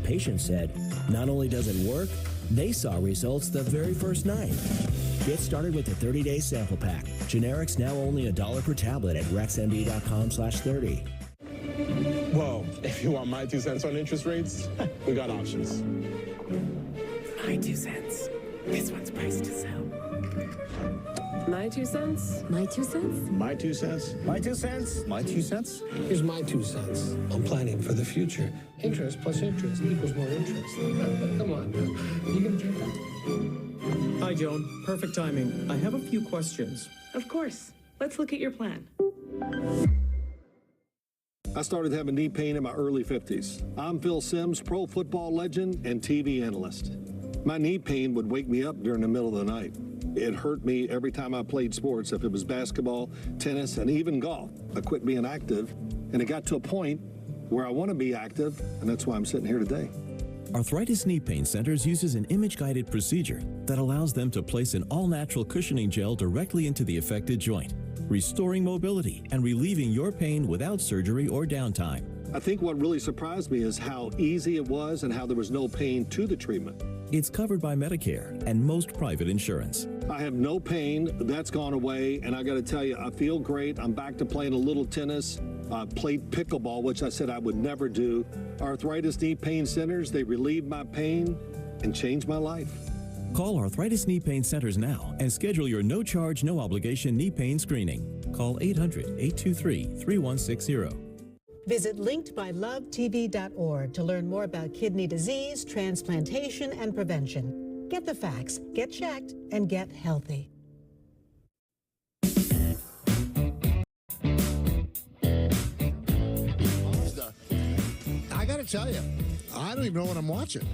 Patients said not only does it work, they saw results the very first night. Get started with the 30-day sample pack. Generics now only $1 per tablet at rexmd.com/30. Whoa, if you want my 2 cents on interest rates, we got options. My 2 cents. This one's priced to sell. My 2 cents? My 2 cents? My 2 cents? My 2 cents? My 2 cents? Here's my 2 cents. I'm planning for the future. Interest plus interest equals more interest. Come on, you can get that. Hi, Joan. Perfect timing. I have a few questions. Of course. Let's look at your plan. I started having knee pain in my early 50s. I'm Phil Simms, pro football legend and TV analyst. My knee pain would wake me up during the middle of the night. It hurt me every time I played sports. If it was basketball, tennis, and even golf, I quit being active, and it got to a point where I want to be active, and that's why I'm sitting here today. Arthritis Knee Pain Centers uses an image-guided procedure that allows them to place an all-natural cushioning gel directly into the affected joint, restoring mobility and relieving your pain without surgery or downtime. I think what really surprised me is how easy it was and how there was no pain to the treatment. It's covered by Medicare and most private insurance. I have no pain. That's gone away, and I got to tell you, I feel great. I'm back to playing a little tennis. I played pickleball, which I said I would never do. Arthritis Knee Pain Centers, they relieve my pain and change my life. Call Arthritis Knee Pain Centers now and schedule your no-charge, no-obligation knee pain screening. Call 800-823-3160. Visit linkedbylovetv.org to learn more about kidney disease, transplantation, and prevention. Get the facts, get checked, and get healthy. I got to tell you, I don't even know what I'm watching.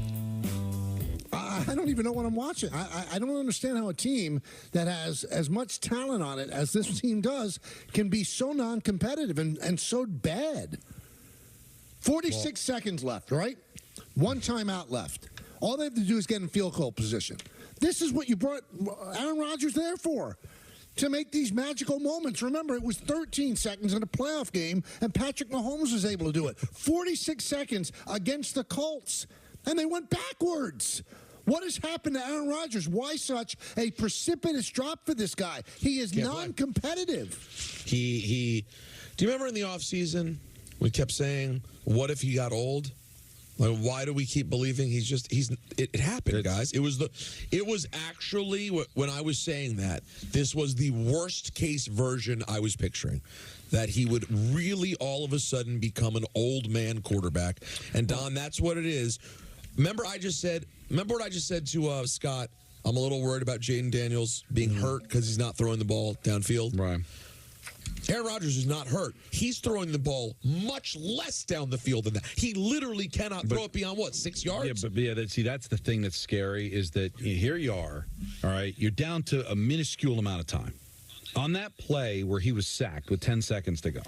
I don't even know what I'm watching. I don't understand how a team that has as much talent on it as this team does can be so non-competitive and so bad. 46 seconds left, right? One timeout left. All they have to do is get in field goal position. This is what you brought Aaron Rodgers there for, to make these magical moments. Remember, it was 13 seconds in a playoff game, and Patrick Mahomes was able to do it. 46 seconds against the Colts, and they went backwards. What has happened to Aaron Rodgers? Why such a precipitous drop for this guy? He is non-competitive. Do you remember in the offseason, we kept saying, what if he got old? Like, why do we keep believing it happened, guys? It was actually, when I was saying that, this was the worst case version I was picturing. That he would really all of a sudden become an old man quarterback. And Don, that's what it is. Remember what I just said to Scott? I'm a little worried about Jaden Daniels being hurt because he's not throwing the ball downfield. Right. Aaron Rodgers is not hurt. He's throwing the ball much less down the field than that. He literally cannot throw it beyond, 6 yards? Yeah, that's the thing that's scary is that here you are, all right, you're down to a minuscule amount of time. On that play where he was sacked with 10 seconds to go,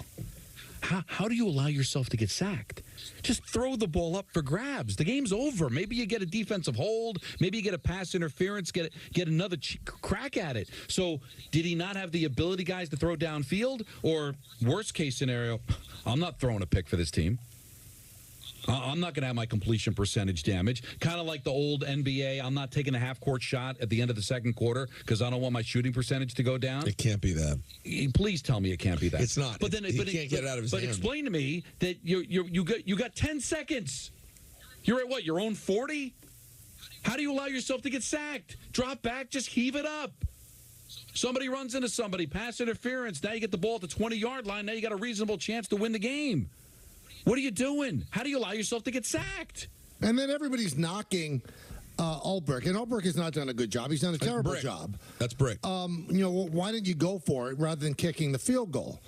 how do you allow yourself to get sacked? Just throw the ball up for grabs. The game's over. Maybe you get a defensive hold. Maybe you get a pass interference, get another crack at it. So did he not have the ability, guys, to throw downfield? Or worst case scenario, I'm not throwing a pick for this team. I'm not going to have my completion percentage damage. Kind of like the old NBA, I'm not taking a half-court shot at the end of the second quarter because I don't want my shooting percentage to go down. It can't be that. Please tell me it can't be that. It's not. He can't get it out of his hand. But explain to me that you got 10 seconds. You're at what, your own 40? How do you allow yourself to get sacked? Drop back, just heave it up. Somebody runs into somebody, pass interference. Now you get the ball at the 20-yard line. Now you got a reasonable chance to win the game. What are you doing? How do you allow yourself to get sacked? And then everybody's knocking Ulbrich, and Ulbrich has not done a good job. He's done a terrible job. That's Brick. Why didn't you go for it rather than kicking the field goal?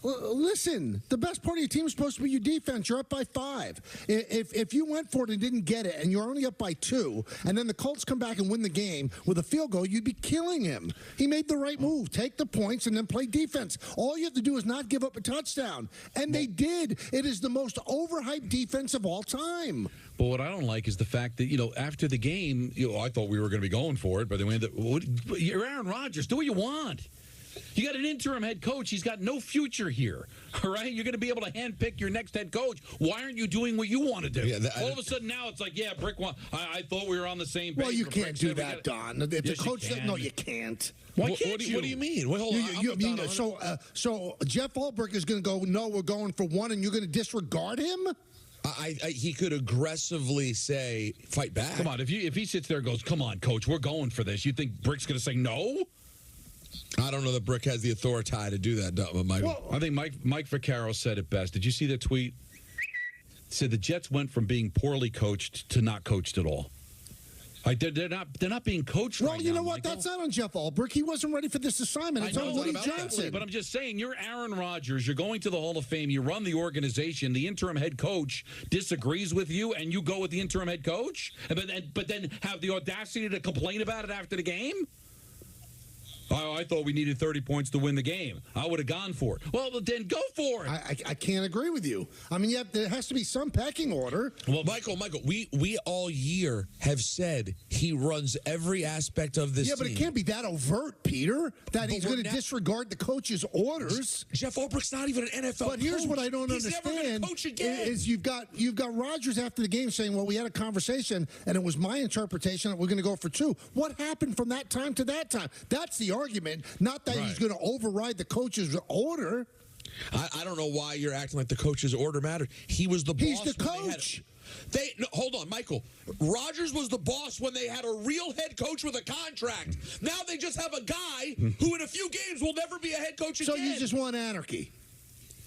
Listen, the best part of your team is supposed to be your defense. You're up by 5. If you went for it and didn't get it, and you're only up by 2, and then the Colts come back and win the game with a field goal, you'd be killing him. He made the right move. Take the points and then play defense. All you have to do is not give up a touchdown. And they did. It is the most overhyped defense of all time. But what I don't like is the fact that, after the game, I thought we were going to be going for it, but they ended up, you're Aaron Rodgers. Do what you want. You got an interim head coach. He's got no future here. All right? You're going to be able to handpick your next head coach. Why aren't you doing what you want to do? Yeah, all of a sudden now it's like, yeah, Brick, I thought we were on the same page. Well, you can't do that, Don. If the coach said, no, you can't. Why can't you? What do you mean? Wait, hold on. So Jeff Ulbrich is going to go, no, we're going for one, and you're going to disregard him? He could aggressively say, fight back. Come on, if he sits there and goes, come on, coach, we're going for this, you think Brick's going to say no? I don't know that Brick has the authority to do that, Michael. Well, I think Mike Vaccaro said it best. Did you see the tweet? It said the Jets went from being poorly coached to not coached at all. Like they're not being coached right now. Well, you know what? Michael. That's not on Jeff Ulbrich. He wasn't ready for this assignment. It's on Woody Johnson. But I'm just saying, you're Aaron Rodgers. You're going to the Hall of Fame. You run the organization. The interim head coach disagrees with you, and you go with the interim head coach? But then have the audacity to complain about it after the game? Oh, I thought we needed 30 points to win the game. I would have gone for it. Well, then go for it. I can't agree with you. I mean, there has to be some pecking order. Well, Michael, we all year have said he runs every aspect of this team. Yeah, but it can't be that overt, Peter, that he's going to disregard the coach's orders. Jeff Ulbrich's not even an NFL coach. But here's what I don't understand is you've got Rodgers after the game saying, well, we had a conversation, and it was my interpretation that we're going to go for two. What happened from that time to that time? That's the argument, not that he's going to override the coach's order. I don't know why you're acting like the coach's order mattered. He was the boss. He's the coach. Hold on, Michael. Rodgers was the boss when they had a real head coach with a contract. Now they just have a guy who in a few games will never be a head coach again. So you just want anarchy.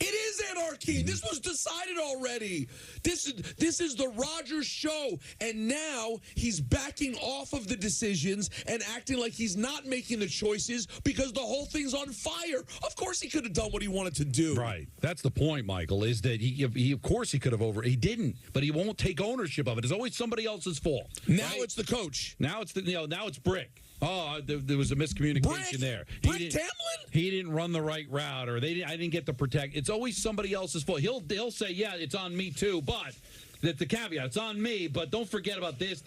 It is anarchy. This was decided already. This is the Rodgers show, and now he's backing off of the decisions and acting like he's not making the choices because the whole thing's on fire. Of course he could have done what he wanted to do. Right. That's the point, Michael, is that he of course he could have he didn't, but he won't take ownership of it. It's always somebody else's fault. Now it's the coach. Now it's now it's Brick. Oh, there was a miscommunication there. Brick Tamlin? He didn't run the right route, or I didn't get the protect. It's always somebody else's fault. He'll say, yeah, it's on me too, but that's the caveat. It's on me, but don't forget about this.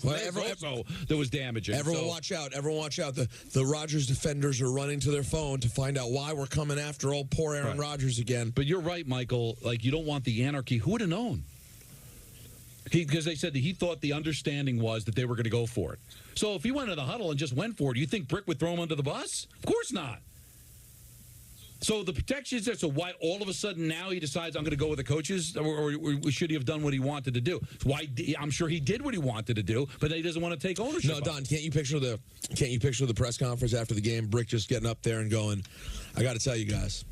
Well, also, there was damaging. Everyone watch out. Everyone watch out. The Rodgers defenders are running to their phone to find out why we're coming after old poor Aaron Rodgers again. But you're right, Michael. Like, you don't want the anarchy. Who would have known? Because they said that he thought the understanding was that they were going to go for it. So if he went to the huddle and just went for it, do you think Brick would throw him under the bus? Of course not. So the protection is there. So why all of a sudden now he decides I'm going to go with the coaches, or should he have done what he wanted to do? Why? I'm sure he did what he wanted to do, but he doesn't want to take ownership. No, Don, can't you picture the press conference after the game? Brick just getting up there and going, "I got to tell you guys,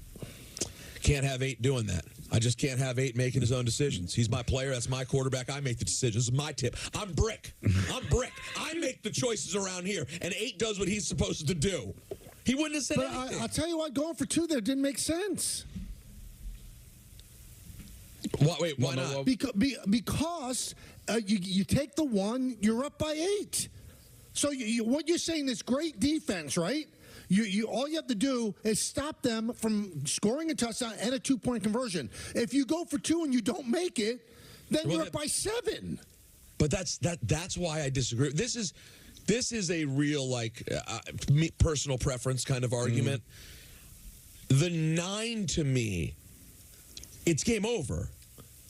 can't have 8 doing that. I just can't have 8 making his own decisions. He's my player. That's my quarterback. I make the decisions. This is my tip. I'm Brick. I make the choices around here, and 8 does what he's supposed to do." He wouldn't have said anything. I'll tell you what, going for 2 there didn't make sense. Wait, why not? Because you take the 1, you're up by 8. So what you're saying is great defense, right? All you have to do is stop them from scoring a touchdown and a 2-point conversion. If you go for 2 and you don't make it, then you're up by 7. But that's why I disagree. This is a real personal preference kind of argument. The 9 to me, it's game over.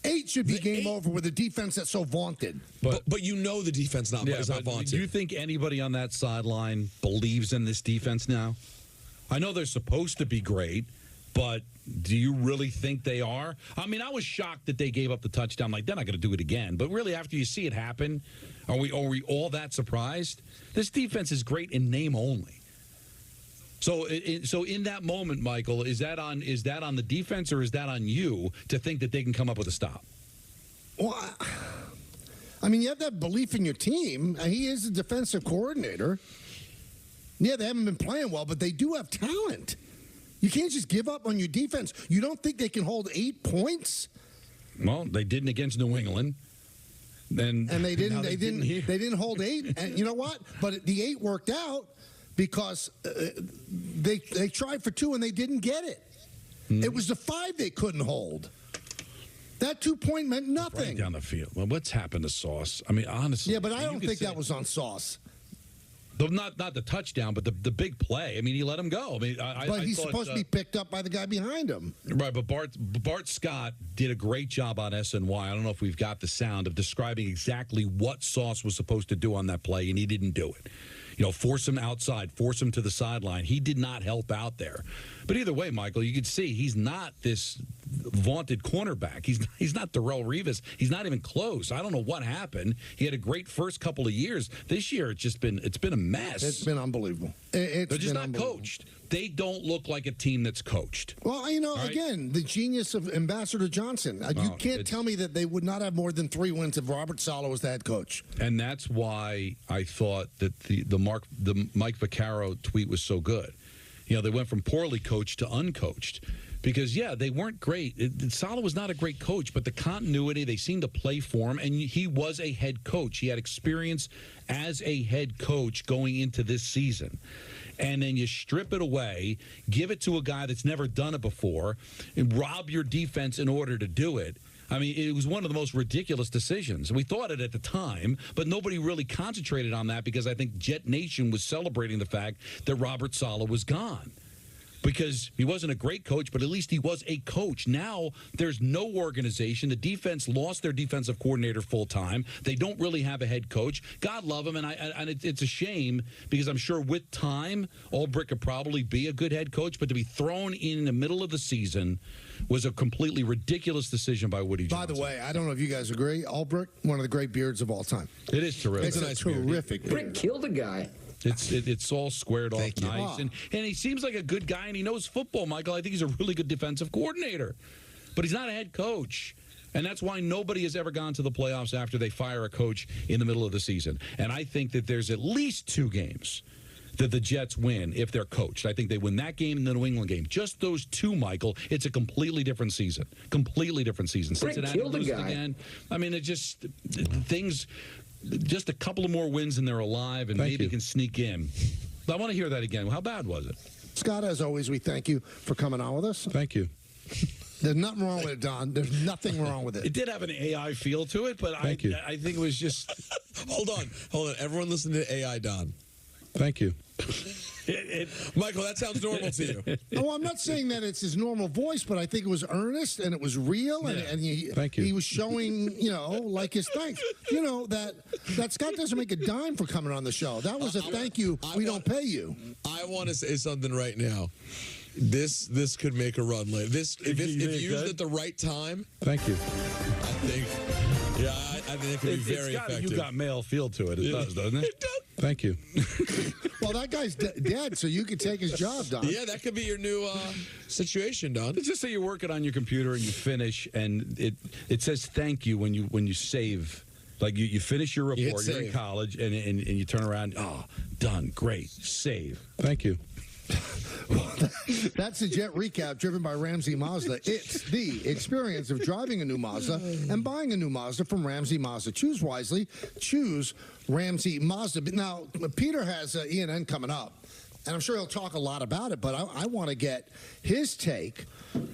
8 should be game over with a defense that's so vaunted. But you know the defense is not vaunted. Do you think anybody on that sideline believes in this defense now? I know they're supposed to be great, but do you really think they are? I mean, I was shocked that they gave up the touchdown. Like, they're not going to do it again. But really, after you see it happen, are we all that surprised? This defense is great in name only. So in that moment, Michael, is that on the defense, or is that on you to think that they can come up with a stop? Well, I mean, you have that belief in your team. He is a defensive coordinator. Yeah, they haven't been playing well, but they do have talent. You can't just give up on your defense. You don't think they can hold 8 points? Well, they didn't against New England. And they didn't hold 8. And you know what? But the 8 worked out because they tried for 2 and they didn't get it. It was the 5 they couldn't hold. That 2-point meant nothing. Right down the field. Well, what's happened to Sauce? I mean, honestly. Yeah, but I don't think that was on Sauce. Not the touchdown, but the big play. I mean, he let him go. I mean, but he's supposed to be picked up by the guy behind him. Right, but Bart Scott did a great job on SNY. I don't know if we've got the sound of describing exactly what Sauce was supposed to do on that play, and he didn't do it. You know, force him outside, force him to the sideline. He did not help out there. But either way, Michael, you can see he's not this vaunted cornerback. He's not Darrelle Revis. He's not even close. I don't know what happened. He had a great first couple of years. This year, it's been a mess. It's been unbelievable. They're just not coached. They don't look like a team that's coached. Well, you know, again, the genius of Ambassador Johnson. You can't tell me that they would not have more than 3 wins if Robert Saleh was the head coach. And that's why I thought that the Mike Vaccaro tweet was so good. You know, they went from poorly coached to uncoached. Because, yeah, they weren't great. Saleh was not a great coach, but the continuity, they seemed to play for him, and he was a head coach. He had experience as a head coach going into this season. And then you strip it away, give it to a guy that's never done it before, and rob your defense in order to do it. I mean, it was one of the most ridiculous decisions. We thought it at the time, but nobody really concentrated on that because I think Jet Nation was celebrating the fact that Robert Saleh was gone. Because he wasn't a great coach, but at least he was a coach. Now there's no organization. The defense lost their defensive coordinator full-time. They don't really have a head coach. God love him, and it's a shame because I'm sure with time, Ulbrich could probably be a good head coach, but to be thrown in the middle of the season was a completely ridiculous decision by Woody Johnson. By the way, I don't know if you guys agree, Ulbrich, one of the great beards of all time. It is terrific. It's a terrific beard. Brick killed a guy. It's all squared off nice. And he seems like a good guy, and he knows football, Michael. I think he's a really good defensive coordinator. But he's not a head coach. And that's why nobody has ever gone to the playoffs after they fire a coach in the middle of the season. And I think that there's at least 2 games that the Jets win if they're coached. I think they win that game and the New England game. Just those 2, Michael, it's a completely different season. Completely different season. Cincinnati loses again. I mean, it just things... Just a couple of more wins and they're alive and maybe can sneak in. I want to hear that again. How bad was it? Scott, as always, we thank you for coming on with us. Thank you. There's nothing wrong with it, Don. There's nothing wrong with it. It did have an AI feel to it, but I think it was just... Hold on. Everyone listen to AI, Don. Thank you. Michael, that sounds normal to you. Oh, I'm not saying that it's his normal voice, but I think it was earnest and it was real, and he was showing, like his thanks. You know, that Scott doesn't make a dime for coming on the show. That was a thank you. We don't pay you. I want to say something right now. This could make a run later. If used at the right time. Thank you. I think it could be very effective. You got male feel to it. It does, doesn't it? It does. Thank you. Well, that guy's dead, so you can take his job, Don. Yeah, that could be your new situation, Don. It's just say you're working on your computer and you finish, and it says thank you when you save. Like you finish your report, you're in college, and you turn around, done, great, save. Thank you. That's the Jet Recap driven by Ramsey Mazda. It's the experience of driving a new Mazda and buying a new Mazda from Ramsey Mazda. Choose wisely. Choose Ramsey Mazda. Now, Peter has ENN coming up, and I'm sure he'll talk a lot about it, but I want to get his take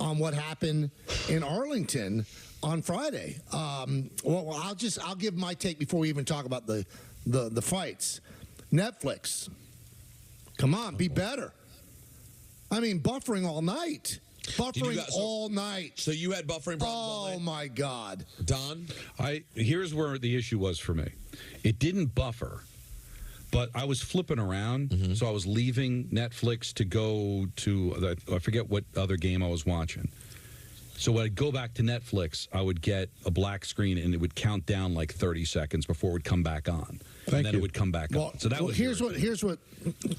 on what happened in Arlington on Friday. I'll give my take before we even talk about the fights. Netflix, come on, be better. I mean, buffering all night. All night. So you had buffering problems all night? Oh, my God. Don? Here's where the issue was for me. It didn't buffer, but I was flipping around, so I was leaving Netflix to go to, I forget what other game I was watching. So when I'd go back to Netflix, I would get a black screen, and it would count down like 30 seconds before it would come back on. And then it would come back on. So that was here's what.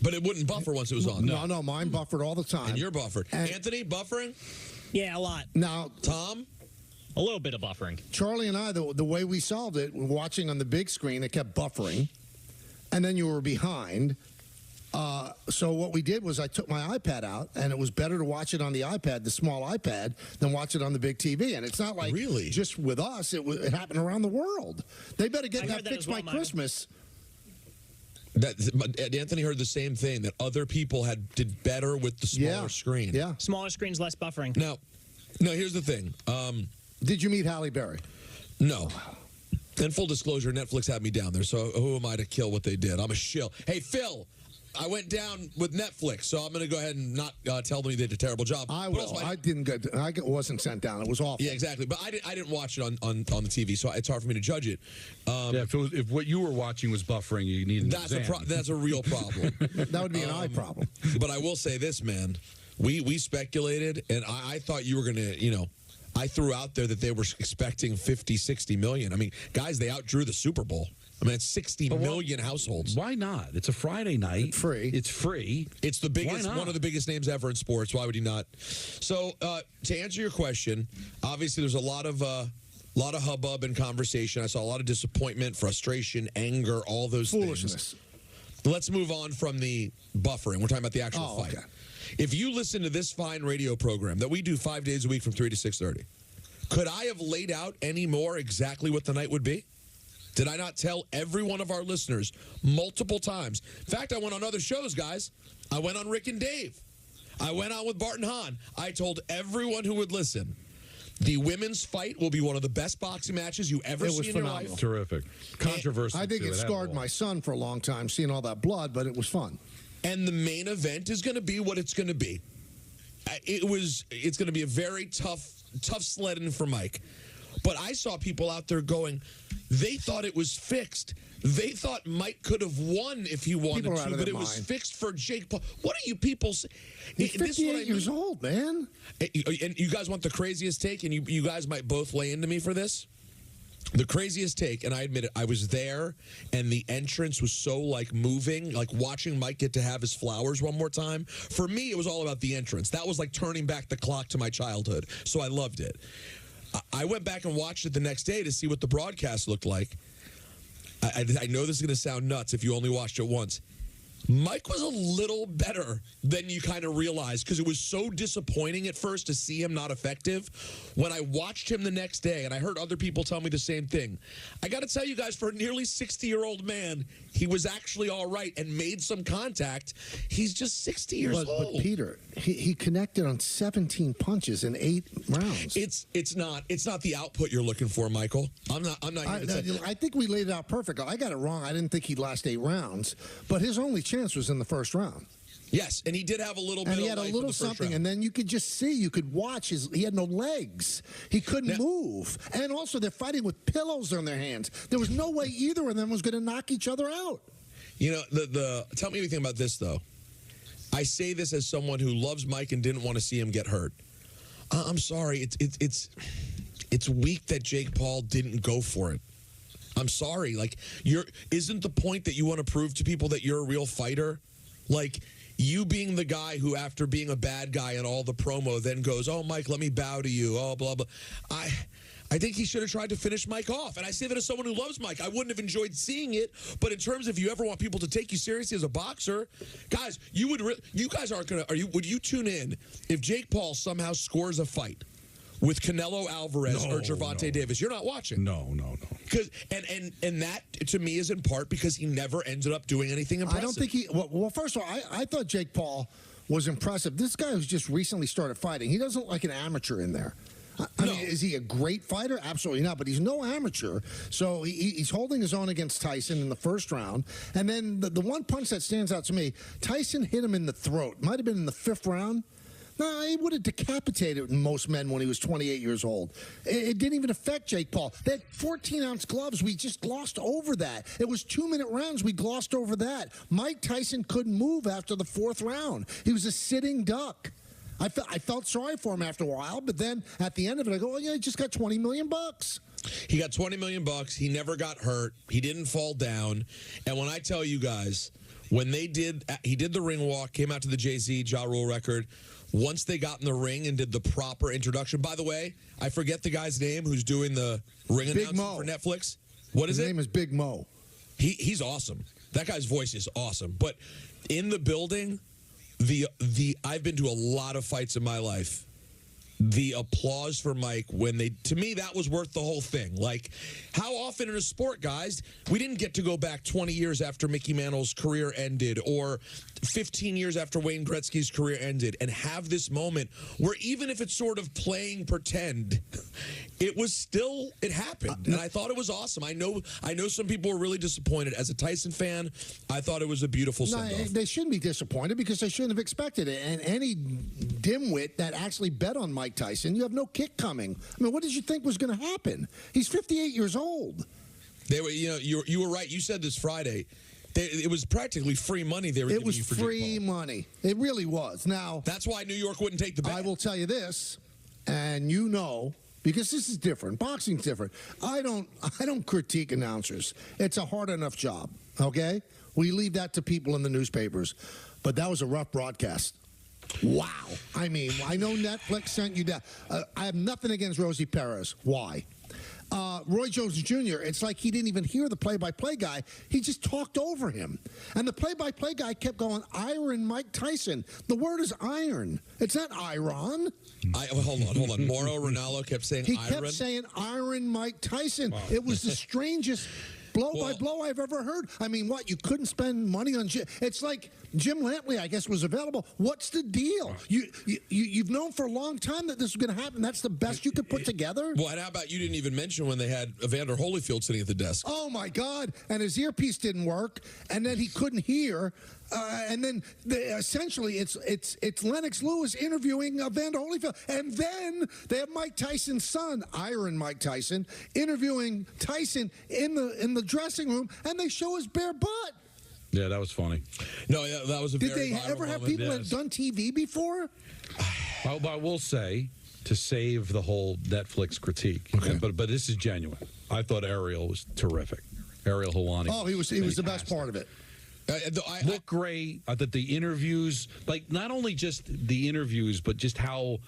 But it wouldn't buffer once it was on. No, mine buffered all the time. And you're buffered. Anthony, buffering? Yeah, a lot. Now, Tom? A little bit of buffering. Charlie and I, the way we solved it, watching on the big screen, it kept buffering, and then you were behind. So what we did was I took my iPad out, and it was better to watch it on the iPad, the small iPad, than watch it on the big TV. And it's not like just with us. It happened around the world. They better get that fixed by Christmas. But Anthony heard the same thing, that other people did better with the smaller screen. Yeah. Smaller screens, less buffering. Now, here's the thing. Did you meet Halle Berry? No. And full disclosure, Netflix had me down there, so who am I to kill what they did? I'm a shill. Hey, Phil, I went down with Netflix, so I'm going to go ahead and not tell them they did a terrible job. I will. I didn't get. I wasn't sent down. It was awful. Yeah, exactly. But I didn't watch it on the TV, so it's hard for me to judge it. If what you were watching was buffering, you need an exam. That's a real problem. That would be an eye problem. But I will say this, man. We speculated, and I thought you were going to, I threw out there that they were expecting 50, 60 million. I mean, guys, they outdrew the Super Bowl. I mean, it's 60 million households. Why not? It's a Friday night. It's free. It's free. It's the biggest, one of the biggest names ever in sports. Why would he not? So, to answer your question, obviously there's a lot of hubbub and conversation. I saw a lot of disappointment, frustration, anger, all those foolishness. Things. Let's move on from the buffering. We're talking about the actual fight. Okay. If you listen to this fine radio program that we do 5 days a week from 3 to 6:30, could I have laid out any more exactly what the night would be? Did I not tell every one of our listeners multiple times? In fact, I went on other shows, guys. I went on Rick and Dave. I went on with Bart and Hahn. I told everyone who would listen, the women's fight will be one of the best boxing matches you ever see in your life. Terrific. Controversial. I think it scarred my son for a long time, seeing all that blood, but it was fun. And the main event is going to be what it's going to be. It's going to be a very tough sledding for Mike. But I saw people out there going, they thought it was fixed. They thought Mike could have won if he wanted to, but it was fixed for Jake Paul. What are you people saying? He's 58 years old, man. And you guys want the craziest take, and you guys might both lay into me for this? The craziest take, and I admit it, I was there, and the entrance was so, moving, watching Mike get to have his flowers one more time. For me, it was all about the entrance. That was like turning back the clock to my childhood, so I loved it. I went back and watched it the next day to see what the broadcast looked like. I know this is going to sound nuts if you only watched it once. Mike was a little better than you kind of realized because it was so disappointing at first to see him not effective. When I watched him the next day, and I heard other people tell me the same thing, I got to tell you guys, for a nearly 60-year-old man, he was actually all right and made some contact. He's just 60 years old. But Peter, he connected on 17 punches in 8 rounds. It's not the output you're looking for, Michael. I'm not here to say. I think we laid it out perfect. I got it wrong. I didn't think he'd last 8 rounds, but his only chance was in the first round. Yes, and he did have a little bit of life. And he had a little something, and then you could just see, you could watch he had no legs. He couldn't move. And also, they're fighting with pillows on their hands. There was no way either of them was going to knock each other out. You know, tell me anything about this, though. I say this as someone who loves Mike and didn't want to see him get hurt. I'm sorry. It's weak that Jake Paul didn't go for it. I'm sorry. Isn't the point that you want to prove to people that you're a real fighter? You being the guy who, after being a bad guy in all the promo, then goes, "Oh, Mike, let me bow to you." Oh, blah, blah. I think he should have tried to finish Mike off. And I say that as someone who loves Mike. I wouldn't have enjoyed seeing it. But in terms of if you ever want people to take you seriously as a boxer, guys, you guys aren't going to, would you tune in if Jake Paul somehow scores a fight with Canelo Alvarez or Gervonta Davis? You're not watching. No. Because and that to me is in part because he never ended up doing anything impressive. I don't think he. Well, first of all, I thought Jake Paul was impressive. This guy who's just recently started fighting, he doesn't look like an amateur in there. I mean, is he a great fighter? Absolutely not, but he's no amateur. So he's holding his own against Tyson in the first round. And then the one punch that stands out to me, Tyson hit him in the throat. Might have been in the 5th round. No, he would have decapitated most men when he was 28 years old. It didn't even affect Jake Paul. They had 14-ounce gloves. We just glossed over that. It was 2-minute rounds. We glossed over that. Mike Tyson couldn't move after the 4th round. He was a sitting duck. I felt sorry for him after a while, but then at the end of it, I go, "Oh yeah, he just got $20 million." He got $20 million. He never got hurt. He didn't fall down. And when I tell you guys, when he did the ring walk, came out to the Jay-Z Ja Rule record. Once they got in the ring and did the proper introduction. By the way, I forget the guy's name who's doing the ring announcement for Netflix. What is it? His name is Big Mo. He's awesome. That guy's voice is awesome. But in the building, I've been to a lot of fights in my life. The applause for Mike to me, that was worth the whole thing. How often in a sport, guys, we didn't get to go back 20 years after Mickey Mantle's career ended or 15 years after Wayne Gretzky's career ended and have this moment where even if it's sort of playing pretend, it happened, and I thought it was awesome. I know some people were really disappointed. As a Tyson fan, I thought it was a beautiful send-off. They shouldn't be disappointed because they shouldn't have expected it. And any dimwit that actually bet on Mike Tyson, you have no kick coming. I mean, what did you think was going to happen? He's 58 years old. They were, you were right. You said this Friday. It was practically free money they were giving you for Jake Paul. It was free money. It really was. Now, that's why New York wouldn't take the bet. I will tell you this, and you know, because this is different. Boxing's different. I don't critique announcers. It's a hard enough job, okay? We leave that to people in the newspapers. But that was a rough broadcast. Wow. I mean, I know Netflix sent you that. I have nothing against Rosie Perez. Why? Roy Jones Jr., it's like he didn't even hear the play-by-play guy. He just talked over him. And the play-by-play guy kept going, Iron Mike Tyson. The word is iron. It's not iron. Hold on. Mauro Ranallo kept saying iron? He kept saying Iron Mike Tyson. Wow. It was the strangest blow-by-blow I've ever heard. I mean, what? You couldn't spend money on Jim. It's like Jim Lampley, I guess, was available. What's the deal? You've known for a long time that this was going to happen. That's the best you could put together? Well, and how about you didn't even mention when they had Evander Holyfield sitting at the desk? Oh, my God. And his earpiece didn't work, and then he couldn't hear. And then essentially it's Lennox Lewis interviewing Evander Holyfield. And then they have Mike Tyson's son, Iron Mike Tyson, interviewing Tyson in the dressing room, and they show his bare butt. Yeah, that was funny. No, that was a Did very they viral ever have moment. people that have done TV before? I will say, to save the whole Netflix critique, okay. but this is genuine. I thought Ariel was terrific. Ariel Helwani. Oh, he was the best part of it. Looked great. I thought the interviews, like not only just the interviews, but just how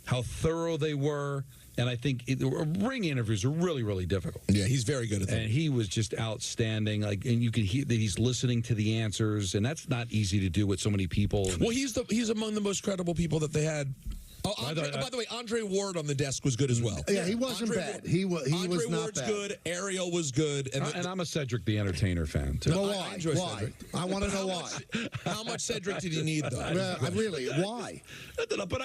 thorough they were. And I think ring interviews are really, really difficult. Yeah, he's very good at that. And he was just outstanding. Like, and you can hear that he's listening to the answers, and that's not easy to do with so many people. Well, he's among the most credible people that they had. Oh, by the way, Andre Ward on the desk was good as well. Yeah, he wasn't bad. He was not Ward's bad. good. Ariel was good. And I'm a Cedric the Entertainer fan, too. Well, why? I want to know why. How much Cedric did he need, though? Really, why? But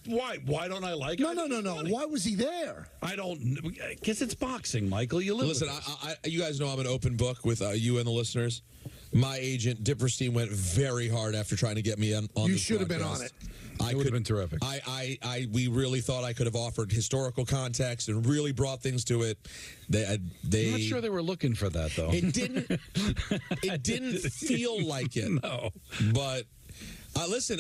why? Why don't I like him? No. Why was he there? I don't, because it's boxing, Michael. You live Listen, you guys know I'm an open book with you and the listeners. My agent, Dipperstein, went very hard after trying to get me on You this should have been broadcast. on it. It would have been terrific. We really thought I could have offered historical context and really brought things to it. I'm not sure they were looking for that, though. It didn't feel like it. No. But listen,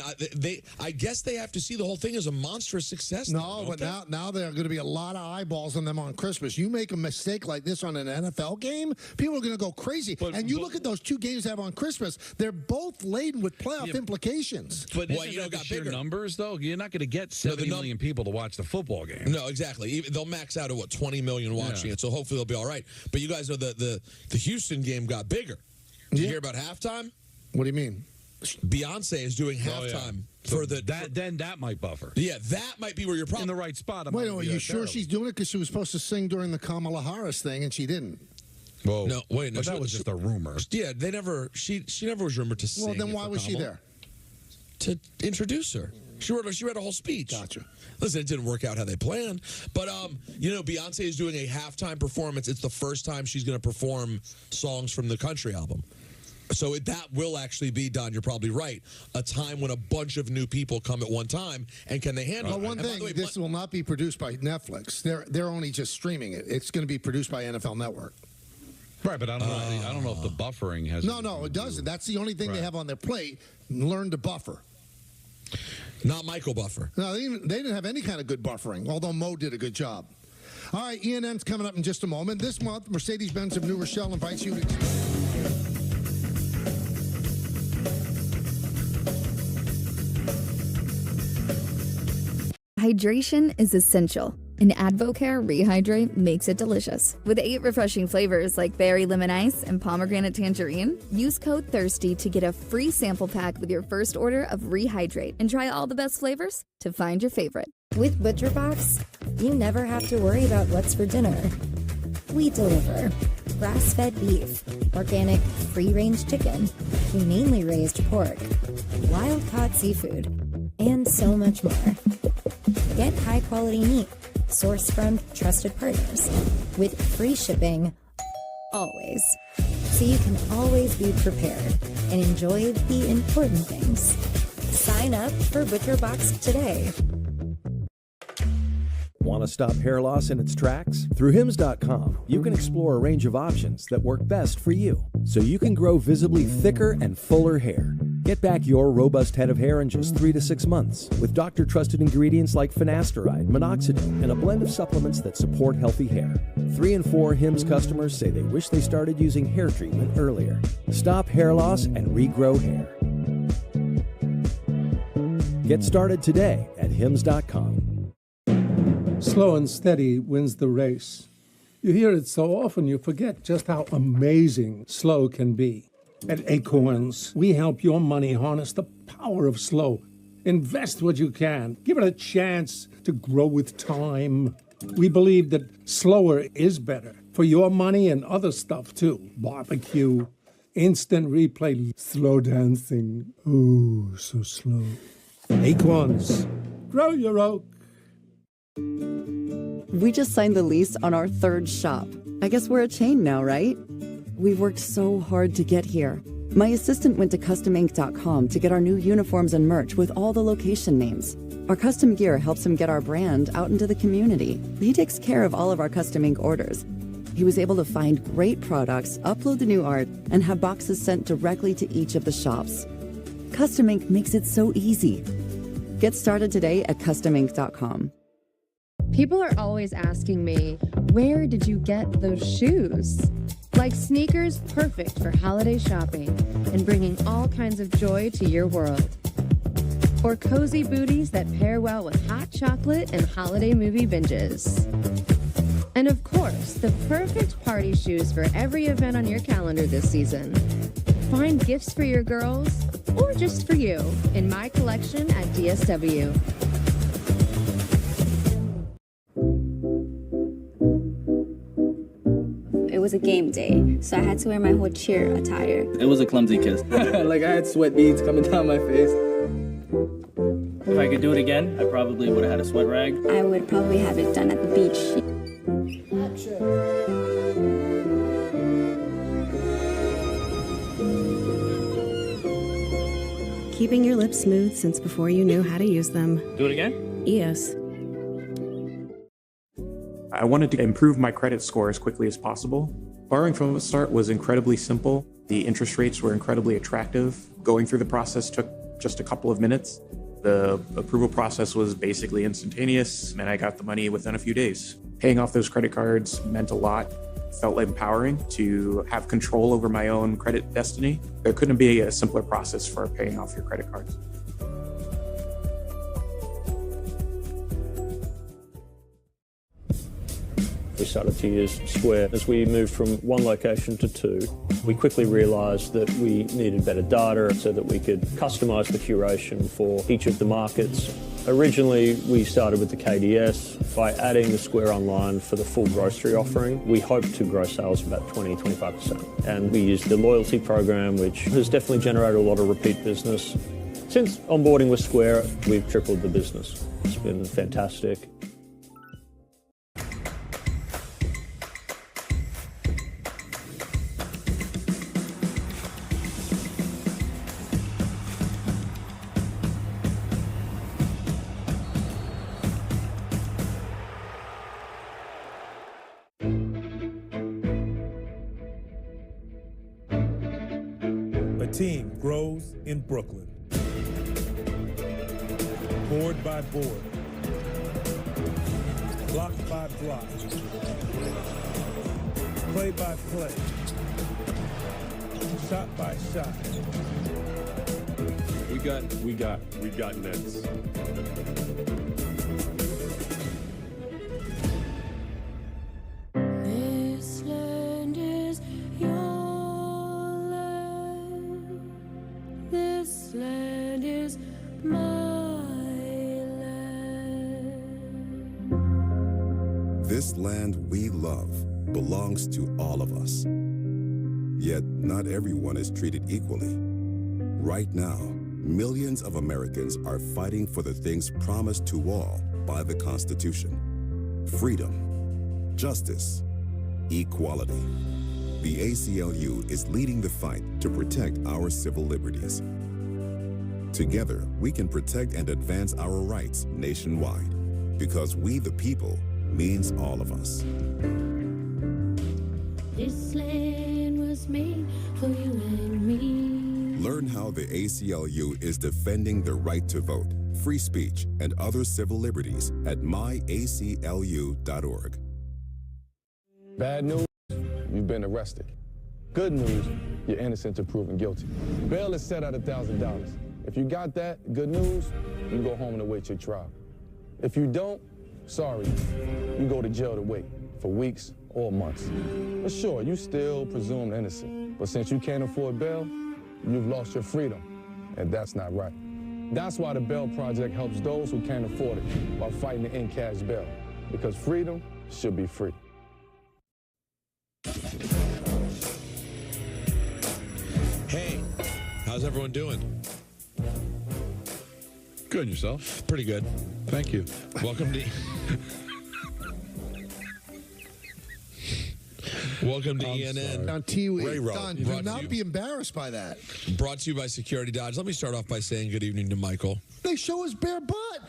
I guess they have to see the whole thing as a monstrous success. No, but now there are going to be a lot of eyeballs on them on Christmas. You make a mistake like this on an NFL game, people are going to go crazy. And you look at those two games they have on Christmas, they're both laden with playoff implications. But got sheer numbers, though? You're not going to get 70 million people to watch the football game. No, exactly. They'll max out at, 20 million watching it, so hopefully they'll be all right. But you guys know the Houston game got bigger. Did you hear about halftime? What do you mean? Beyonce is doing halftime for then that might buffer. Yeah, that might be where you're probably in the right spot. Wait, are you sure she's doing it because she was supposed to sing during the Kamala Harris thing and she didn't? Whoa. No, wait, no. But that was just a rumor. Yeah, they never. She never was rumored to sing. Well, then why was she there? To introduce her. She read a whole speech. Gotcha. Listen, it didn't work out how they planned, but Beyonce is doing a halftime performance. It's the first time she's going to perform songs from the country album. So that will actually be, Don, you're probably right, a time when a bunch of new people come at one time, and can they handle it? Well, one thing, this will not be produced by Netflix. They're only just streaming it. It's going to be produced by NFL Network. Right, but I don't know if the buffering has... No, it doesn't. That's the only thing they have on their plate. Learn to buffer. Not Michael Buffer. No, they didn't have any kind of good buffering, although Mo did a good job. All right, E&M's coming up in just a moment. This month, Mercedes-Benz of New Rochelle invites you to... Hydration is essential, and Advocare Rehydrate makes it delicious. With 8 refreshing flavors like berry lemon ice and pomegranate tangerine, use code THIRSTY to get a free sample pack with your first order of Rehydrate and try all the best flavors to find your favorite. With ButcherBox, you never have to worry about what's for dinner. We deliver grass-fed beef, organic free-range chicken, humanely raised pork, wild-caught seafood, and so much more. Get high-quality meat sourced from trusted partners, with free shipping always. So you can always be prepared and enjoy the important things. Sign up for ButcherBox today. Want to stop hair loss in its tracks? Through Hims.com, you can explore a range of options that work best for you, so you can grow visibly thicker and fuller hair. Get back your robust head of hair in just 3 to 6 months with doctor-trusted ingredients like finasteride, minoxidil, and a blend of supplements that support healthy hair. 3 in 4 Hims customers say they wish they started using hair treatment earlier. Stop hair loss and regrow hair. Get started today at Hims.com. Slow and steady wins the race. You hear it so often you forget just how amazing slow can be. At Acorns, we help your money harness the power of slow. Invest what you can. Give it a chance to grow with time. We believe that slower is better for your money and other stuff too. Barbecue, instant replay, slow dancing. Ooh, so slow. Acorns, grow your oak. We just signed the lease on our 3rd shop. I guess we're a chain now, right? We've worked so hard to get here. My assistant went to CustomInk.com to get our new uniforms and merch with all the location names. Our custom gear helps him get our brand out into the community. He takes care of all of our Custom Ink orders. He was able to find great products, upload the new art, and have boxes sent directly to each of the shops. Custom Ink makes it so easy. Get started today at CustomInk.com. People are always asking me, where did you get those shoes? Like sneakers perfect for holiday shopping and bringing all kinds of joy to your world. Or cozy booties that pair well with hot chocolate and holiday movie binges. And of course, the perfect party shoes for every event on your calendar this season. Find gifts for your girls or just for you in my collection at DSW. It was a game day, so I had to wear my whole cheer attire. It was a clumsy kiss. Like I had sweat beads coming down my face. If I could do it again, I probably would have had a sweat rag. I would probably have it done at the beach. Keeping your lips smooth since before you knew how to use them. Do it again? Yes. I wanted to improve my credit score as quickly as possible. Borrowing from Upstart was incredibly simple. The interest rates were incredibly attractive. Going through the process took just a couple of minutes. The approval process was basically instantaneous, and I got the money within a few days. Paying off those credit cards meant a lot. It felt empowering to have control over my own credit destiny. There couldn't be a simpler process for paying off your credit cards. We started to use Square. As we moved from one location to 2, we quickly realised that we needed better data so that we could customise the curation for each of the markets. Originally, we started with the KDS. By adding the Square Online for the full grocery offering, we hoped to grow sales about 20-25%. And we used the loyalty program, which has definitely generated a lot of repeat business. Since onboarding with Square, we've tripled the business. It's been fantastic. Team grows in Brooklyn. Board by board. Block by block. Play by play. Shot by shot. We got Nets. This land is yours. This land is my land. This land we love belongs to all of us. Yet not everyone is treated equally. Right now, millions of Americans are fighting for the things promised to all by the Constitution. freedom, justice, equality. The ACLU is leading the fight to protect our civil liberties. Together, we can protect and advance our rights nationwide, because we the people means all of us. This land was made for you and me. Learn how the ACLU is defending the right to vote, free speech, and other civil liberties at myaclu.org. Bad news, you've been arrested. Good news, you're innocent until proven guilty. Bail is set at $1,000. If you got that, good news, you can go home and await your trial. If you don't, sorry, you go to jail to wait for weeks or months. But sure, you still presumed innocent. But since you can't afford bail, you've lost your freedom, and that's not right. That's why the Bail Project helps those who can't afford it while fighting to end cash bail, because freedom should be free. Hey, how's everyone doing? Good, and yourself? Pretty good. Thank you. Welcome to ENN. On TV. Ray Rowe. Don, do not be embarrassed by that. Brought to you by Security Dodge. Let me start off by saying good evening to Michael. They show his bare butt.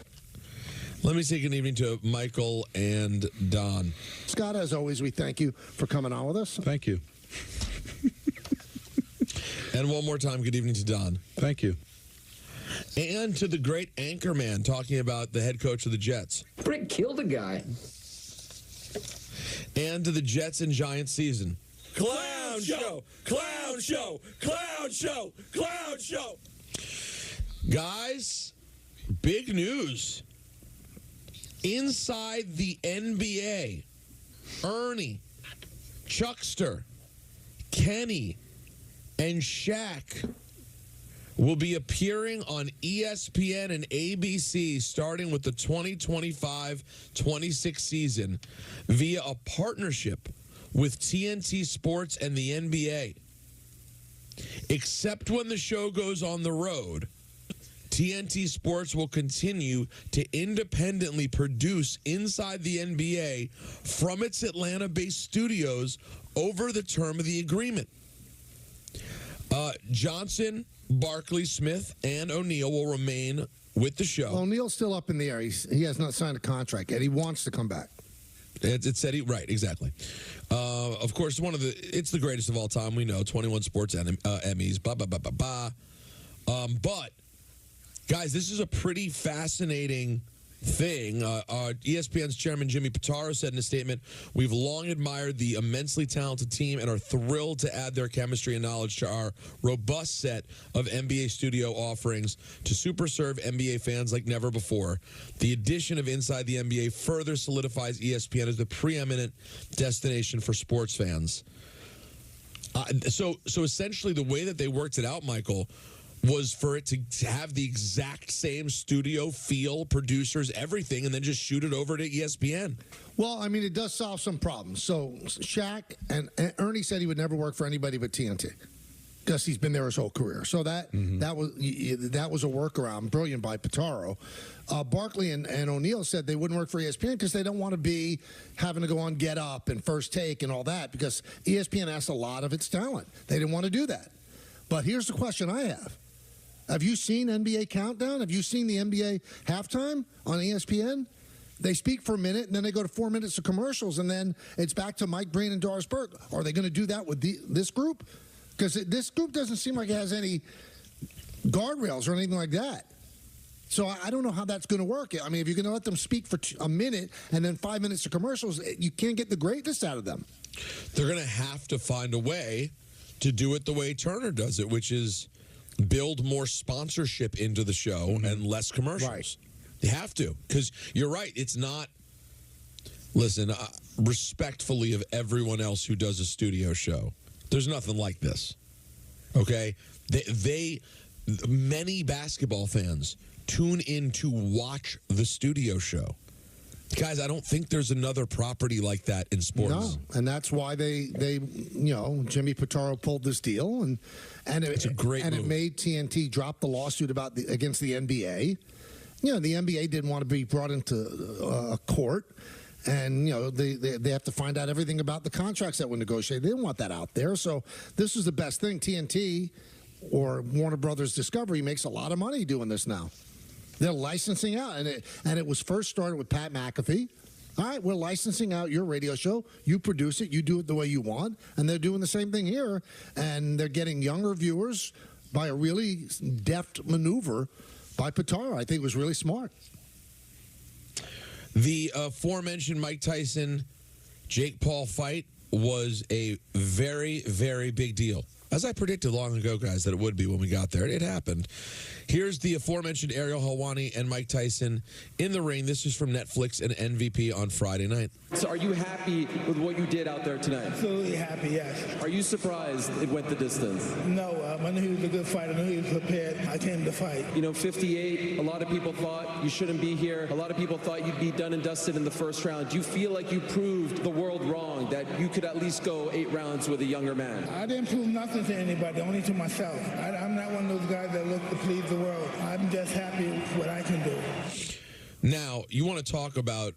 Let me say good evening to Michael and Don. Scott, as always, we thank you for coming on with us. Thank you. And one more time, good evening to Don. Thank you. And to the great anchorman talking about the head coach of the Jets. Brick killed a guy. And to the Jets and Giants season. Clown show! Clown show! Clown show! Clown show! Guys, big news. Inside the NBA, Ernie, Chuckster, Kenny, and Shaq will be appearing on ESPN and ABC starting with the 2025-26 season via a partnership with TNT Sports and the NBA. Except when the show goes on the road, TNT Sports will continue to independently produce Inside the NBA from its Atlanta-based studios over the term of the agreement. Johnson, Barkley, Smith, and O'Neal will remain with the show. O'Neal's still up in the air. He has not signed a contract yet. He wants to come back. It said he right, exactly. Of course, it's the greatest of all time. We know 21 sports Emmys. Blah blah blah blah blah. But guys, this is a pretty fascinating thing. ESPN's chairman Jimmy Pitaro said in a statement, "We've long admired the immensely talented team and are thrilled to add their chemistry and knowledge to our robust set of NBA studio offerings to super serve NBA fans like never before. The addition of Inside the NBA further solidifies ESPN as the preeminent destination for sports fans." So essentially the way that they worked it out, Michael, was for it to have the exact same studio feel, producers, everything, and then just shoot it over to ESPN. Well, I mean, it does solve some problems. So Shaq and Ernie said he would never work for anybody but TNT because he's been there his whole career. So that was a workaround, brilliant by Pitaro. Barkley and O'Neal said they wouldn't work for ESPN because they don't want to be having to go on Get Up and First Take and all that because ESPN asked a lot of its talent. They didn't want to do that. But here's the question I have. Have you seen NBA Countdown? Have you seen the NBA halftime on ESPN? They speak for a minute, and then they go to 4 minutes of commercials, and then it's back to Mike Breen and Doris Burke. Are they going to do that with this group? Because this group doesn't seem like it has any guardrails or anything like that. So I don't know how that's going to work. I mean, if you're going to let them speak for a minute and then 5 minutes of commercials, you can't get the greatness out of them. They're going to have to find a way to do it the way Turner does it, which is build more sponsorship into the show and less commercials. Right. You have to, because you're right. It's not. Listen, respectfully of everyone else who does a studio show, there's nothing like this. Okay, many basketball fans tune in to watch the studio show. Guys, I don't think there's another property like that in sports. No, and that's why they Jimmy Pitaro pulled this deal, and it's a great move. It made TNT drop the lawsuit against the NBA. You know, the NBA didn't want to be brought into court. And, they have to find out everything about the contracts that were negotiated. They didn't want that out there. So this is the best thing. TNT or Warner Brothers Discovery makes a lot of money doing this now. They're licensing out. And it was first started with Pat McAfee. All right, we're licensing out your radio show. You produce it. You do it the way you want. And they're doing the same thing here. And they're getting younger viewers by a really deft maneuver by Pitaro. I think it was really smart. The aforementioned Mike Tyson, Jake Paul fight was a very, very big deal. As I predicted long ago, guys, that it would be when we got there. It happened. Here's the aforementioned Ariel Helwani and Mike Tyson in the ring. This is from Netflix and MVP on Friday night. So are you happy with what you did out there tonight? Absolutely happy, yes. Are you surprised it went the distance? No, I knew he was a good fighter. I knew he was prepared. I came to fight. 58, a lot of people thought you shouldn't be here. A lot of people thought you'd be done and dusted in the first round. Do you feel like you proved the world wrong, that you could at least go 8 rounds with a younger man? I didn't prove nothing to anybody, only to myself. I'm not one of those guys that look to please the world. I'm just happy with what I can do. Now, you want to talk about,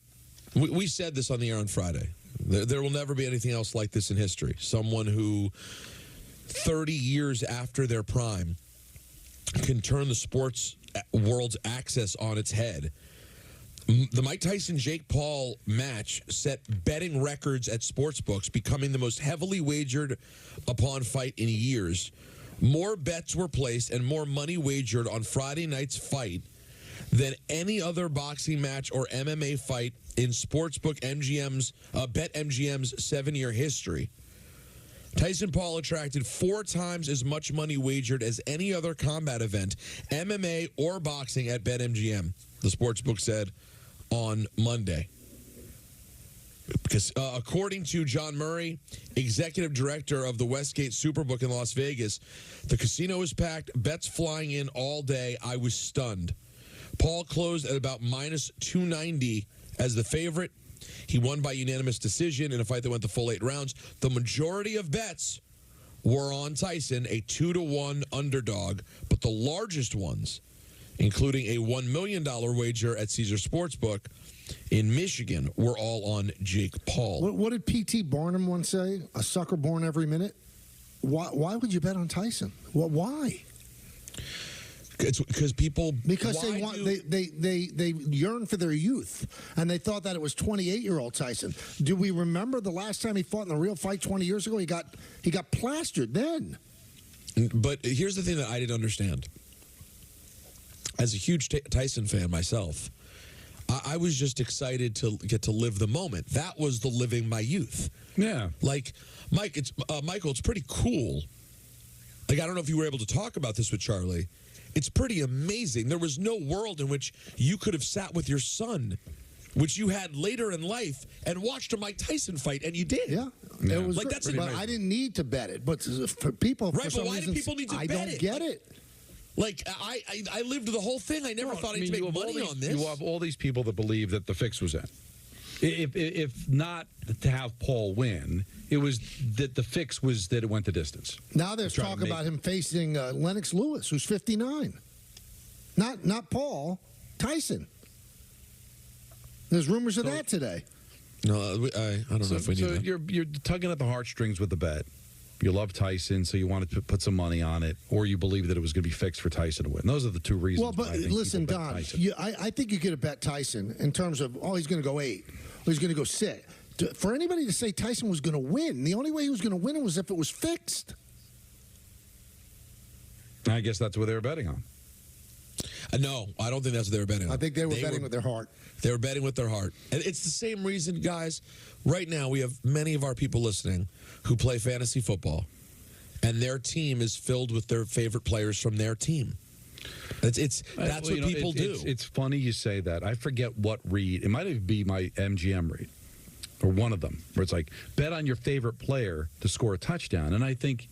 we said this on the air on Friday. There will never be anything else like this in history. Someone who 30 years after their prime can turn the sports world's access on its head. The Mike Tyson-Jake Paul match set betting records at sportsbooks, becoming the most heavily wagered upon fight in years. More bets were placed and more money wagered on Friday night's fight than any other boxing match or MMA fight in sportsbook MGM's BetMGM's 7-year history. Tyson Paul attracted 4 times as much money wagered as any other combat event, MMA or boxing, at BetMGM, the sportsbook said on Monday. Because according to John Murray, executive director of the Westgate Superbook in Las Vegas, the casino was packed, bets flying in all day. I was stunned. Paul closed at about minus 290 as the favorite. He won by unanimous decision in a fight that went the full 8 rounds. The majority of bets were on Tyson, a 2-1 underdog, but the largest ones, including a $1 million wager at Caesar Sportsbook in Michigan, were all on Jake Paul. What did P.T. Barnum once say? A sucker born every minute? Why would you bet on Tyson? Why? It's because people they yearn for their youth, and they thought that it was 28-year-old Tyson. Do we remember the last time he fought in a real fight 20 years ago? He got plastered then. But here's the thing that I didn't understand. As a huge Tyson fan myself, I was just excited to get to live the moment. That was the living my youth. Yeah. Like, Michael, it's pretty cool. Like, I don't know if you were able to talk about this with Charlie. It's pretty amazing. There was no world in which you could have sat with your son, which you had later in life, and watched a Mike Tyson fight, and you did. Yeah. It was that's but I didn't need to bet it. But for people, right, for some but why reasons, do people need to I bet don't it? get it. Like, I lived the whole thing. I never thought I'd make money on this. You have all these people that believe that the fix was in. If not to have Paul win, it was that the fix was that it went the distance. Now there's talk about him facing Lennox Lewis, who's 59. Not Paul, Tyson. There's rumors of that today. No, I don't know if we need that. You're tugging at the heartstrings with the bet. You love Tyson, so you wanted to put some money on it, or you believe that it was going to be fixed for Tyson to win. Those are the two reasons. Well, but listen, Don, I think you could have bet Tyson in terms of, he's going to go 8, or he's going to go 6. For anybody to say Tyson was going to win, the only way he was going to win was if it was fixed. I guess that's what they were betting on. No, I don't think that's what they were betting on. I think they were betting with their heart. They were betting with their heart. And it's the same reason, guys. Right now, we have many of our people listening who play fantasy football, and their team is filled with their favorite players from their team. That's what people do. It's funny you say that. I forget what read. It might even be my MGM read, or one of them, where it's like, bet on your favorite player to score a touchdown. And I think,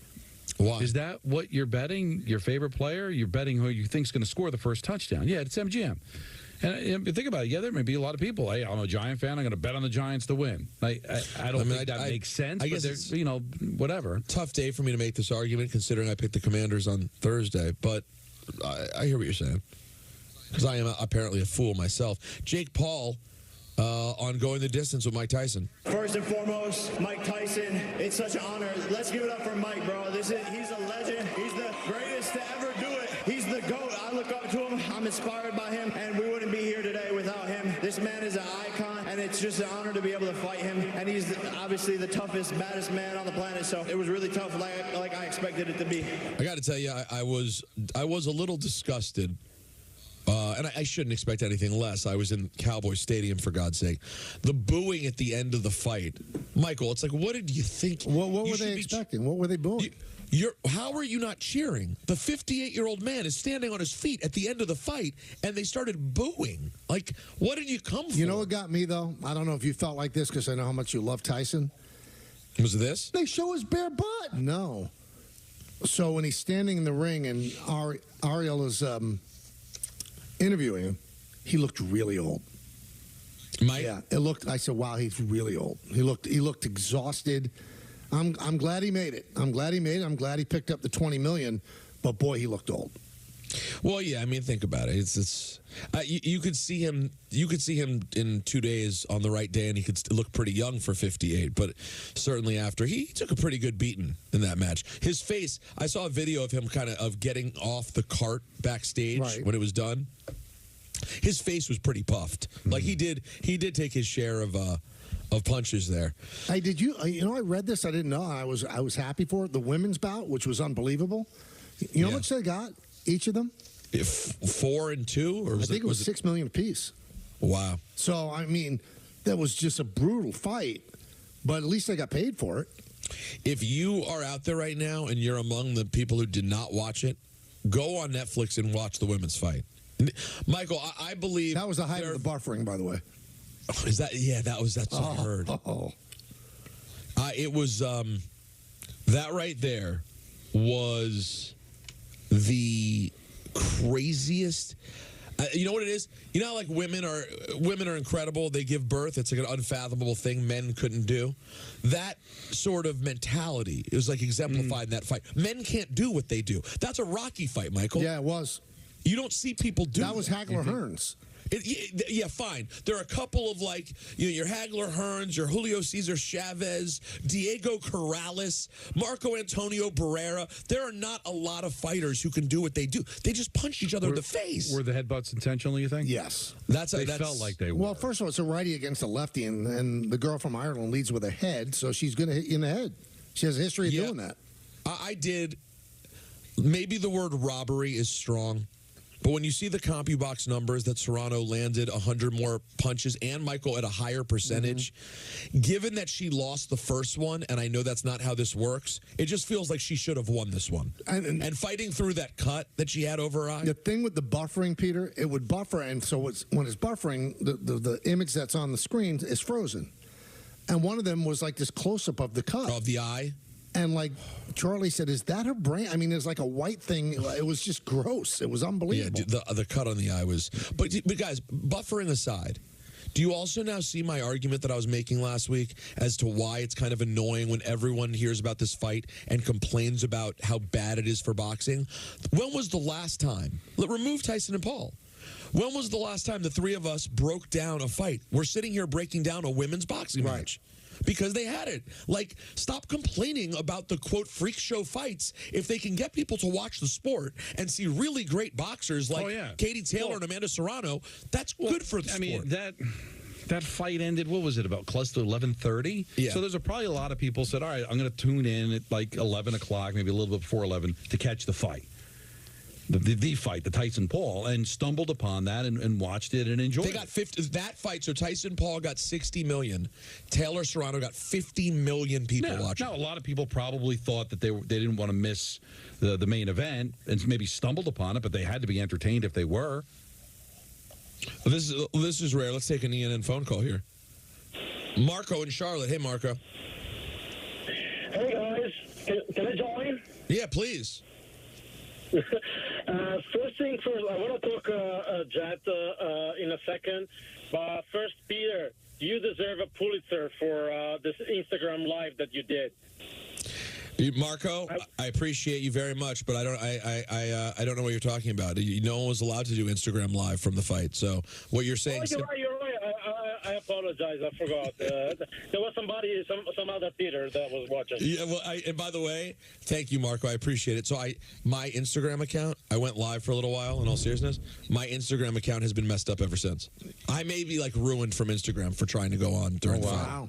why? Is that what you're betting? Your favorite player? You're betting who you think is going to score the first touchdown. Yeah, it's MGM. And think about it. Yeah, there may be a lot of people. Hey, I'm a Giant fan. I'm going to bet on the Giants to win. I don't think that makes sense. I guess it's, whatever. Tough day for me to make this argument, considering I picked the Commanders on Thursday. But I hear what you're saying, because I am apparently a fool myself. Jake Paul on going the distance with Mike Tyson. First and foremost, Mike Tyson, it's such an honor. Let's give it up for Mike, bro. He's a legend. He's the greatest to ever do it. He's the GOAT. I look up to him. I'm inspired by him, and we wouldn't be here today without him. This man is an icon, and it's just an honor to be able to fight him. And he's obviously the toughest, baddest man on the planet, so it was really tough, like I expected it to be. I got to tell you, I was a little disgusted. And I shouldn't expect anything less. I was in Cowboy Stadium, for God's sake. The booing at the end of the fight. Michael, it's like, what did you think? What were they expecting? What were they booing? How are you not cheering? The 58-year-old man is standing on his feet at the end of the fight, and they started booing. Like, what did you come for? You know what got me, though? I don't know if you felt like this because I know how much you love Tyson. Was it this? They show his bare butt. No. So when he's standing in the ring and Ariel is interviewing him, he looked really old. Mike? Yeah, it looked. I said, "Wow, he's really old." He looked exhausted. I'm glad he made it. I'm glad he made it. I'm glad he picked up the $20 million. But boy, he looked old. Well, yeah. I mean, think about it. You could see him. You could see him in 2 days on the right day, and he could look pretty young for 58. But certainly after, he took a pretty good beating in that match. His face. I saw a video of him of getting off the cart backstage when it was done. His face was pretty puffed. Like he did take his share of punches there. Hey, did you? I read this. I didn't know. I was happy for it. The women's bout, which was unbelievable. You know how much they got each of them? 4 and 2, or I think it was $6 million apiece. Wow. So I mean, that was just a brutal fight, but at least they got paid for it. If you are out there right now and you're among the people who did not watch it, go on Netflix and watch the women's fight. Michael, I believe that was the height of the buffering, by the way. Oh, is that? Yeah, that's what I heard. It was that right there was the craziest. You know what it is? You know how, like, women are incredible. They give birth. It's like an unfathomable thing men couldn't do. That sort of mentality is like exemplified in that fight. Men can't do what they do. That's a Rocky fight, Michael. Yeah, it was. You don't see people do that. Was Hagler Hearns. Yeah, fine. There are a couple of, like, your Hagler Hearns, your Julio Cesar Chavez, Diego Corrales, Marco Antonio Barrera. There are not a lot of fighters who can do what they do. They just punch each other in the face. Were the headbutts intentional, you think? Yes. They felt like they were. Well, first of all, it's a righty against a lefty, and the girl from Ireland leads with a head, so she's going to hit you in the head. She has a history of doing that. I did. Maybe the word robbery is strong. But when you see the CompuBox numbers that Serrano landed 100 more punches and Michael at a higher percentage, given that she lost the first one, and I know that's not how this works, it just feels like she should have won this one. And fighting through that cut that she had over her eye. The thing with the buffering, Peter, it would buffer, and so when it's buffering, the image that's on the screen is frozen. And one of them was like this close-up of the cut. Of the eye? And like Charlie said, is that her brain? I mean, there's like a white thing. It was just gross. It was unbelievable. Yeah, the cut on the eye was. But guys, buffering aside, do you also now see my argument that I was making last week as to why it's kind of annoying when everyone hears about this fight and complains about how bad it is for boxing? When was the last time? Remove Tyson and Paul. When was the last time the three of us broke down a fight? We're sitting here breaking down a women's boxing match. Because they had it. Like, stop complaining about the, quote, freak show fights if they can get people to watch the sport and see really great boxers like Katie Taylor and Amanda Serrano. That's good for the sport. I mean, that fight ended, what was it, about close to 11:30? Yeah. So there's probably a lot of people said, all right, I'm going to tune in at like 11 o'clock, maybe a little bit before 11, to catch the fight. The fight, the Tyson-Paul, and stumbled upon that and watched it and enjoyed it. They got 50, that fight, so Tyson-Paul got 60 million. Taylor Serrano got 50 million people watching. Now, a lot of people probably thought that they didn't want to miss the main event and maybe stumbled upon it, but they had to be entertained if they were. This is rare. Let's take an ENN phone call here. Marco in Charlotte. Hey, Marco. Hey, guys. Can I join? Yeah, please. First thing first, I want to talk Jet in a second. But first, Peter, you deserve a Pulitzer for this Instagram live that you did. Marco, I appreciate you very much, but I don't know what you're talking about. No one was allowed to do Instagram live from the fight. So what you're saying? You're right. I apologize. I forgot. There was somebody, some other Peter that was watching. Yeah, well, and by the way, thank you, Marco. I appreciate it. So my Instagram account, I went live for a little while, in all seriousness. My Instagram account has been messed up ever since. I may be, like, ruined from Instagram for trying to go on during the fight. Wow.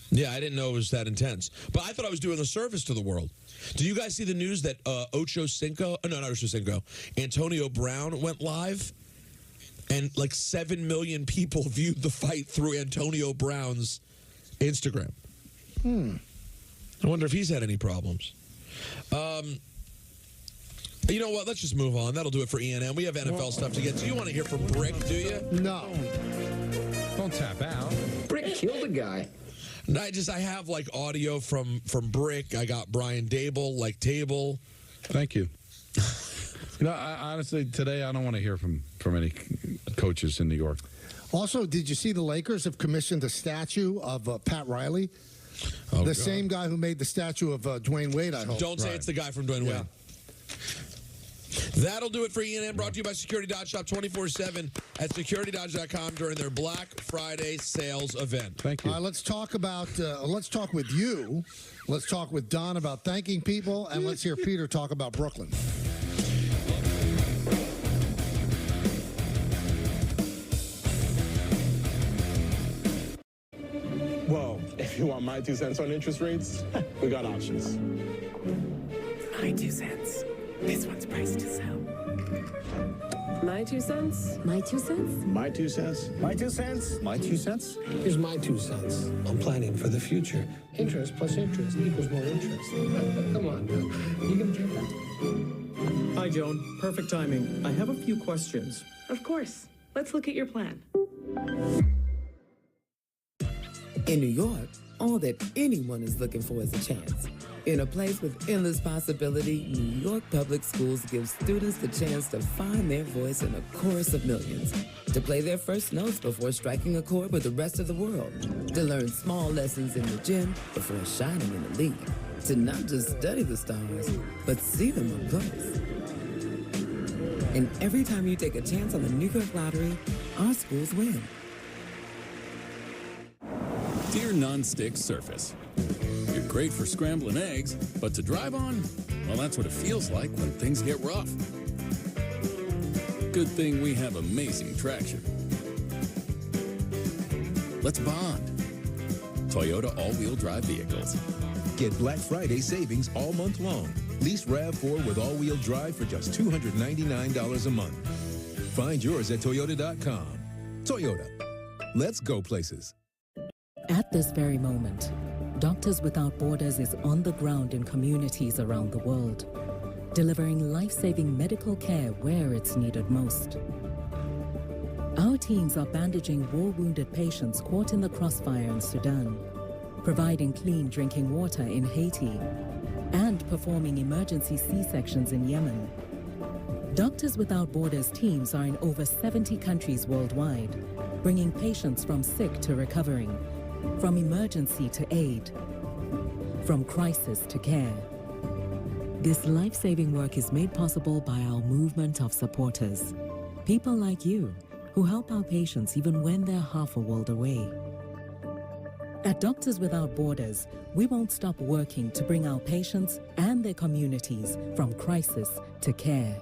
Yeah, I didn't know it was that intense. But I thought I was doing a service to the world. Do you guys see the news that Antonio Brown went live? And like 7 million people viewed the fight through Antonio Brown's Instagram. I wonder if he's had any problems. You know what? Let's just move on. That'll do it for ENM. We have NFL stuff to get to. You want to hear from Brick, do you? No. Don't tap out. Brick killed a guy. I have like audio from Brick. I got Brian Dable, like Table. Thank you. Honestly, today I don't want to hear from any coaches in New York. Also, did you see the Lakers have commissioned a statue of Pat Riley? The same guy who made the statue of Dwayne Wade, I hope. Don't say it's the guy from Dwayne Wade. That'll do it for ENN, brought to you by Security Dodge. Shop 24/7 at securitydodge.com during their Black Friday sales event. Thank you. All right, let's talk with you. Let's talk with Don about thanking people, and let's hear Peter talk about Brooklyn. Well, if you want my 2 cents on interest rates, we got options. My 2 cents. This one's priced to sell. My 2 cents? My 2 cents? My 2 cents? My 2 cents? My 2 cents? Here's my 2 cents. I'm planning for the future. Interest plus interest equals more interest. Come on, you can get that. Hi, Joan. Perfect timing. I have a few questions. Of course. Let's look at your plan. In New York, all that anyone is looking for is a chance. In a place with endless possibility, New York Public Schools gives students the chance to find their voice in a chorus of millions, to play their first notes before striking a chord with the rest of the world, to learn small lessons in the gym before shining in the league, to not just study the stars, but see them up close. And every time you take a chance on the New York Lottery, our schools win. Dear Non-Stick Surface, you're great for scrambling eggs, but to drive on, well, that's what it feels like when things get rough. Good thing we have amazing traction. Let's bond. Toyota all-wheel drive vehicles. Get Black Friday savings all month long. Lease RAV4 with all-wheel drive for just $299 a month. Find yours at Toyota.com. Toyota. Let's go places. At this very moment, Doctors Without Borders is on the ground in communities around the world, delivering life-saving medical care where it's needed most. Our teams are bandaging war-wounded patients caught in the crossfire in Sudan, providing clean drinking water in Haiti, and performing emergency C-sections in Yemen. Doctors Without Borders teams are in over 70 countries worldwide, bringing patients from sick to recovering, from emergency to aid, from crisis to care. This life-saving work is made possible by our movement of supporters, people like you who help our patients even when they're half a world away. At Doctors Without Borders, we won't stop working to bring our patients and their communities from crisis to care.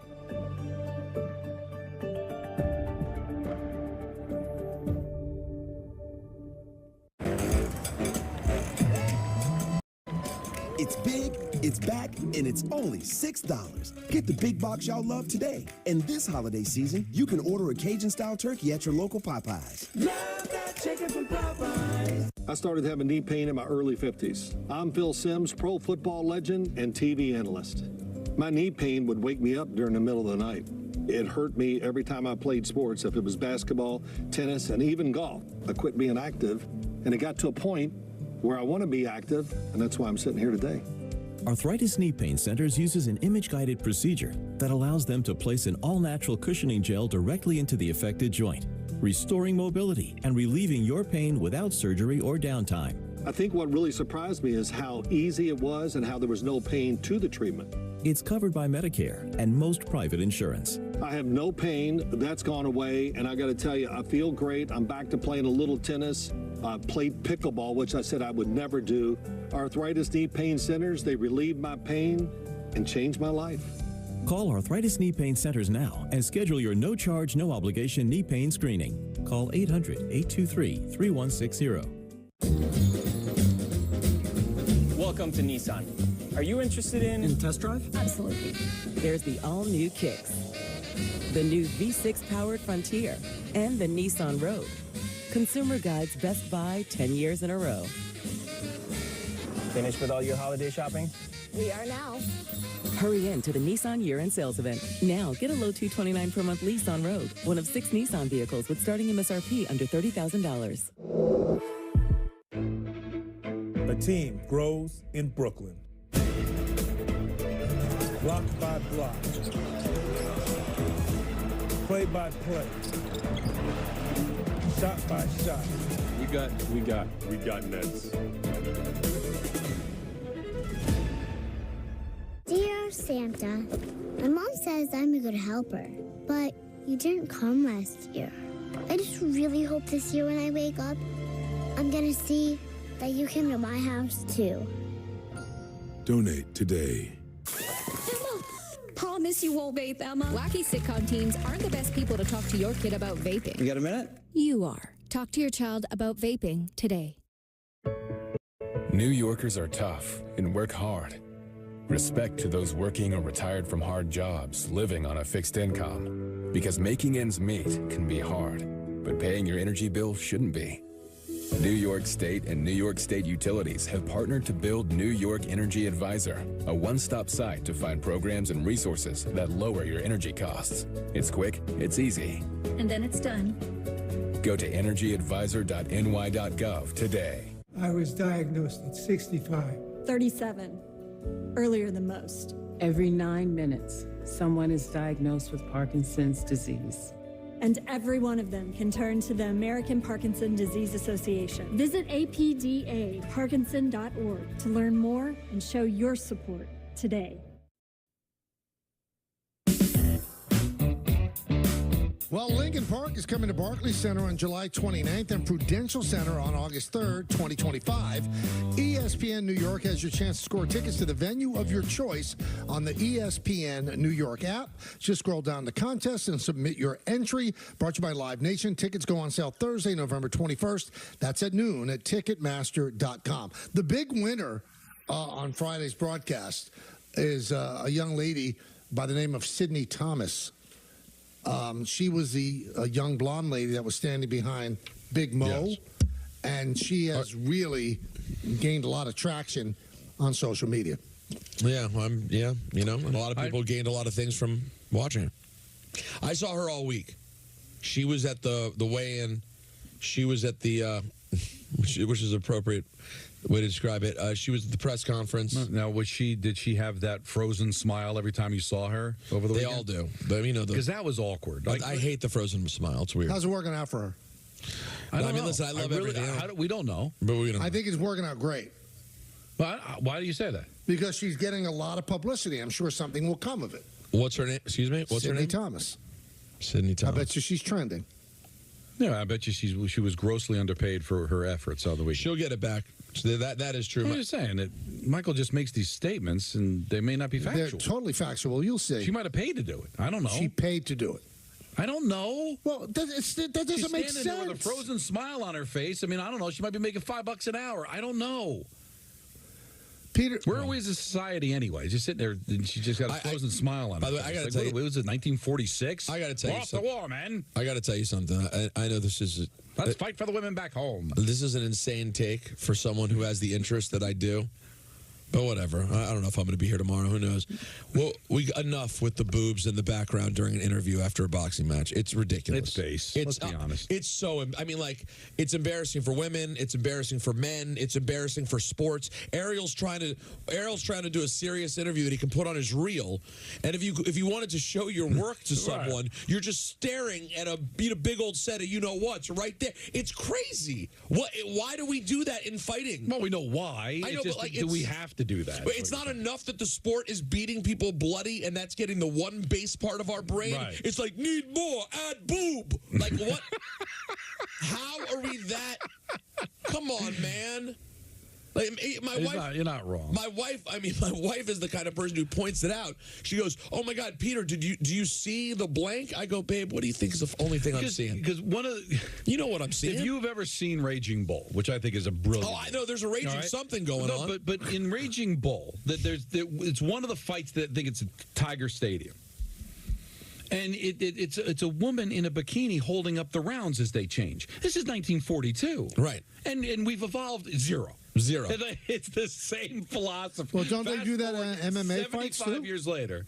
It's big, it's back, and it's only $6. Get the big box y'all love today. And this holiday season, you can order a Cajun-style turkey at your local Popeyes. Love that chicken from Popeyes. I started having knee pain in my early 50s. I'm Phil Simms, pro football legend and TV analyst. My knee pain would wake me up during the middle of the night. It hurt me every time I played sports, if it was basketball, tennis, and even golf. I quit being active, and it got to a point where I want to be active, and that's why I'm sitting here today. Arthritis Knee Pain Centers uses an image-guided procedure that allows them to place an all-natural cushioning gel directly into the affected joint, restoring mobility and relieving your pain without surgery or downtime. I think what really surprised me is how easy it was and how there was no pain to the treatment. It's covered by Medicare and most private insurance. I have no pain. That's gone away. And I got to tell you, I feel great. I'm back to playing a little tennis. I played pickleball, which I said I would never do. Arthritis Knee Pain Centers, they relieve my pain and changed my life. Call Arthritis Knee Pain Centers now and schedule your no-charge, no-obligation knee pain screening. Call 800-823-3160. Welcome to Nissan. Are you interested in test drive? Absolutely. There's the all-new Kicks, the new V6-powered Frontier, and the Nissan Rogue. Consumer Guide's Best Buy 10 years in a row. Finished with all your holiday shopping? We are now. Hurry in to the Nissan year-end sales event. Now, get a low $229 per month lease on Rogue, one of 6 Nissan vehicles with starting MSRP under $30,000. A team grows in Brooklyn. Block by block. Play by play. Shot by shot. We got Nets. Dear Santa, my mom says I'm a good helper, but you didn't come last year. I just really hope this year when I wake up, I'm gonna see that you came to my house too. Donate today. Emma, promise you won't vape, Emma. Wacky sitcom teens aren't the best people to talk to your kid about vaping. You got a minute? You are. Talk to your child about vaping today. New Yorkers are tough and work hard. Respect to those working or retired from hard jobs, living on a fixed income. Because making ends meet can be hard, but paying your energy bill shouldn't be. New York State and New York State Utilities have partnered to build New York Energy Advisor, a one-stop site to find programs and resources that lower your energy costs. It's quick, it's easy. And then it's done. Go to energyadvisor.ny.gov today. I was diagnosed at 65. 37. Earlier than most. Every 9 minutes, someone is diagnosed with Parkinson's disease. And every one of them can turn to the American Parkinson Disease Association. Visit apdaparkinson.org to learn more and show your support today. Well, Lincoln Park is coming to Barclays Center on July 29th and Prudential Center on August 3rd, 2025. ESPN New York has your chance to score tickets to the venue of your choice on the ESPN New York app. Just scroll down the contest and submit your entry. Brought to you by Live Nation. Tickets go on sale Thursday, November 21st. That's at noon at Ticketmaster.com. The big winner on Friday's broadcast is a young lady by the name of Sydney Thomas. She was the young blonde lady that was standing behind Big Mo, yes. And she has really gained a lot of traction on social media. Yeah, a lot of people gained a lot of things from watching her. I saw her all week. She was at the weigh-in. She was at the, which is appropriate way to describe it. She was at the press conference. Now, did she have that frozen smile every time you saw her over the weekend? They all do. But, because that was awkward. I hate the frozen smile. It's weird. How's it working out for her? I don't know. Listen, I love everything. We don't know. But we don't I think it's working out great. But why do you say that? Because she's getting a lot of publicity. I'm sure something will come of it. What's her name? Excuse me? What's her name? Sydney Thomas. Sydney Thomas. I bet you she's trending. Yeah, I bet you she was grossly underpaid for her efforts on the weekend. She'll get it back. So that is true. I'm just saying that Michael just makes these statements, and they may not be factual. They're totally factual. You'll see. She might have paid to do it. I don't know. She paid to do it. I don't know. Well, that doesn't make sense. She's standing there with a frozen smile on her face. I mean, I don't know. She might be making $5 an hour. I don't know. Peter, where are we as a society anyway? Just sitting there, and she just got a frozen smile on her face. By the way, I got to tell you, what was it, 1946? I got to tell you something. Off the war, man. I got to tell you something. I know this is. Let's fight for the women back home. This is an insane take for someone who has the interest that I do. But whatever. I don't know if I'm going to be here tomorrow. Who knows? Well, enough with the boobs in the background during an interview after a boxing match. It's ridiculous. It's base. Let's be honest. It's so. I mean, like, it's embarrassing for women. It's embarrassing for men. It's embarrassing for sports. Ariel's trying to do a serious interview that he can put on his reel. And if you wanted to show your work to someone, you're just staring at a big old set of what's right there. It's crazy. Why do we do that in fighting? Well, we know why. I know, but like, do we have to do that? It's not enough that the sport is beating people bloody, and that's getting the one base part of our brain. Right. It's like, need more, add boob. Like, what? How are we that? Come on, man. Like, my wife, you're not wrong. My wife is the kind of person who points it out. She goes, "Oh my God, Peter, do you see the blank?" I go, "Babe, what do you think is the only thing I'm seeing?" Because you know what I'm seeing. If you've ever seen Raging Bull, which I think is a brilliant. Oh, I know there's a Raging something going on. But in Raging Bull, it's one of the fights that I think it's at Tiger Stadium. And it's a woman in a bikini holding up the rounds as they change. This is 1942. Right. And we've evolved zero. It's the same philosophy. Well, don't they do that at MMA fights too? 75 years later.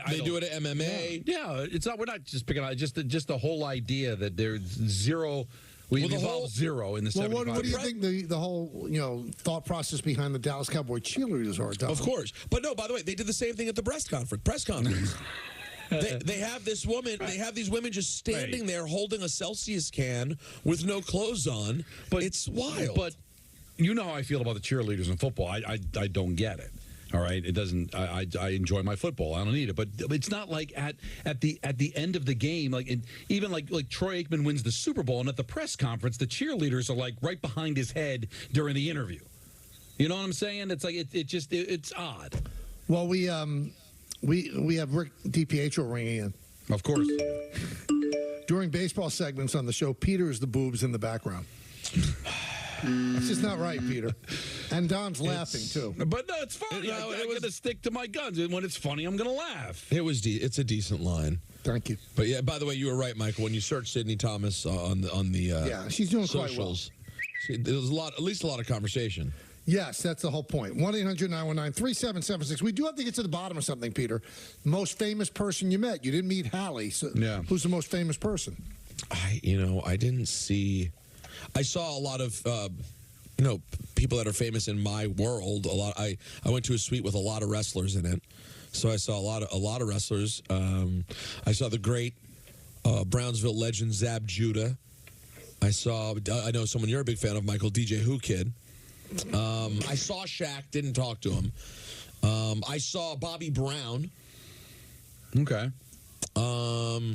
They do it at MMA. Yeah, it's not. We're not just picking on just the whole idea that there's zero. We've evolved zero in the 75 What do you think the whole thought process behind the Dallas Cowboy cheerleaders are? Tom? Of course, but no. By the way, they did the same thing at the press conference. They have this woman. They have these women just standing there holding a Celsius can with no clothes on. But it's wild. But you know how I feel about the cheerleaders in football. I don't get it. All right, it doesn't. I enjoy my football. I don't need it. But it's not like at the end of the game, even like Troy Aikman wins the Super Bowl, and at the press conference, the cheerleaders are like right behind his head during the interview. You know what I'm saying? It's like it's odd. Well, we have Rick DiPietro ringing in. Of course. During baseball segments on the show, Peter is the boobs in the background. It's just not right, Peter. And Don's laughing, too. But no, it's funny. I'm going to stick to my guns. And when it's funny, I'm going to laugh. It's a decent line. Thank you. But yeah, by the way, you were right, Michael. When you search Sydney Thomas on the yeah, she's doing socials, quite well. There's at least a lot of conversation. Yes, that's the whole point. 1-800-919-3776. We do have to get to the bottom of something, Peter. Most famous person you met. You didn't meet Hallie. So yeah. Who's the most famous person? I didn't see. I saw a lot of people that are famous in my world. A lot. I went to a suite with a lot of wrestlers in it, so I saw a lot of wrestlers. I saw the great Brownsville legend Zab Judah. I know someone you're a big fan of, Michael, DJ Who Kid. I saw Shaq, didn't talk to him. I saw Bobby Brown. Okay. I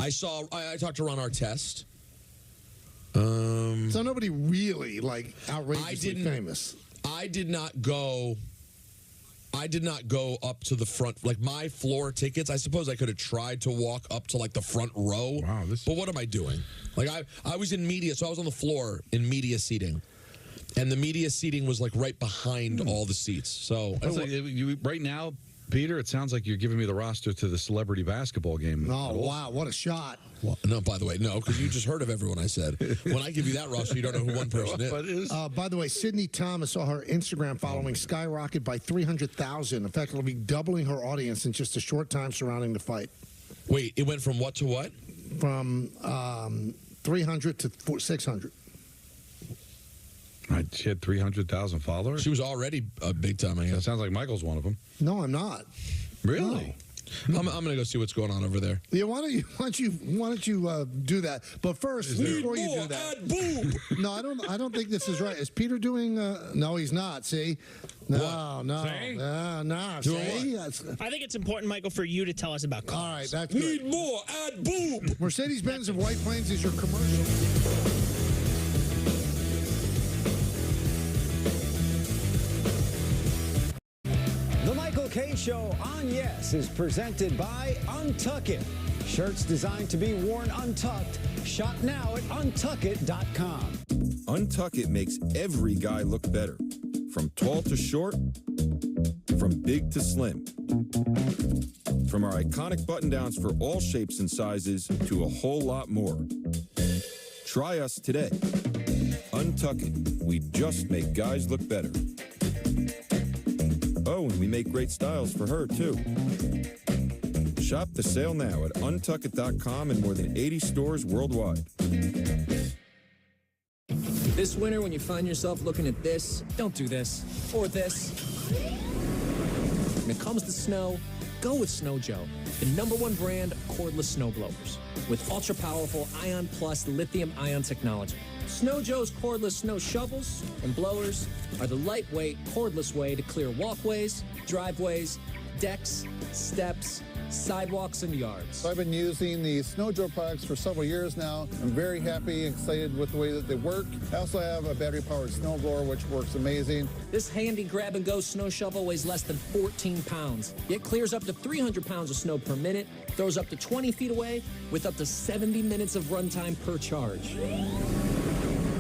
talked to Ron Artest. So nobody really outrageously famous. I did not go up to the front. Like, my floor tickets, I suppose I could have tried to walk up to the front row. Wow, but what am I doing? Like, I was in media, so I was on the floor in media seating. And the media seating was right behind all the seats. So right now, Peter, it sounds like you're giving me the roster to the celebrity basketball game. Oh, wow, what a shot. Well, no, by the way, no, because you just heard of everyone I said. When I give you that roster, you don't know who one person is. By the way, Sydney Thomas saw her Instagram following skyrocket by 300,000, effectively doubling her audience in just a short time surrounding the fight. Wait, it went from what to what? From 300 to 600. She had 300,000 followers? She was already a big time, I guess. That sounds like Michael's one of them. No, I'm not. Really? No. I'm going to go see what's going on over there. Yeah, why don't you do that? But first, before you do that, boom. No, I don't think this is right. Is Peter doing? No, he's not. See, no. See? I think it's important, Michael, for you to tell us about cars. All right, that's Need good. more. Add boom. Mercedes-Benz of White Plains is your commercial. The Michael K. Show on Yes is presented by Untuck It. Shirts designed to be worn untucked. Shop now at untuckit.com. Untuck It makes every guy look better. From tall to short, from big to slim. From our iconic button-downs for all shapes and sizes to a whole lot more. Try us today. Untuck It. We just make guys look better. and we make great styles for her, too. Shop the sale now at untuckit.com in more than 80 stores worldwide. This winter, when you find yourself looking at this, don't do this, or this. When it comes to snow, go with Snow Joe, the #1 brand of cordless snowblowers with ultra-powerful Ion Plus lithium-ion technology. Snow Joe's cordless snow shovels and blowers are the lightweight, cordless way to clear walkways, driveways, decks, steps, sidewalks, and yards. I've been using the Snow Joe products for several years now. I'm very happy and excited with the way that they work. I also have a battery-powered snowblower, which works amazing. This handy grab-and-go snow shovel weighs less than 14 pounds, yet clears up to 300 pounds of snow per minute, throws up to 20 feet away with up to 70 minutes of runtime per charge.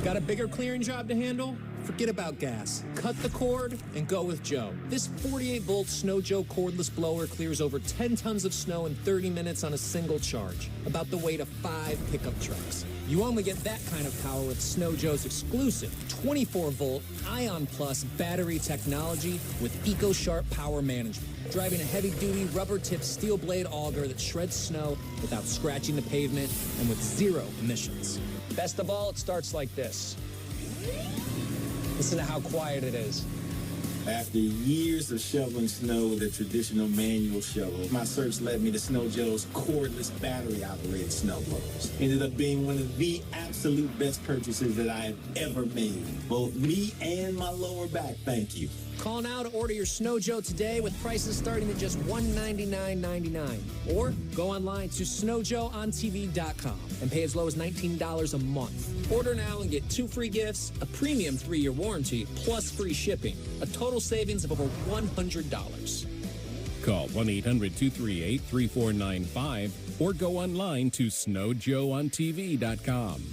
Got a bigger clearing job to handle? Forget about gas. Cut the cord and go with Joe. This 48-volt Snow Joe cordless blower clears over 10 tons of snow in 30 minutes on a single charge, about the weight of 5 pickup trucks. You only get that kind of power with Snow Joe's exclusive 24-volt Ion Plus battery technology with EcoSharp power management, driving a heavy-duty rubber-tipped steel blade auger that shreds snow without scratching the pavement and with 0 emissions. Best of all, it starts like this. Listen to how quiet it is. After years of shoveling snow with a traditional manual shovel, my search led me to Snow Joe's cordless battery-operated snowblowers. Ended up being one of the absolute best purchases that I have ever made. Both me and my lower back, thank you. Call now to order your Snow Joe today with prices starting at just $199.99. Or go online to snowjoeontv.com and pay as low as $19 a month. Order now and get 2 free gifts, a premium 3-year warranty, plus free shipping. A total savings of over $100. Call 1-800-238-3495 or go online to snowjoeontv.com.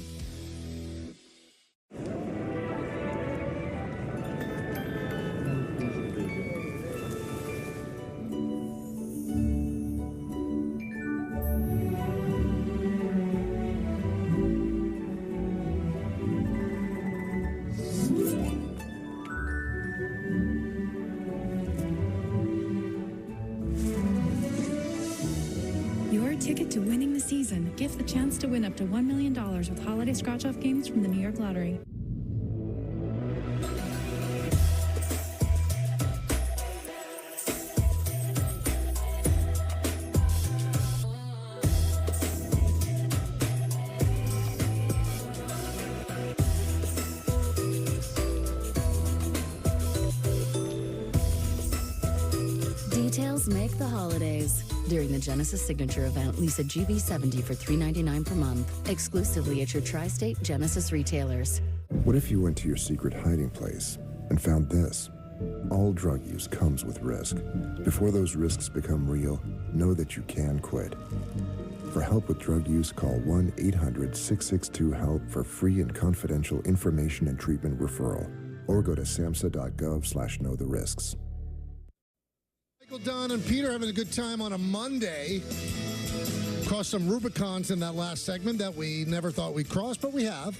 Ticket to winning the season. Gift the chance to win up to $1 million with holiday scratch-off games from the New York Lottery. Details make the holidays. During the Genesis Signature event, lease a GV70 for $399 per month, exclusively at your tri-state Genesis retailers. What if you went to your secret hiding place and found this? All drug use comes with risk. Before those risks become real, know that you can quit. For help with drug use, call 1-800-662-HELP for free and confidential information and treatment referral, or go to samhsa.gov/know the risks. Michael, Don, and Peter having a good time on a Monday. Crossed some Rubicons in that last segment that we never thought we'd cross, but we have.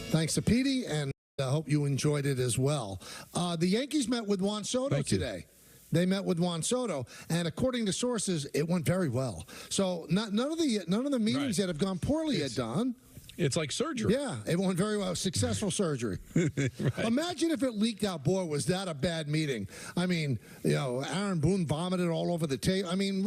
Thanks to Petey, and I hope you enjoyed it as well. The Yankees met with Juan Soto today. They met with Juan Soto, and according to sources, it went very well. So none of the meetings that have gone poorly yet, Don. It's like surgery. Yeah, it went very well. Successful surgery. Right. Imagine if it leaked out, boy, was that a bad meeting. I mean, Aaron Boone vomited all over the table. I mean,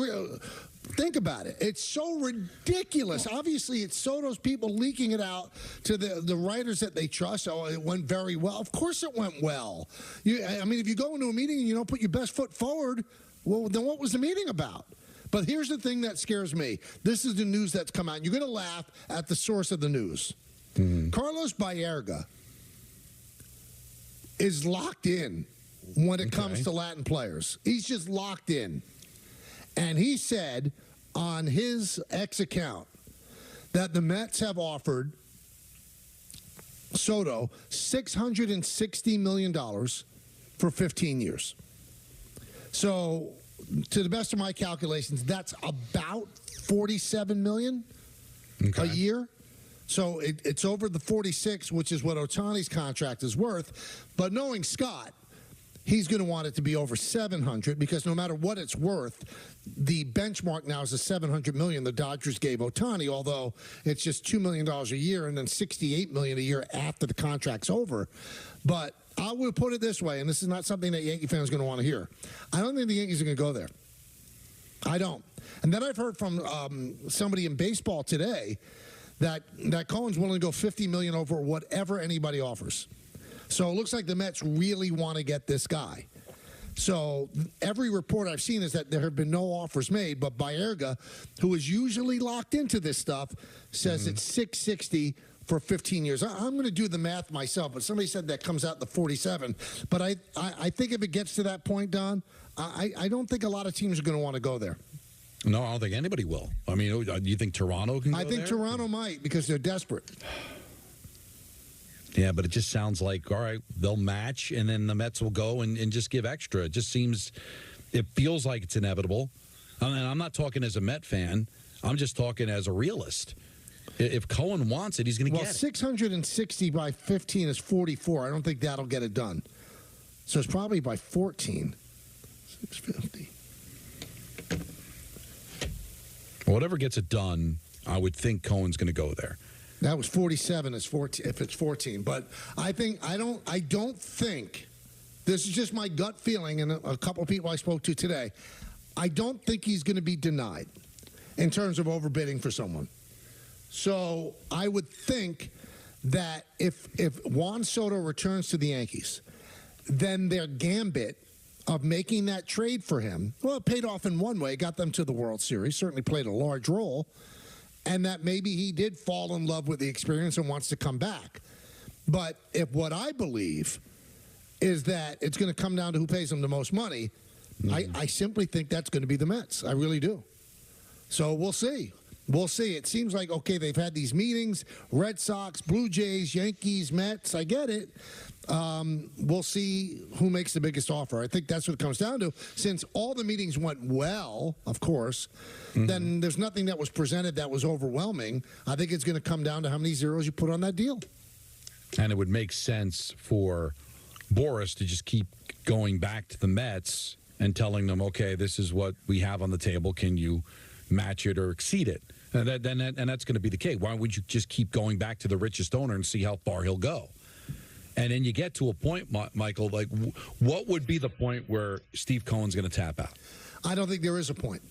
think about it. It's so ridiculous. Obviously, it's Soto's people leaking it out to the writers that they trust. Oh, it went very well. Of course it went well. If you go into a meeting and you don't put your best foot forward, well, then what was the meeting about? But here's the thing that scares me. This is the news that's come out. You're going to laugh at the source of the news. Carlos Baerga is locked in when it comes to Latin players. He's just locked in. And he said on his X account that the Mets have offered Soto $660 million for 15 years. So, to the best of my calculations, that's about $47 million a year. So it's over the 46, which is what Ohtani's contract is worth. But knowing Scott, he's going to want it to be over 700 because no matter what it's worth, the benchmark now is the $700 million the Dodgers gave Ohtani, although it's just $2 million a year and then $68 million a year after the contract's over. But I will put it this way, and this is not something that Yankee fans are going to want to hear. I don't think the Yankees are going to go there. I don't. And then I've heard from somebody in baseball today that Cohen's willing to go $50 million over whatever anybody offers. So it looks like the Mets really want to get this guy. So every report I've seen is that there have been no offers made, but Baerga, who is usually locked into this stuff, says it's $660 for 15 years. I'm going to do the math myself, but somebody said that comes out to 47. But I think if it gets to that point, Don, I don't think a lot of teams are going to want to go there. No, I don't think anybody will. I mean, do you think Toronto can go there? I think Toronto might because they're desperate. Yeah, but it just sounds like, all right, they'll match, and then the Mets will go and just give extra. It just seems, it feels like it's inevitable. And I'm not talking as a Met fan. I'm just talking as a realist. If Cohen wants it, he's going to get it. 660 by 15 is 44. I don't think that'll get it done. So it's probably by 14. 650. Whatever gets it done, I would think Cohen's going to go there. That was 47 is 14 if it's 14. But I don't think, this is just my gut feeling and a couple of people I spoke to today, I don't think he's going to be denied in terms of overbidding for someone. So I would think that if Juan Soto returns to the Yankees, then their gambit of making that trade for him, well, it paid off in one way, got them to the World Series, certainly played a large role, and that maybe he did fall in love with the experience and wants to come back. But if what I believe is that it's going to come down to who pays him the most money, I simply think that's going to be the Mets. I really do. So we'll see. We'll see. It seems like, okay, they've had these meetings, Red Sox, Blue Jays, Yankees, Mets. I get it. We'll see who makes the biggest offer. I think that's what it comes down to. Since all the meetings went well, of course, then there's nothing that was presented that was overwhelming. I think it's going to come down to how many zeros you put on that deal. And it would make sense for Boris to just keep going back to the Mets and telling them, okay, this is what we have on the table. Can you match it or exceed it? And that's going to be the case. Why would you just keep going back to the richest owner and see how far he'll go? And then you get to a point, Michael, like what would be the point where Steve Cohen's going to tap out? I don't think there is a point.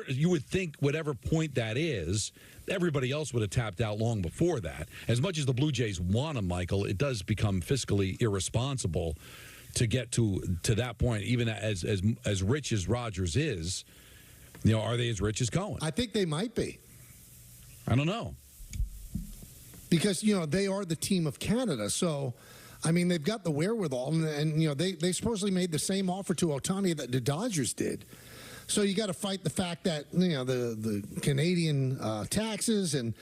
You would think whatever point that is, everybody else would have tapped out long before that. As much as the Blue Jays want him, Michael, it does become fiscally irresponsible to get to that point, even as rich as Rodgers is. You know, are they as rich as Cohen? I think they might be. I don't know. Because, you know, they are the team of Canada. So, I mean, they've got the wherewithal. And you know, they supposedly made the same offer to Ohtani that the Dodgers did. So you got to fight the fact that, you know, the Canadian taxes and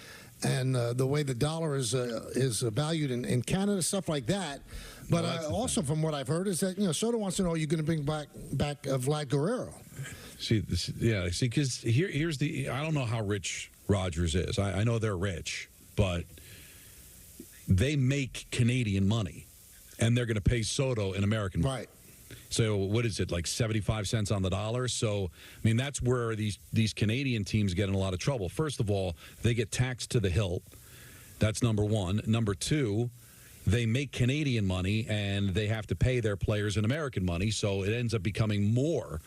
the way the dollar is valued in Canada, stuff like that. But also from what I've heard is that, you know, Soto wants to know, are you going to bring back Vlad Guerrero? See, because here's the, I don't know how rich Rodgers is. I know they're rich, but they make Canadian money, and they're going to pay Soto in American money. Right. So what is it, like 75 cents on the dollar? So, I mean, that's where these Canadian teams get in a lot of trouble. First of all, they get taxed to the hilt. That's number one. Number two, they make Canadian money, and they have to pay their players in American money, so it ends up becoming more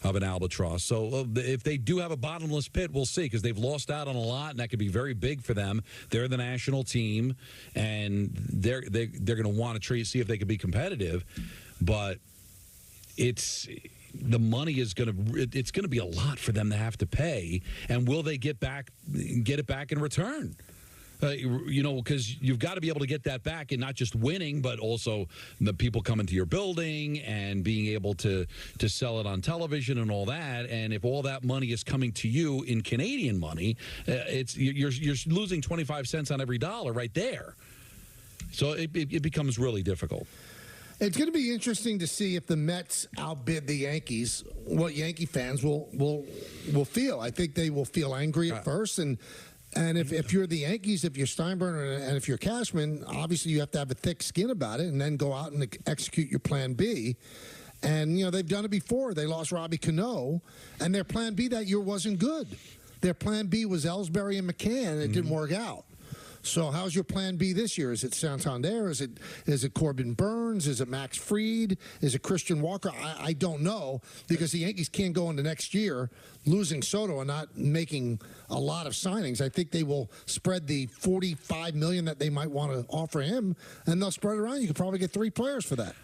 of an albatross. So if they do have a bottomless pit, we'll see, because they've lost out on a lot, and that could be very big for them. They're the national team, and they're going to want to see if they can be competitive. But the money is it's going to be a lot for them to have to pay, and will they get it back in return? You know, because you've got to be able to get that back, and not just winning, but also the people coming to your building and being able to sell it on television and all that. And if all that money is coming to you in Canadian money, you're losing 25 cents on every dollar right there. So it becomes really difficult. It's going to be interesting to see if the Mets outbid the Yankees, what Yankee fans will feel. I think they will feel angry at first, and And if you're the Yankees, if you're Steinbrenner, and if you're Cashman, obviously you have to have a thick skin about it and then go out and execute your plan B. And, they've done it before. They lost Robbie Cano, and their plan B that year wasn't good. Their plan B was Ellsbury and McCann, and it didn't work out. So how's your plan B this year? Is it Santander? Is it Corbin Burns? Is it Max Fried? Is it Christian Walker? I don't know, because the Yankees can't go into next year losing Soto and not making a lot of signings. I think they will spread the $45 million that they might want to offer him, and they'll spread it around. You could probably get 3 players for that.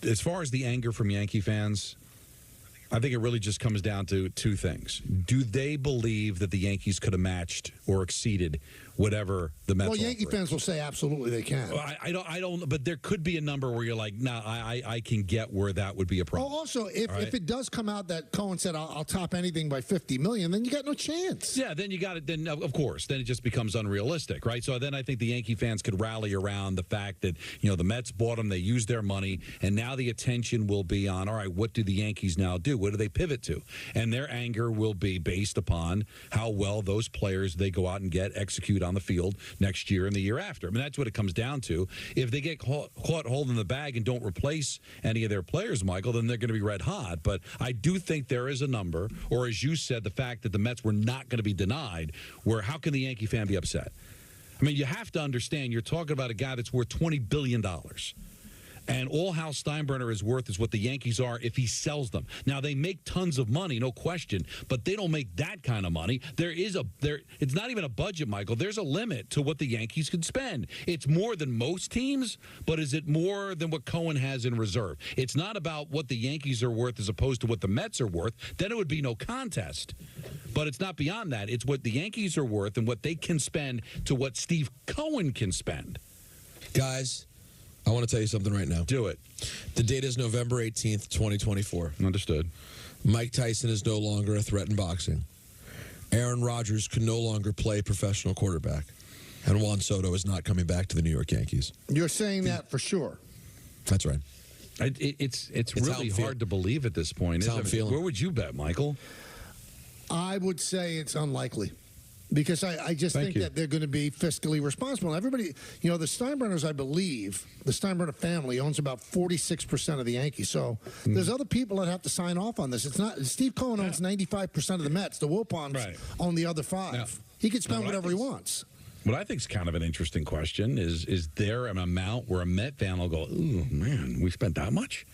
As far as the anger from Yankee fans, I think it really just comes down to 2 things. Do they believe that the Yankees could have matched or exceeded whatever the Mets? Well, Yankee fans will say absolutely they can. Well, I don't. But there could be a number where you're like, nah, I can get where that would be a problem. Well, also, if it does come out that Cohen said I'll top anything by $50 million, then you got no chance. Yeah, then you got it. Then of course, then it just becomes unrealistic, right? So then I think the Yankee fans could rally around the fact that the Mets bought them, they used their money, and now the attention will be on, all right, what do the Yankees now do? What do they pivot to? And their anger will be based upon how well those players they go out and execute on the field next year and the year after. I mean, that's what it comes down to. If they get caught holding the bag and don't replace any of their players, Michael, then they're going to be red hot. But I do think there is a number, or as you said, the fact that the Mets were not going to be denied, where how can the Yankee fan be upset? I mean, you have to understand, you're talking about a guy that's worth $20 billion. And all Hal Steinbrenner is worth is what the Yankees are if he sells them. Now, they make tons of money, no question, but they don't make that kind of money. It's not even a budget, Michael. There's a limit to what the Yankees can spend. It's more than most teams, but is it more than what Cohen has in reserve? It's not about what the Yankees are worth as opposed to what the Mets are worth. Then it would be no contest. But it's not beyond that. It's what the Yankees are worth and what they can spend to what Steve Cohen can spend. Guys, I want to tell you something right now. Do it. The date is November 18th, 2024. Understood. Mike Tyson is no longer a threat in boxing. Aaron Rodgers can no longer play professional quarterback. And Juan Soto is not coming back to the New York Yankees. You're saying that for sure. That's right. It's really hard to believe at this point. It's how I'm feeling. Where would you bet, Michael? I would say it's unlikely. Because I just think that they're going to be fiscally responsible. Everybody, the Steinbrenners, I believe, the Steinbrenner family owns about 46% of the Yankees. So there's other people that have to sign off on this. It's not Steve Cohen owns 95% of the Mets. The Wilpons own the other 5. He can spend whatever he wants. What I think is kind of an interesting question is there an amount where a Met fan will go, ooh, man, we spent that much?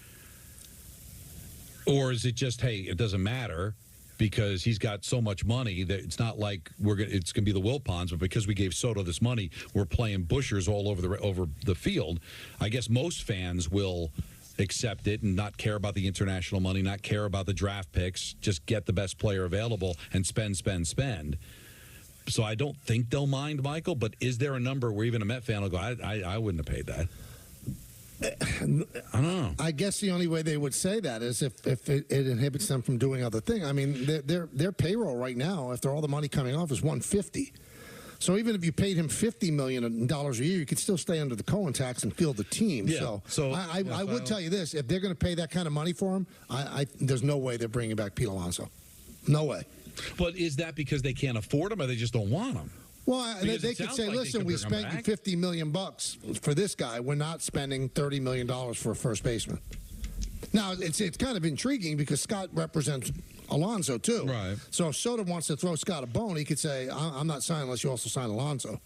Or is it just, hey, it doesn't matter because he's got so much money that it's not like it's going to be the Wilpons, but because we gave Soto this money, we're playing bushers all over the field. I guess most fans will accept it and not care about the international money, not care about the draft picks, just get the best player available and spend. So I don't think they'll mind, Michael, but is there a number where even a Met fan will go, I wouldn't have paid that? I don't know. I guess the only way they would say that is if it inhibits them from doing other things. I mean, their payroll right now, after all the money coming off, is $150. So even if you paid him $50 million a year, you could still stay under the Cohen tax and field the team. Yeah. So I would tell you this: if they're going to pay that kind of money for him, there's no way they're bringing back Pete Alonso. No way. But is that because they can't afford him, or they just don't want him? Well, they could say, listen, we spent $50 million for this guy. We're not spending $30 million for a first baseman. Now, it's kind of intriguing because Scott represents Alonso, too. Right. So if Soto wants to throw Scott a bone, he could say, I'm not signing unless you also sign Alonso.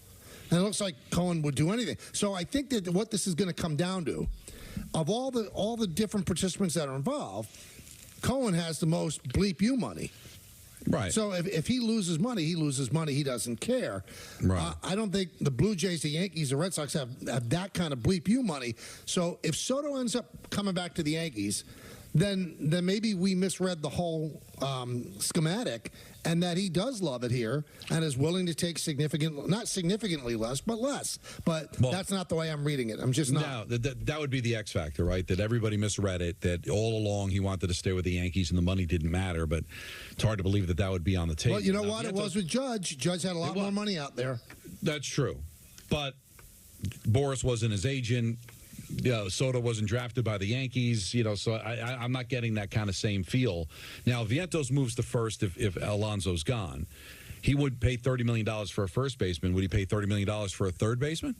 And it looks like Cohen would do anything. So I think that what this is going to come down to, of all the different participants that are involved, Cohen has the most bleep you money. Right. So if he loses money, he loses money. He doesn't care. Right. I don't think the Blue Jays, the Yankees, the Red Sox have that kind of bleep you money. So if Soto ends up coming back to the Yankees, then maybe we misread the whole schematic, and that he does love it here and is willing to take not significantly less, but less. But that's not the way I'm reading it. I'm just not. No, that would be the X factor, right? That everybody misread it, that all along he wanted to stay with the Yankees and the money didn't matter, but it's hard to believe that would be on the table. Well, you know what? It was with Judge. Judge had a lot more money out there. That's true. But Boris wasn't his agent. Soto wasn't drafted by the Yankees, so I'm not getting that kind of same feel. Now, Vientos moves to first if Alonso's gone. He would pay $30 million for a first baseman. Would he pay $30 million for a third baseman?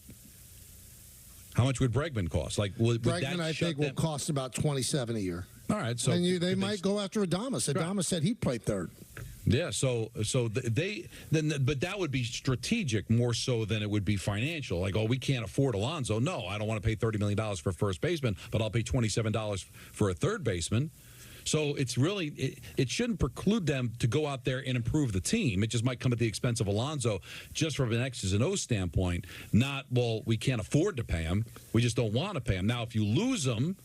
How much would Bregman cost? Like, would Bregman, I think, will cost about $27 a year. All right, so and they might go after Adames. Adames said he'd play third. Yeah, but that would be strategic more so than it would be financial. Like, oh, we can't afford Alonso. No, I don't want to pay $30 million for a first baseman, but I'll pay $27 for a third baseman. So it's really, it shouldn't preclude them to go out there and improve the team. It just might come at the expense of Alonso just from an X's and O's standpoint. Not, well, we can't afford to pay him. We just don't want to pay him. Now, if you lose him,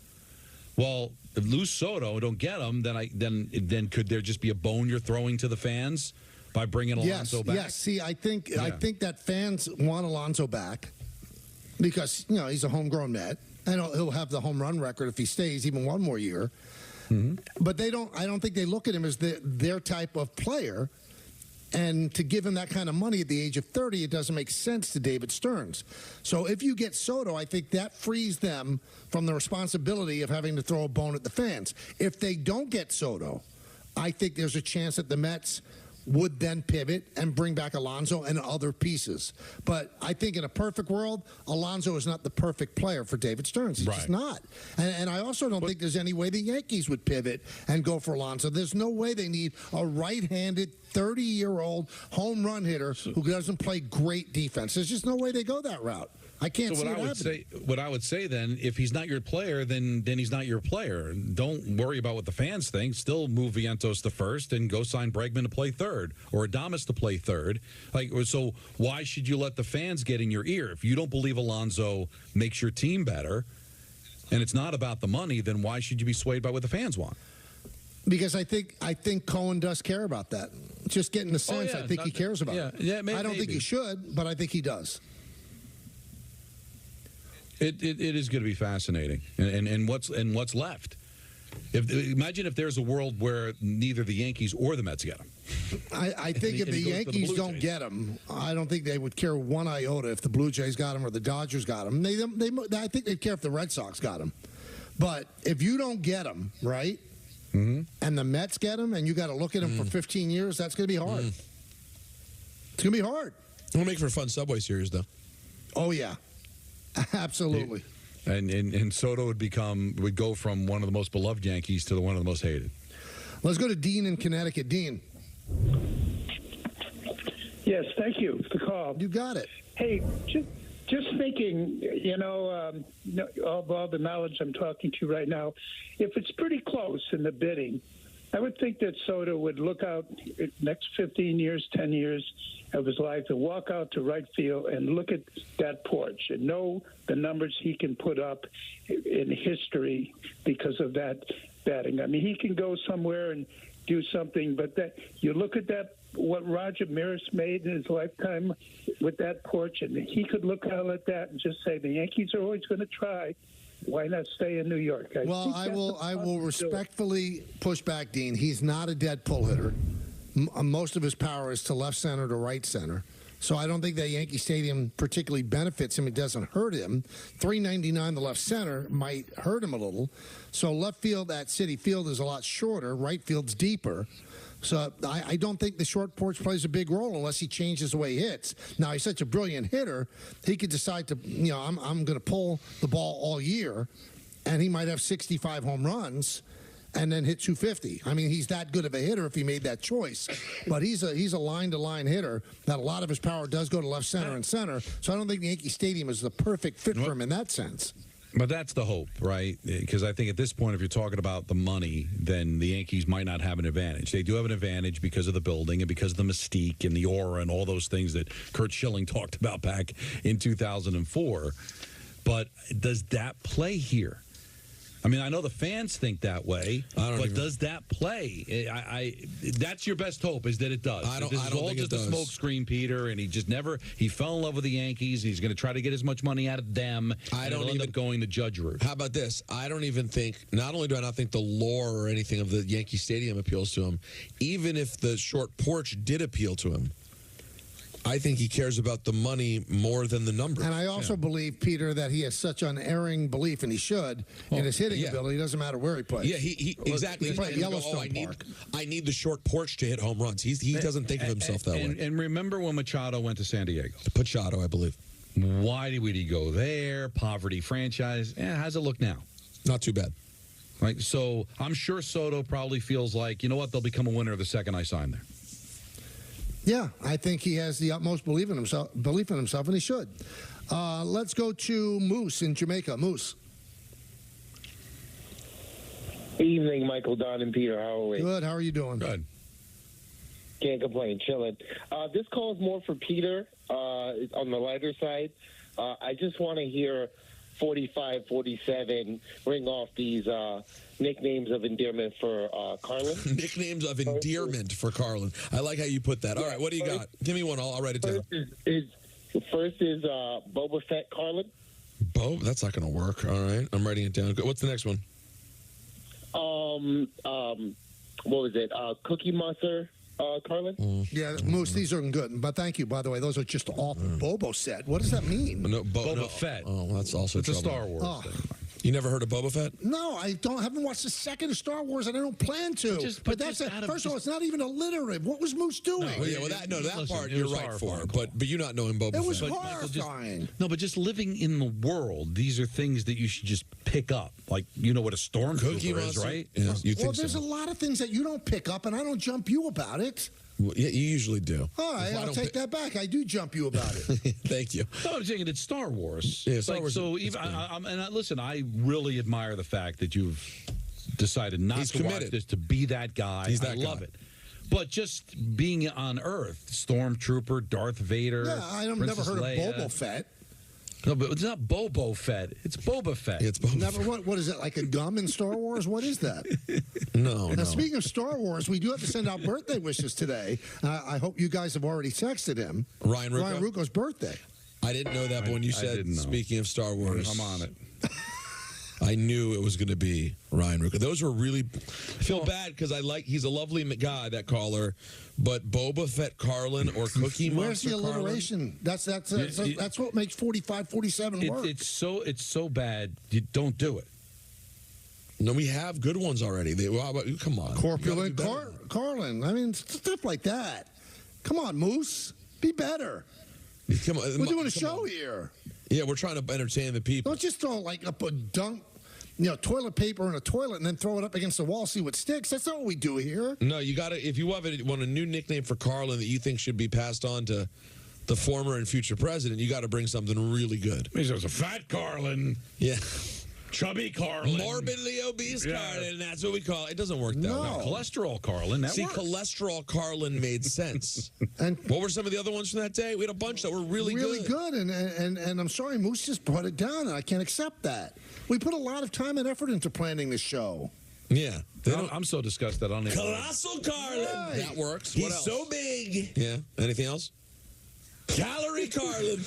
well, if you lose Soto and don't get him, then could there just be a bone you're throwing to the fans by bringing Alonso back? Yes. See, I think that fans want Alonso back because he's a homegrown Met, and he'll have the home run record if he stays even one more year. Mm-hmm. But I don't think they look at him as their type of player. And to give him that kind of money at the age of 30, it doesn't make sense to David Stearns. So if you get Soto, I think that frees them from the responsibility of having to throw a bone at the fans. If they don't get Soto, I think there's a chance that the Mets would then pivot and bring back Alonso and other pieces. But I think in a perfect world, Alonso is not the perfect player for David Stearns. He's just not. And I also don't think there's any way the Yankees would pivot and go for Alonso. There's no way they need a right-handed 30-year-old home run hitter who doesn't play great defense. There's just no way they go that route. I can't see it happening. What I would say then, if he's not your player, then he's not your player. Don't worry about what the fans think. Still move Vientos to first and go sign Bregman to play third or Adames to play third. So why should you let the fans get in your ear? If you don't believe Alonso makes your team better and it's not about the money, then why should you be swayed by what the fans want? Because I think Cohen does care about that. Just getting the sense, I think he cares about it. Yeah, I don't think he should, but I think he does. It is going to be fascinating, and what's left. Imagine if there's a world where neither the Yankees or the Mets get him. I think if the Yankees don't get him, I don't think they would care one iota if the Blue Jays got him or the Dodgers got him. I think they'd care if the Red Sox got him. But if you don't get him, right, and the Mets get him, and you got to look at him for 15 years, that's going to be hard. It's going to be hard. It'll make for a fun Subway Series, though. Oh, yeah. Absolutely. And Soto would go from one of the most beloved Yankees to one of the most hated. Let's go to Dean in Connecticut. Dean. Yes, thank you for the call. You got it. Hey, just thinking, of all the knowledge I'm talking to you right now, if it's pretty close in the bidding, I would think that Soto would look out next 15 years, 10 years of his life and walk out to right field and look at that porch and know the numbers he can put up in history because of that batting. I mean, he can go somewhere and do something, but that you look at that, what Roger Maris made in his lifetime with that porch, and he could look out at that and just say, the Yankees are always going to try. Why not stay in New York? I will respectfully push back, Dean. He's not a dead pull hitter. Most of his power is to left center to right center. So I don't think that Yankee Stadium particularly benefits him. It doesn't hurt him. $399 the left center might hurt him a little. So left field at Citi Field is a lot shorter. Right field's deeper. So I don't think the short porch plays a big role unless he changes the way he hits. Now, he's such a brilliant hitter, he could decide to, I'm going to pull the ball all year, and he might have 65 home runs and then hit 250. I mean, he's that good of a hitter if he made that choice. But he's a line-to-line hitter that a lot of his power does go to left center and center. So I don't think the Yankee Stadium is the perfect fit for him in that sense. But that's the hope, right? Because I think at this point, if you're talking about the money, then the Yankees might not have an advantage. They do have an advantage because of the building and because of the mystique and the aura and all those things that Curt Schilling talked about back in 2004. But does that play here? I mean, I know the fans think that way, but does that play? That's your best hope, is that it does. I don't think it does. This is all just a smoke screen, Peter, and he fell in love with the Yankees. He's going to try to get as much money out of them. End up going the Judge route. How about this? I don't even think, not only do I not think the lore or anything of the Yankee Stadium appeals to him, even if the short porch did appeal to him, I think he cares about the money more than the numbers. And I also believe, Peter, that he has such unerring belief, and he should, in his hitting ability. It doesn't matter where he plays. Yeah, he exactly. He played Yellowstone Park. I need the short porch to hit home runs. He doesn't think of himself that way. And remember when Machado went to San Diego? Machado, I believe. Why would he go there? Poverty franchise. How's it look now? Not too bad. Right. So I'm sure Soto probably feels like, you know what, they'll become a winner the second I sign there. Yeah, I think he has the utmost belief in himself, and he should. Let's go to Moose in Jamaica. Moose. Evening, Michael, Don, and Peter. How are we? Good. How are you doing? Good. Can't complain. Chilling. This call is more for Peter on the lighter side. I just want to hear 45, 47 ring off these nicknames of endearment for Carlin. Nicknames of endearment for Carlin. I like how you put that. All right, what do you got? Give me one. I'll write it down. First is Boba Fett Carlin. That's not going to work. All right, I'm writing it down. What's the next one? What was it? Cookie Monster Carlin. Yeah, Moose, these are good. But thank you, by the way. Those are just off Boba set. What does that mean? Boba Fett. Oh, that's also it's trouble. a Star Wars thing. You never heard of Boba Fett? No, I haven't watched a second of Star Wars, and I don't plan to. But that's first of all, it's not even alliterative. What was Moose doing? That part you're right for. But you not knowing Boba Fett. It was horrifying. But just living in the world, these are things that you should just pick up. Like, you know what a stormtrooper is, right? Yeah, you think well, there's a lot of things that you don't pick up, and I don't jump you about it. Well, yeah, you usually do. All right, I'll take that back. I do jump you about it. Thank you. No, I'm saying it's Star Wars. Yeah, Star Wars. So even listen, I really admire the fact that you've decided not to watch this, to be that guy. I love it. But just being on Earth, Stormtrooper, Darth Vader. Yeah, I've never heard of Boba Fett. No, but it's not Bobo Fett. It's Boba Fett. It's Boba Fett. What is it, like a gum in Star Wars? What is that? No. Speaking of Star Wars, we do have to send out birthday wishes today. I hope you guys have already texted him. Ryan Rucco? Ryan Rucco's birthday. I didn't know that, but when you said, speaking of Star Wars, I'm on it. I knew it was going to be Ryan Rucco. Those were really... I feel bad because he's a lovely guy, that caller, but Boba Fett Carlin or Cookie Monster Where's the alliteration? Carlin? That's what makes 45, 47 work. It's so bad, you don't do it. No, we have good ones already. Come on. Corpulent Carlin. I mean, stuff like that. Come on, Moose. Be better. Come on, we're doing a show here. Yeah, we're trying to entertain the people. Don't just throw up a dunk, toilet paper in a toilet and then throw it up against the wall, see what sticks. That's not what we do here. No, you got to. If you want a new nickname for Carlin that you think should be passed on to the former and future president, you got to bring something really good. There's a fat Carlin. Yeah. Chubby Carlin. Morbidly obese Carlin. That's what we call it. It doesn't work that way. Cholesterol Carlin. That works. Cholesterol Carlin made sense. And what were some of the other ones from that day? We had a bunch that were really good. Really good. And I'm sorry, Moose just brought it down, and I can't accept that. We put a lot of time and effort into planning this show. Yeah. I'm so disgusted. I don't even Colossal Carlin. Right. That works. He's what else? so big. Yeah. Anything else? Calorie Carlin.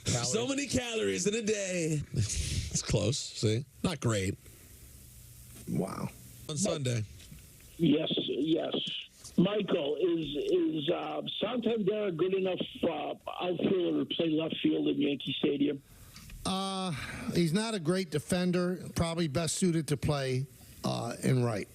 So many calories in a day. It's close. See? Not great. Wow. On Sunday. Yes. Michael, is Santander a good enough outfielder to play left field in Yankee Stadium? He's not a great defender. Probably best suited to play in right.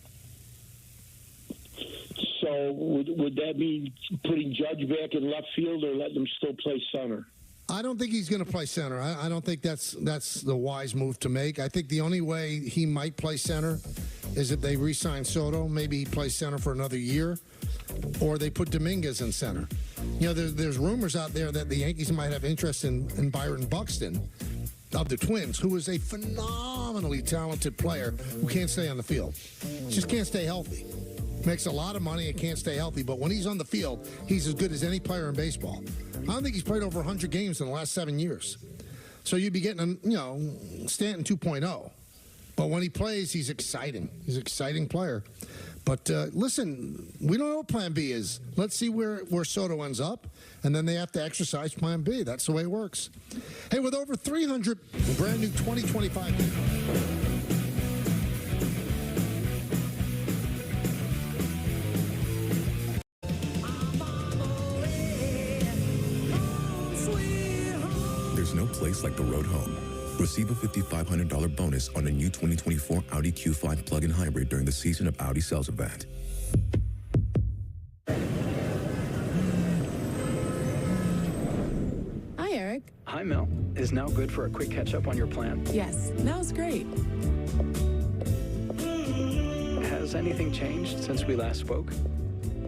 So would that mean putting Judge back in left field or letting him still play center? I don't think he's going to play center. I don't think that's the wise move to make. I think the only way he might play center is if they re-sign Soto. Maybe he plays center for another year, or they put Dominguez in center. There's rumors out there that the Yankees might have interest in Byron Buxton of the Twins, who is a phenomenally talented player who can't stay on the field. Just can't stay healthy. Makes a lot of money and can't stay healthy, but when he's on the field, he's as good as any player in baseball. I don't think he's played over 100 games in the last 7 years. So you'd be getting, Stanton 2.0. But when he plays, he's exciting. He's an exciting player. But listen, we don't know what Plan B is. Let's see where Soto ends up, and then they have to exercise Plan B. That's the way it works. Hey, with over 300 brand new 2025... place like the road home. Receive a $5,500 bonus on a new 2024 Audi Q5 plug-in hybrid during the Season of Audi Sales event. Hi, Eric. Hi, Mel. Is now good for a quick catch-up on your plan? Yes, now's great. Has anything changed since we last spoke?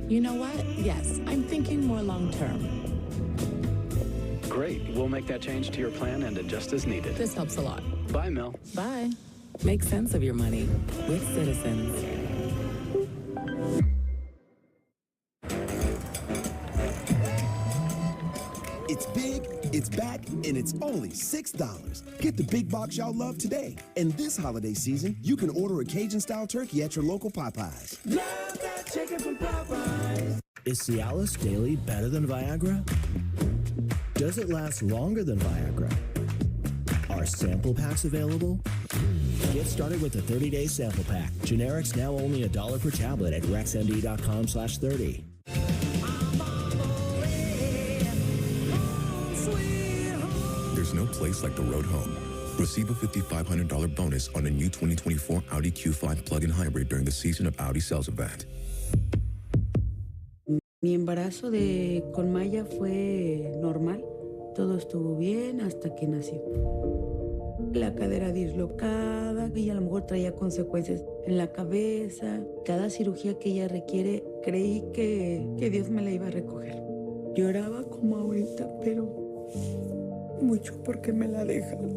You know what? Yes, I'm thinking more long-term. Great. We'll make that change to your plan and adjust as needed. This helps a lot. Bye, Mel. Bye. Make sense of your money with Citizens. It's big, it's back, and it's only $6. Get the big box y'all love today. And this holiday season, you can order a Cajun-style turkey at your local Popeyes. Love that chicken from Popeyes. Is Cialis Daily better than Viagra? Does it last longer than Viagra? Are sample packs available? Get started with a 30-day sample pack. Generics now only $1 per tablet at rexmd.com/30. There's no place like the road home. Receive a $5,500 bonus on a new 2024 Audi Q5 plug-in hybrid during the Season of Audi Sales event. Mi embarazo con Maya fue normal. Todo estuvo bien hasta que nació. La cadera dislocada, y a lo mejor traía consecuencias en la cabeza. Cada cirugía que ella requiere, creí que Dios me la iba a recoger. Lloraba como ahorita, pero mucho porque me la dejaron.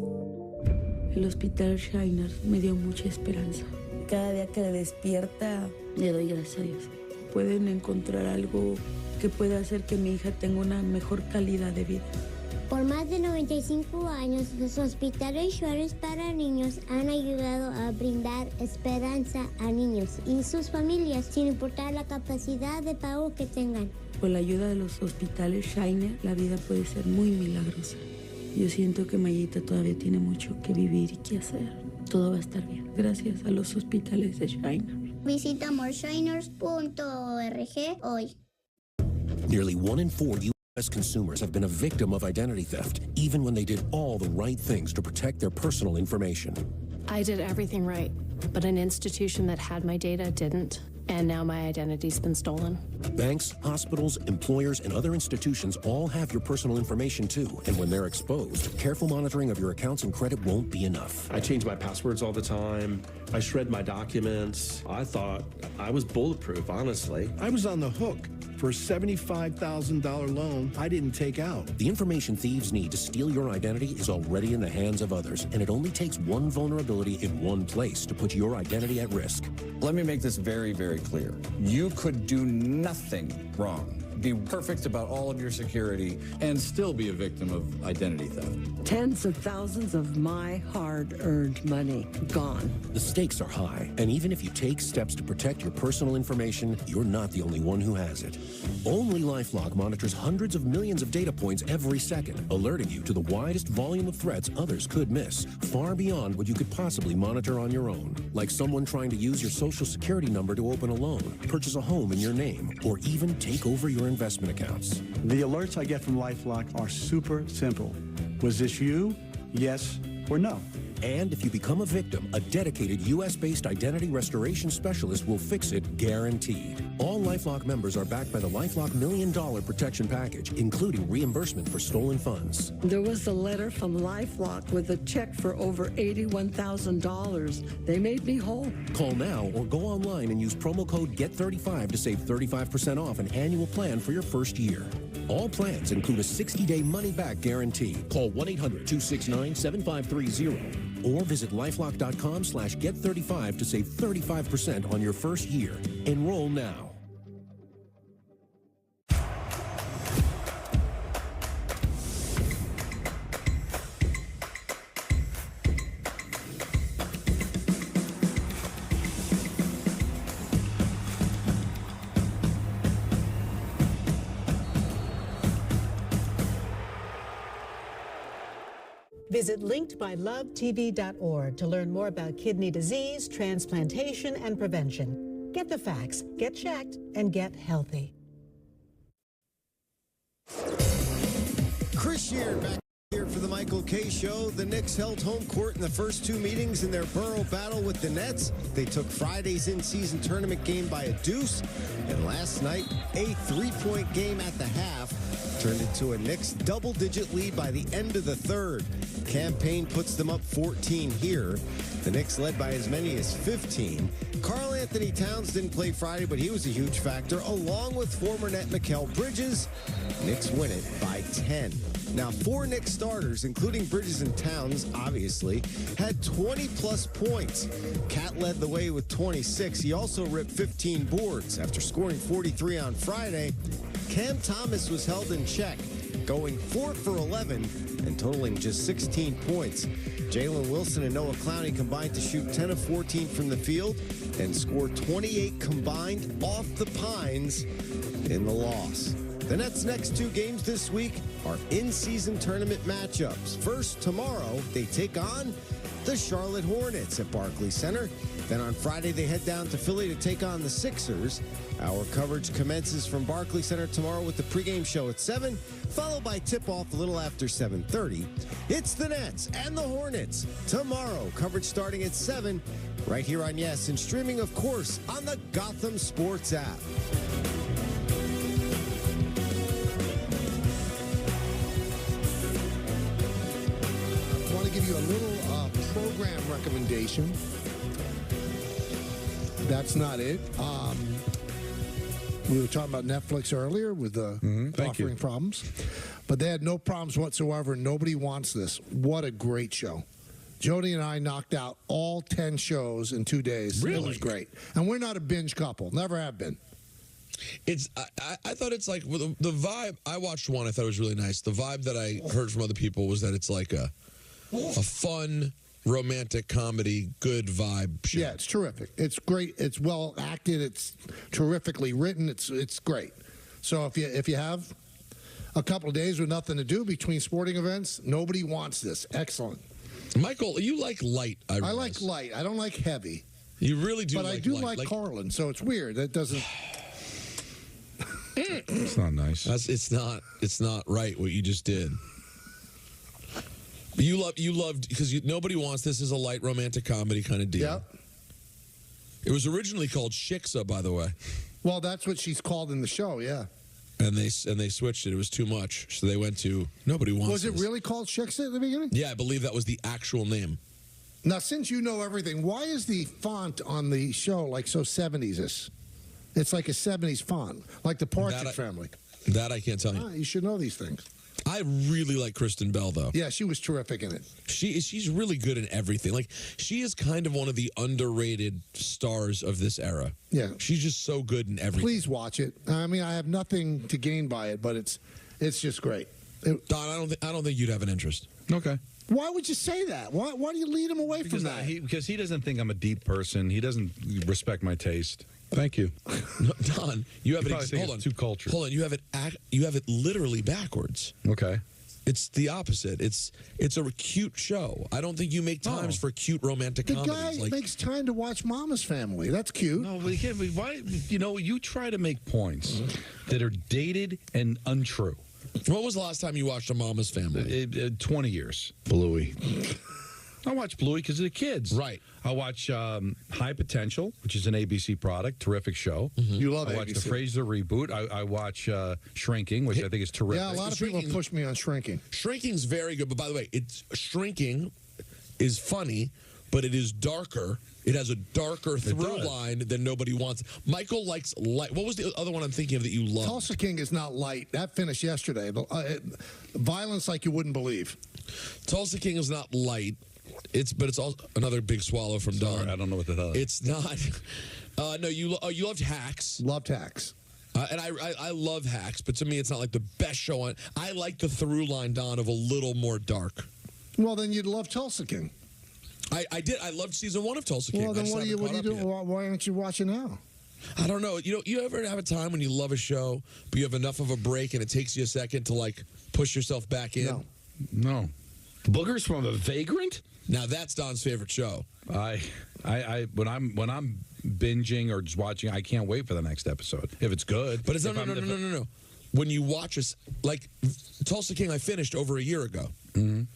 El hospital Shiner me dio mucha esperanza. Cada día que despierta, le doy gracias a Dios. Pueden encontrar algo que pueda hacer que mi hija tenga una mejor calidad de vida. Por más de 95 años, los hospitales Shiner para niños han ayudado a brindar esperanza a niños y sus familias, sin importar la capacidad de pago que tengan. Con la ayuda de los hospitales Shiner, la vida puede ser muy milagrosa. Yo siento que Mayita todavía tiene mucho que vivir y que hacer. Todo va a estar bien, gracias a los hospitales de Shiner. Visita moreshiners.org hoy. Nearly 1 in 4 U.S. consumers have been a victim of identity theft, even when they did all the right things to protect their personal information. I did everything right, but an institution that had my data didn't. And now my identity's been stolen. Banks, hospitals, employers, and other institutions all have your personal information too. And when they're exposed, careful monitoring of your accounts and credit won't be enough. I change my passwords all the time. I shred my documents. I thought I was bulletproof, honestly. I was on the hook for a $75,000 loan I didn't take out. The information thieves need to steal your identity is already in the hands of others, and it only takes one vulnerability in one place to put your identity at risk. Let me make this very, very clear. You could do nothing wrong. Be perfect about all of your security and still be a victim of identity theft. Tens of thousands of my hard-earned money gone. The stakes are high, and even if you take steps to protect your personal information, you're not the only one who has it. Only LifeLock monitors hundreds of millions of data points every second, alerting you to the widest volume of threats others could miss, far beyond what you could possibly monitor on your own. Like someone trying to use your social security number to open a loan, purchase a home in your name, or even take over your investment accounts. The alerts I get from LifeLock are super simple. Was this you? Yes or no? And if you become a victim, a dedicated U.S.-based identity restoration specialist will fix it guaranteed. All LifeLock members are backed by the LifeLock $1 Million Protection Package, including reimbursement for stolen funds. There was a letter from LifeLock with a check for over $81,000. They made me whole. Call now or go online and use promo code GET35 to save 35% off an annual plan for your first year. All plans include a 60-day money-back guarantee. Call 1-800-269-7530 or visit lifelock.com/get35 to save 35% on your first year. Enroll now. Visit linkedbylovetv.org to learn more about kidney disease, transplantation, and prevention. Get the facts, get checked, and get healthy. Chris Shear back Here for the Michael Kay Show, the Knicks held home court in the first two meetings in their borough battle with the Nets. They took Friday's in-season tournament game by a deuce, and last night, a three-point game at the half turned into a Knicks double-digit lead by the end of the third. Campaign puts them up 14 here. The Knicks led by as many as 15. Karl Anthony Towns didn't play Friday, but he was a huge factor, along with former net Mikal Bridges. Knicks win it by 10. Now, 4 Knicks starters, including Bridges and Towns, obviously, had 20-plus points. Cat led the way with 26. He also ripped 15 boards. After scoring 43 on Friday, Cam Thomas was held in check, going 4 for 11 and totaling just 16 points. Jalen Wilson and Noah Clowney combined to shoot 10 of 14 from the field and score 28 combined off the Pines in the loss. The Nets' next 2 games this week are in-season tournament matchups. First, tomorrow, they take on the Charlotte Hornets at Barclays Center. Then on Friday, they head down to Philly to take on the Sixers. Our coverage commences from Barclays Center tomorrow with the pregame show at 7, followed by tip-off a little after 7:30. It's the Nets and the Hornets tomorrow. Coverage starting at 7, right here on Yes, and streaming, of course, on the Gotham Sports app. Give you a little program recommendation. That's not it. We were talking about Netflix earlier with the offering problems, but they had no problems whatsoever. Nobody wants this. What a great show. Jody and I knocked out all 10 shows in 2 days. Really? It was great. And we're not a binge couple. Never have been. It's. I thought it's like the vibe. I watched one. I thought it was really nice. The vibe that I heard from other people was that it's like a fun, romantic comedy, good vibe show. Yeah, it's terrific. It's great. It's well acted. It's terrifically written. It's great. So if you have a couple of days with nothing to do between sporting events, nobody wants this. Excellent. Michael, you like light. I like light. I don't like heavy. You really do. But like I do light. like Carlin, so it's weird. That doesn't. It's not nice. It's not right what you just did. You loved because nobody wants this as a light romantic comedy kind of deal. Yep. It was originally called Shiksa, by the way. Well, that's what she's called in the show, yeah. And they switched it. It was too much, so they went to nobody wants. Was it this. really called Shiksa at the beginning? Yeah, I believe that was the actual name. Now, since you know everything, why is the font on the show like so 70s-ish? It's like a 70s font, like the Partridge Family. That I can't tell you. You should know these things. I really like Kristen Bell, though. Yeah, she was terrific in it. She's really good in everything. Like, she is kind of one of the underrated stars of this era. Yeah. She's just so good in everything. Please watch it. I mean, I have nothing to gain by it, but it's just great. Don, I don't think you'd have an interest. Okay. Why would you say that? Why do you lead him away from that? Because he doesn't think I'm a deep person. He doesn't respect my taste. Thank you. No, Don, you have it. Hold on. Too cultured. Hold on. You have it literally backwards. Okay. It's the opposite. It's a cute show. I don't think you make times for cute romantic comedies. The guy makes time to watch Mama's Family. That's cute. No, but why? You try to make points that are dated and untrue. When was the last time you watched a Mama's Family? 20 years. Bluey. I watch Bluey because of the kids. Right. I watch High Potential, which is an ABC product, terrific show. You love I watch ABC. the Frasier reboot. I watch Shrinking, which I think is terrific. Yeah, a lot of people push me on Shrinking. Shrinking's very good, but by the way, Shrinking is funny, but it is darker. It has a darker through line than Nobody Wants. Michael likes light. What was the other one I'm thinking of that you love? Tulsa King is not light. That finished yesterday. Violence like you wouldn't believe. Tulsa King is not light. But it's also another big swallow from Don. I don't know what the hell. It's not. No, you loved Hacks. Loved Hacks. And I love Hacks, but to me, it's not like the best show on. I like the through line, Don, of a little more dark. Well, then you'd love Tulsa King. I did. I loved season 1 of Tulsa King. Well, then what are you doing? Why aren't you watching now? I don't know. You ever have a time when you love a show, but you have enough of a break, and it takes you a second to push yourself back in? No. Boogers from a Vagrant? Now that's Don's favorite show. I when I'm binging or just watching, I can't wait for the next episode if it's good. But it's no. When you watch us, like Tulsa King, I finished over a year ago. And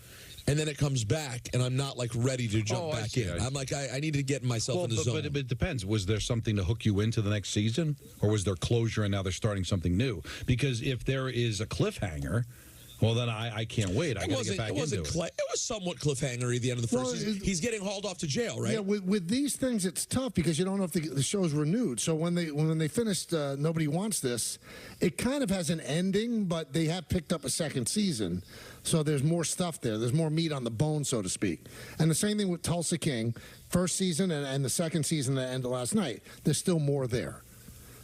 then it comes back, and I'm not, like, ready to jump back in. I'm like, I need to get myself in the zone. But it depends. Was there something to hook you into the next season? Or was there closure and now they're starting something new? Because if there is a cliffhanger, well, then I can't wait. I got to get back into it. It was somewhat cliffhanger at the end of the first season. He's getting hauled off to jail, right? Yeah, with these things, it's tough because you don't know if the show's renewed. So when they finished Nobody Wants This, it kind of has an ending, but they have picked up a second season. So there's more stuff there. There's more meat on the bone, so to speak. And the same thing with Tulsa King, first season and the second season that ended last night. There's still more there.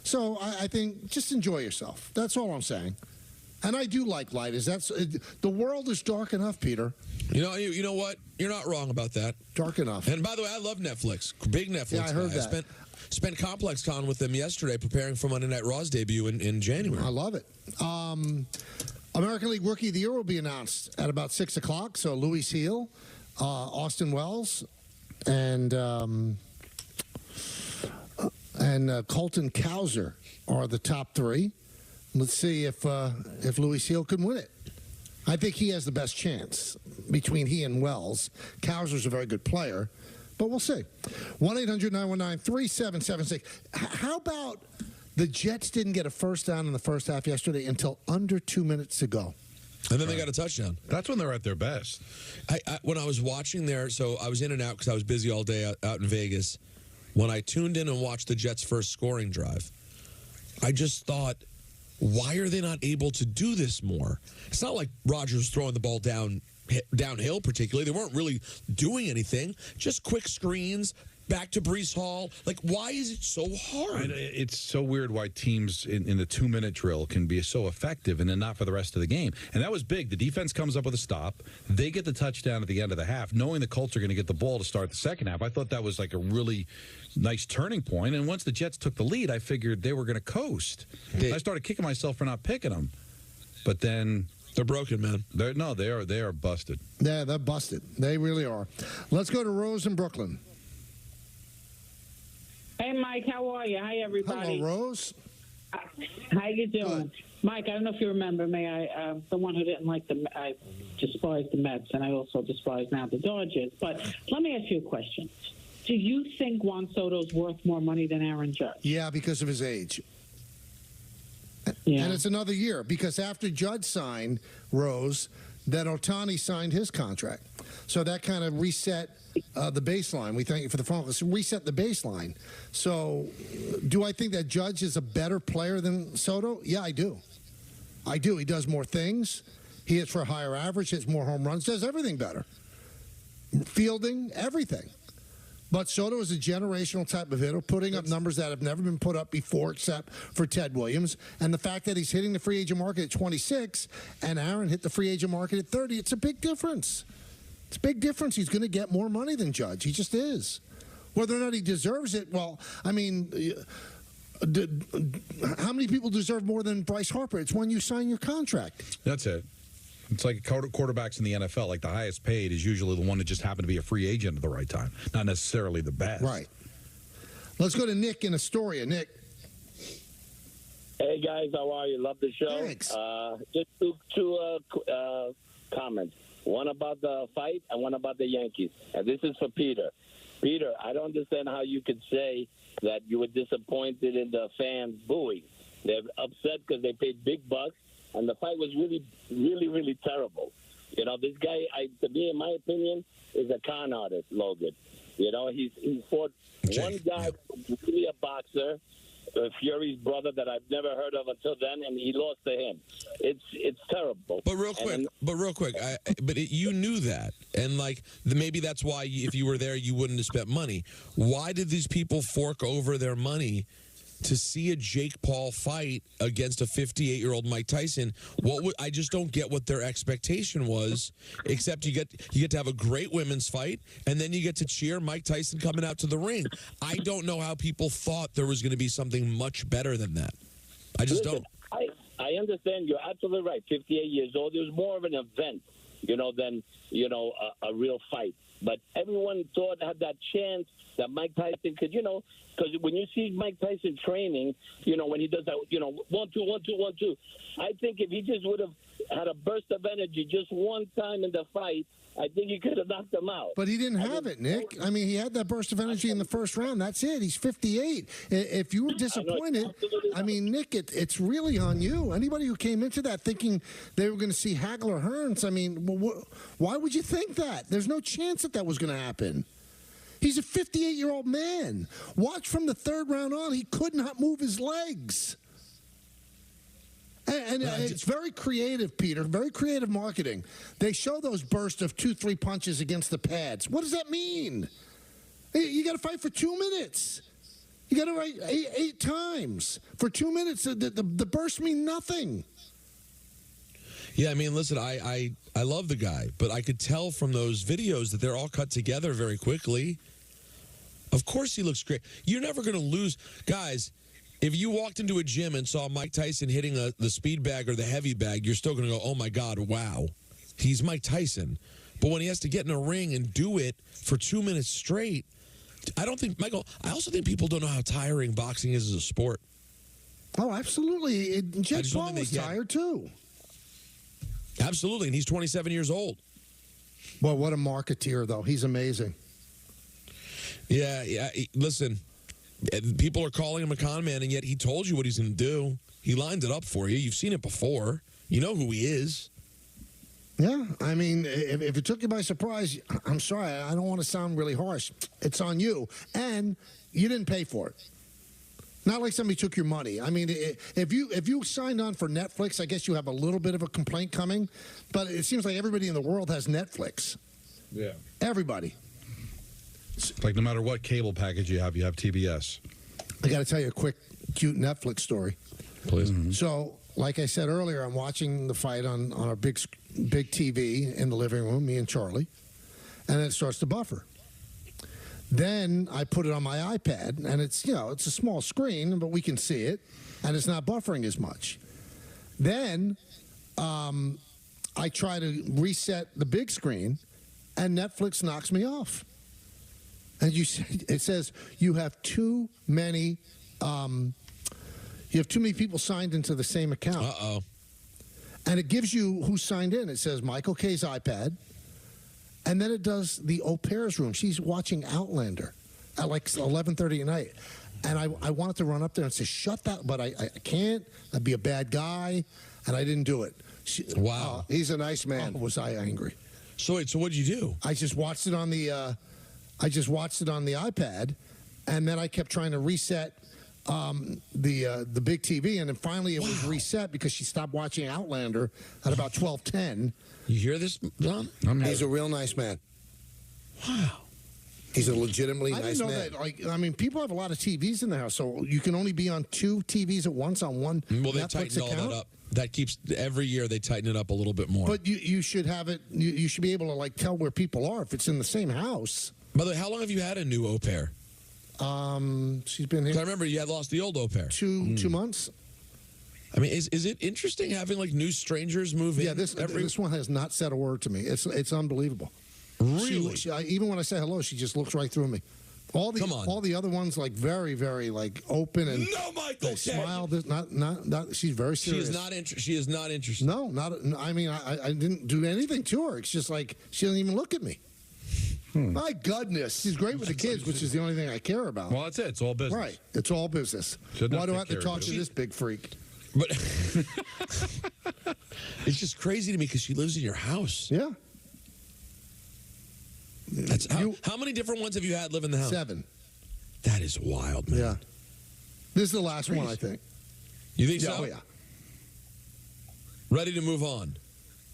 So I think just enjoy yourself. That's all I'm saying. And I do like light. The world is dark enough, Peter. You know what? You're not wrong about that. Dark enough. And by the way, I love Netflix. Big Netflix. Yeah, I heard guy. that. Spent ComplexCon with them yesterday, preparing for Monday Night Raw's debut in January. I love it. American League Rookie of the Year will be announced at about 6 o'clock. So Louis Seal, Austin Wells, and Colton Cowser are the top three. Let's see if Louis Seal can win it. I think he has the best chance between he and Wells. Cowser's a very good player, but we'll see. 1-800-919-3776. How about the Jets didn't get a first down in the first half yesterday until under 2 minutes to go? And then they got a touchdown. That's when they're at their best. When I was watching there, so I was in and out because I was busy all day out in Vegas. When I tuned in and watched the Jets' first scoring drive, I just thought, why are they not able to do this more? It's not like Rodgers throwing the ball downhill particularly. They weren't really doing anything. Just quick screens, back to Breece Hall. Like, why is it so hard? It's so weird why teams in the 2-minute drill can be so effective and then not for the rest of the game. And that was big. The defense comes up with a stop. They get the touchdown at the end of the half, knowing the Colts are going to get the ball to start the second half. I thought that was like a really nice turning point. And once the Jets took the lead, I figured they were going to coast. I started kicking myself for not picking them. But then they're broken, man. They are busted. Yeah, they're busted. They really are. Let's go to Rose in Brooklyn. Hey, Mike, how are you? Hi, everybody. Hello, Rose. How you doing? Mike, I don't know if you remember me. I'm the one who didn't like I despised the Mets, and I also despise now the Dodgers. But let me ask you a question. Do you think Juan Soto's worth more money than Aaron Judge? Yeah, because of his age. Yeah. And it's another year, because after Judge signed, Rose, then Ohtani signed his contract. So that kind of reset the baseline. We thank you for the phone call. Reset the baseline. So do I think that Judge is a better player than Soto? Yeah, I do. I do. He does more things. He hits for a higher average, hits more home runs, does everything better. Fielding, everything. But Soto is a generational type of hitter, putting up numbers that have never been put up before except for Ted Williams. And the fact that he's hitting the free agent market at 26 and Aaron hit the free agent market at 30, it's a big difference. It's a big difference. He's going to get more money than Judge. He just is. Whether or not he deserves it, well, I mean, how many people deserve more than Bryce Harper? It's when you sign your contract. That's it. It's like quarterbacks in the NFL. Like the highest paid is usually the one that just happened to be a free agent at the right time, not necessarily the best. Right. Let's go to Nick in Astoria. Nick. Hey, guys. How are you? Love the show. Thanks. Just two comments. One about the fight and one about the Yankees. And this is for Peter. Peter, I don't understand how you could say that you were disappointed in the fans booing. They're upset because they paid big bucks. And the fight was really, really, really terrible. You know, this guy, to me, in my opinion, is a con artist, Logan. You know, he fought one guy who's really a boxer, Fury's brother, that I've never heard of until then, and he lost to him. It's terrible. But real quick, you knew that, and like maybe that's why if you were there, you wouldn't have spent money. Why did these people fork over their money to see a Jake Paul fight against a 58-year-old Mike Tyson? I just don't get what their expectation was, except you get to have a great women's fight, and then you get to cheer Mike Tyson coming out to the ring. I don't know how people thought there was going to be something much better than that. I just don't. I understand. You're absolutely right. 58 years old. It was more of an event. than a real fight. But everyone thought had that chance that Mike Tyson could, because when you see Mike Tyson training, when he does that, 1, 2, 1, 2, 1, 2, I think if he just would have had a burst of energy just one time in the fight, I think he could have knocked him out. But he didn't have it, Nick. I mean, he had that burst of energy in the first round. That's it. He's 58. If you were disappointed, I mean, Nick, it's really on you. Anybody who came into that thinking they were going to see Hagler Hearns, I mean, why would you think that? There's no chance that was going to happen. He's a 58-year-old man. Watch from the third round on. He could not move his legs. And it's very creative, Peter, very creative marketing. They show those bursts of 2-3 punches against the pads. What does that mean? You got to fight for 2 minutes. You got to fight eight times. For 2 minutes, the bursts mean nothing. Yeah, I mean, listen, I love the guy, but I could tell from those videos that they're all cut together very quickly. Of course he looks great. You're never going to lose. Guys, if you walked into a gym and saw Mike Tyson hitting the speed bag or the heavy bag, you're still going to go, oh, my God, wow. He's Mike Tyson. But when he has to get in a ring and do it for 2 minutes straight, I also think people don't know how tiring boxing is as a sport. Oh, absolutely. Jake Paul was tired, too. Absolutely, and he's 27 years old. Well, what a marketeer, though. He's amazing. Yeah. Listen, people are calling him a con man, and yet he told you what he's going to do. He lined it up for you. You've seen it before. You know who he is. Yeah, I mean, if it took you by surprise, I'm sorry, I don't want to sound really harsh. It's on you, and you didn't pay for it. Not like somebody took your money. I mean, if you signed on for Netflix, I guess you have a little bit of a complaint coming, but it seems like everybody in the world has Netflix. Yeah. Everybody. Like no matter what cable package you have TBS. I got to tell you a quick, cute Netflix story. Please. Mm-hmm. So, like I said earlier, I'm watching the fight on our big TV in the living room, me and Charlie, and then it starts to buffer. Then I put it on my iPad, and it's a small screen, but we can see it, and it's not buffering as much. Then I try to reset the big screen, and Netflix knocks me off. And it says you have too many people signed into the same account. Uh-oh. And it gives you who signed in. It says Michael K's iPad. And then it does the au pair's room. She's watching Outlander at like 11:30 at night. And I wanted to run up there and say, shut that, but I can't. I'd be a bad guy. And I didn't do it. Wow. He's a nice man. Oh, was I angry. So what did you do? I just watched it on the iPad, and then I kept trying to reset the big TV, and then finally it was reset because she stopped watching Outlander at about 12:10. You hear this, Don? He's a real nice man. Wow. He's a legitimately nice man. that. People have a lot of TVs in their house, so you can only be on 2 TVs at once on one Well, they Netflix tighten all account. that up. That keeps every year they tighten it up a little bit more. But you should have it. You should be able to tell where people are if it's in the same house. By the way, how long have you had a new au pair? She's been here. I remember you had lost the old au pair. 2 months. I mean, is it interesting having new strangers move in? Yeah, this one has not said a word to me. It's unbelievable. Really? Even when I say hello, she just looks right through me. All the other ones very, very open and no, Michael. They smile. Not. She's very serious. She is not interested. No, not. I mean, I didn't do anything to her. It's just she doesn't even look at me. My goodness. She's great with the kids, which is the only thing I care about. Well, that's it. It's all business. Right. It's all business. Why do I have to talk to this big freak? But it's just crazy to me because she lives in your house. Yeah. That's how many different ones have you had live in the house? 7. That is wild, man. Yeah. This is the last one, I think. You think so? Oh, yeah. Ready to move on.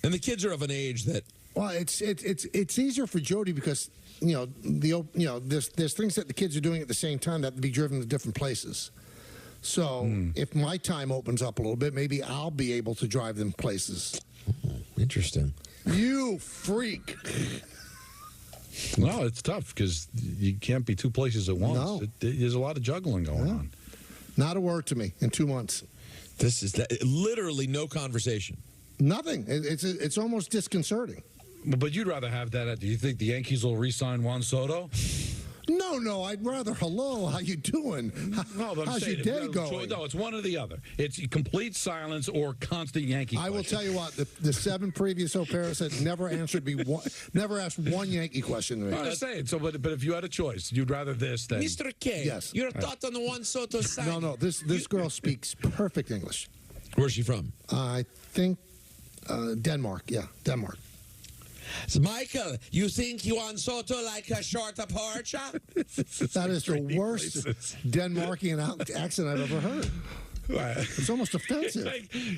And the kids are of an age that... Well, it's easier for Jody because there's things that the kids are doing at the same time that have to be driven to different places. So if my time opens up a little bit, maybe I'll be able to drive them places. Oh, interesting. You freak. No, it's tough because you can't be 2 places at once. No. There's a lot of juggling going on. Not a word to me in 2 months. This is literally no conversation. Nothing. It's almost disconcerting. But you'd rather have that. Do you think the Yankees will re-sign Juan Soto? No, I'd rather hello, how you doing? No, but How's your day going? No, it's one or the other. It's complete silence or constant Yankee I question. will tell you what, the 7 previous au pairs had never answered me, never asked one Yankee question to me. I'm just saying, but if you had a choice, you'd rather this than... Mr. K, yes. your thought on the Juan Soto signing? No, this girl speaks perfect English. Where's she from? I think Denmark, Denmark. So Michael, you think Juan Soto like a shorter porch? That is the worst Denmarkian accent I've ever heard. It's almost offensive.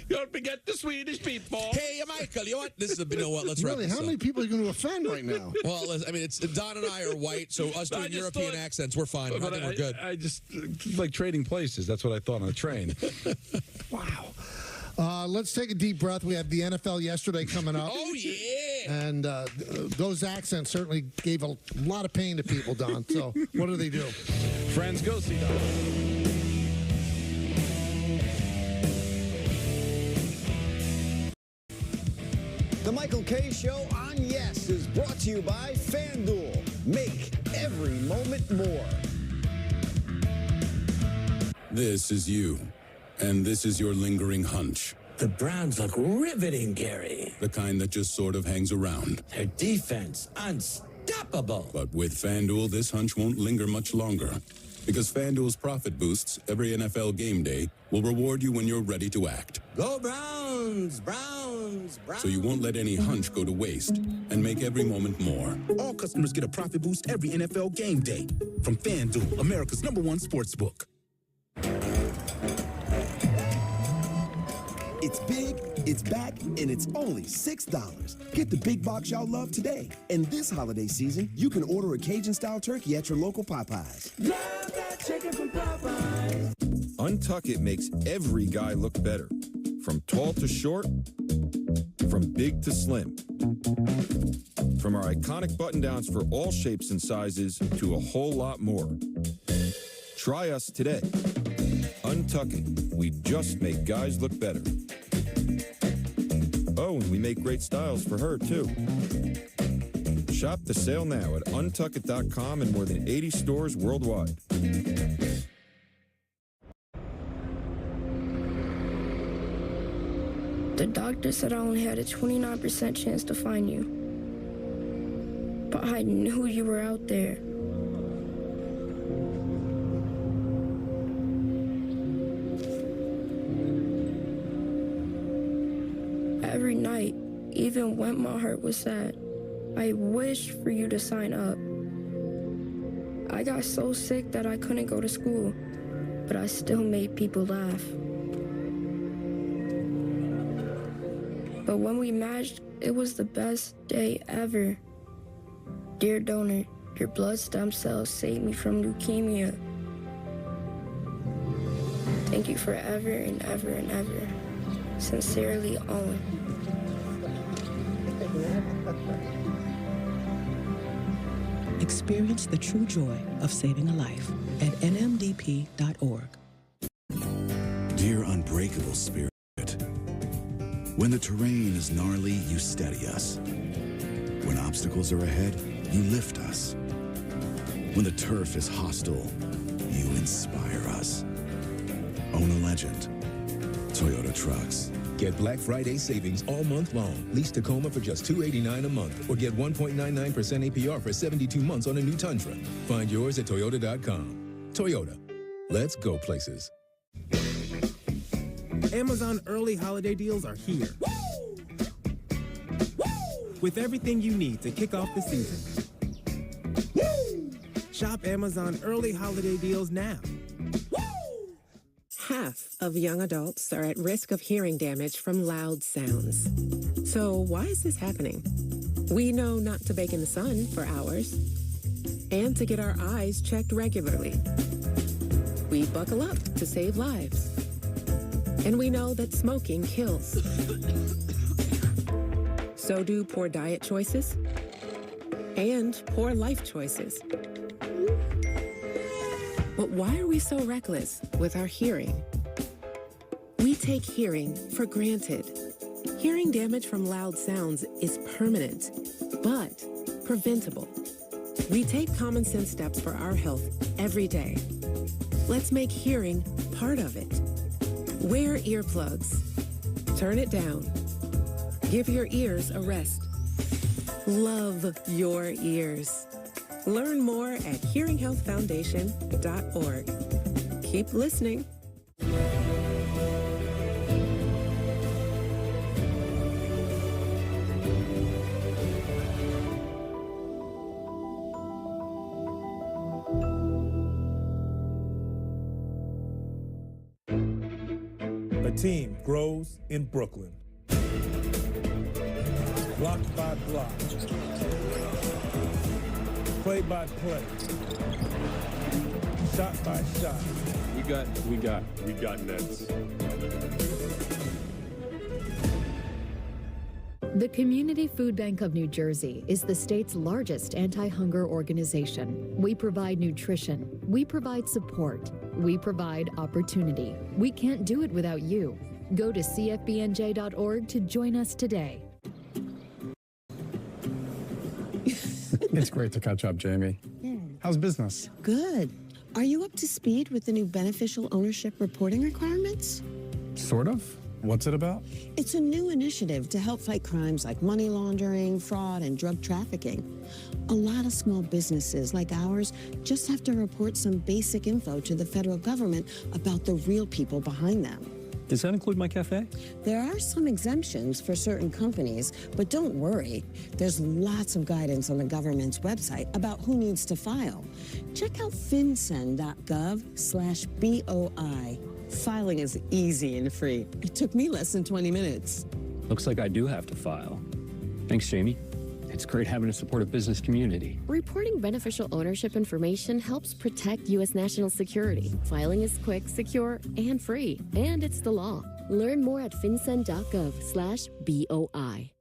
Don't forget the Swedish people. Hey, Michael, you want this is you know what? Let's wrap really. this How up. many people are you going to offend right now? Well, I mean, it's Don and I are white, so us doing European accents, we're fine. I think we're good. I just like trading places. That's what I thought on a train. Wow. Let's take a deep breath. We have the NFL yesterday coming up. Oh, yeah. And those accents certainly gave a lot of pain to people, Don. So what do they do? Friends, go see Don. The Michael K. Show on Yes is brought to you by FanDuel. Make every moment more. This is you. And this is your lingering hunch. The Browns look riveting, Gary. The kind that just sort of hangs around. Their defense, unstoppable. But with FanDuel, this hunch won't linger much longer. Because FanDuel's profit boosts every NFL game day will reward you when you're ready to act. Go Browns, Browns, Browns. So you won't let any hunch go to waste and make every moment more. All customers get a profit boost every NFL game day. From FanDuel, America's #1 sportsbook. It's big, it's back, and it's only $6. Get the big box y'all love today. And this holiday season, you can order a Cajun-style turkey at your local Popeyes. Love that chicken from Popeyes. Untuck It makes every guy look better. From tall to short, from big to slim. From our iconic button-downs for all shapes and sizes to a whole lot more. Try us today. Untuck It. We just make guys look better. Oh, and we make great styles for her, too. Shop the sale now at untuckit.com and more than 80 stores worldwide. The doctor said I only had a 29% chance to find you. But I knew you were out there. Every night, even when my heart was sad, I wished for you to sign up. I got so sick that I couldn't go to school, but I still made people laugh. But when we matched, it was the best day ever. Dear donor, your blood stem cells saved me from leukemia. Thank you forever and ever and ever. Sincerely, Owen. Experience the true joy of saving a life at nmdp.org. Dear unbreakable spirit, when the terrain is gnarly, you steady us. When obstacles are ahead, you lift us. When the turf is hostile, you inspire us. Own a legend. Toyota Trucks. Get Black Friday savings all month long. Lease Tacoma for just $289 a month or get 1.99% APR for 72 months on a new Tundra. Find yours at Toyota.com. Toyota. Let's go places. Amazon early holiday deals are here. With everything you need to kick off the season. Shop Amazon early holiday deals now. Half of young adults are at risk of hearing damage from loud sounds. So why is this happening? We know not to bake in the sun for hours and to get our eyes checked regularly. We buckle up to save lives. And we know that smoking kills. So do poor diet choices and poor life choices. But why are we so reckless with our hearing? We take hearing for granted. Hearing damage from loud sounds is permanent, but preventable. We take common sense steps for our health every day. Let's make hearing part of it. Wear earplugs. Turn it down. Give your ears a rest. Love your ears. Learn more at hearinghealthfoundation.org. Keep listening. A team grows in Brooklyn. Block by block. Play by play. Shot by shot. We got Nets. The Community Food Bank of New Jersey is the state's largest anti-hunger organization. We provide nutrition. We provide support. We provide opportunity. We can't do it without you. Go to cfbnj.org to join us today. It's great to catch up, Jamie. How's business? Good. Are you up to speed with the new beneficial ownership reporting requirements? Sort of. What's it about? It's a new initiative to help fight crimes like money laundering, fraud, and drug trafficking. A lot of small businesses like ours just have to report some basic info to the federal government about the real people behind them. Does that include my cafe? There are some exemptions for certain companies, but don't worry. There's lots of guidance on the government's website about who needs to file. Check out fincen.gov/BOI. Filing is easy and free. It took me less than 20 minutes. Looks like I do have to file. Thanks, Jamie. It's great having a supportive business community. Reporting beneficial ownership information helps protect U.S. national security. Filing is quick, secure, and free. And it's the law. Learn more at fincen.gov/BOI.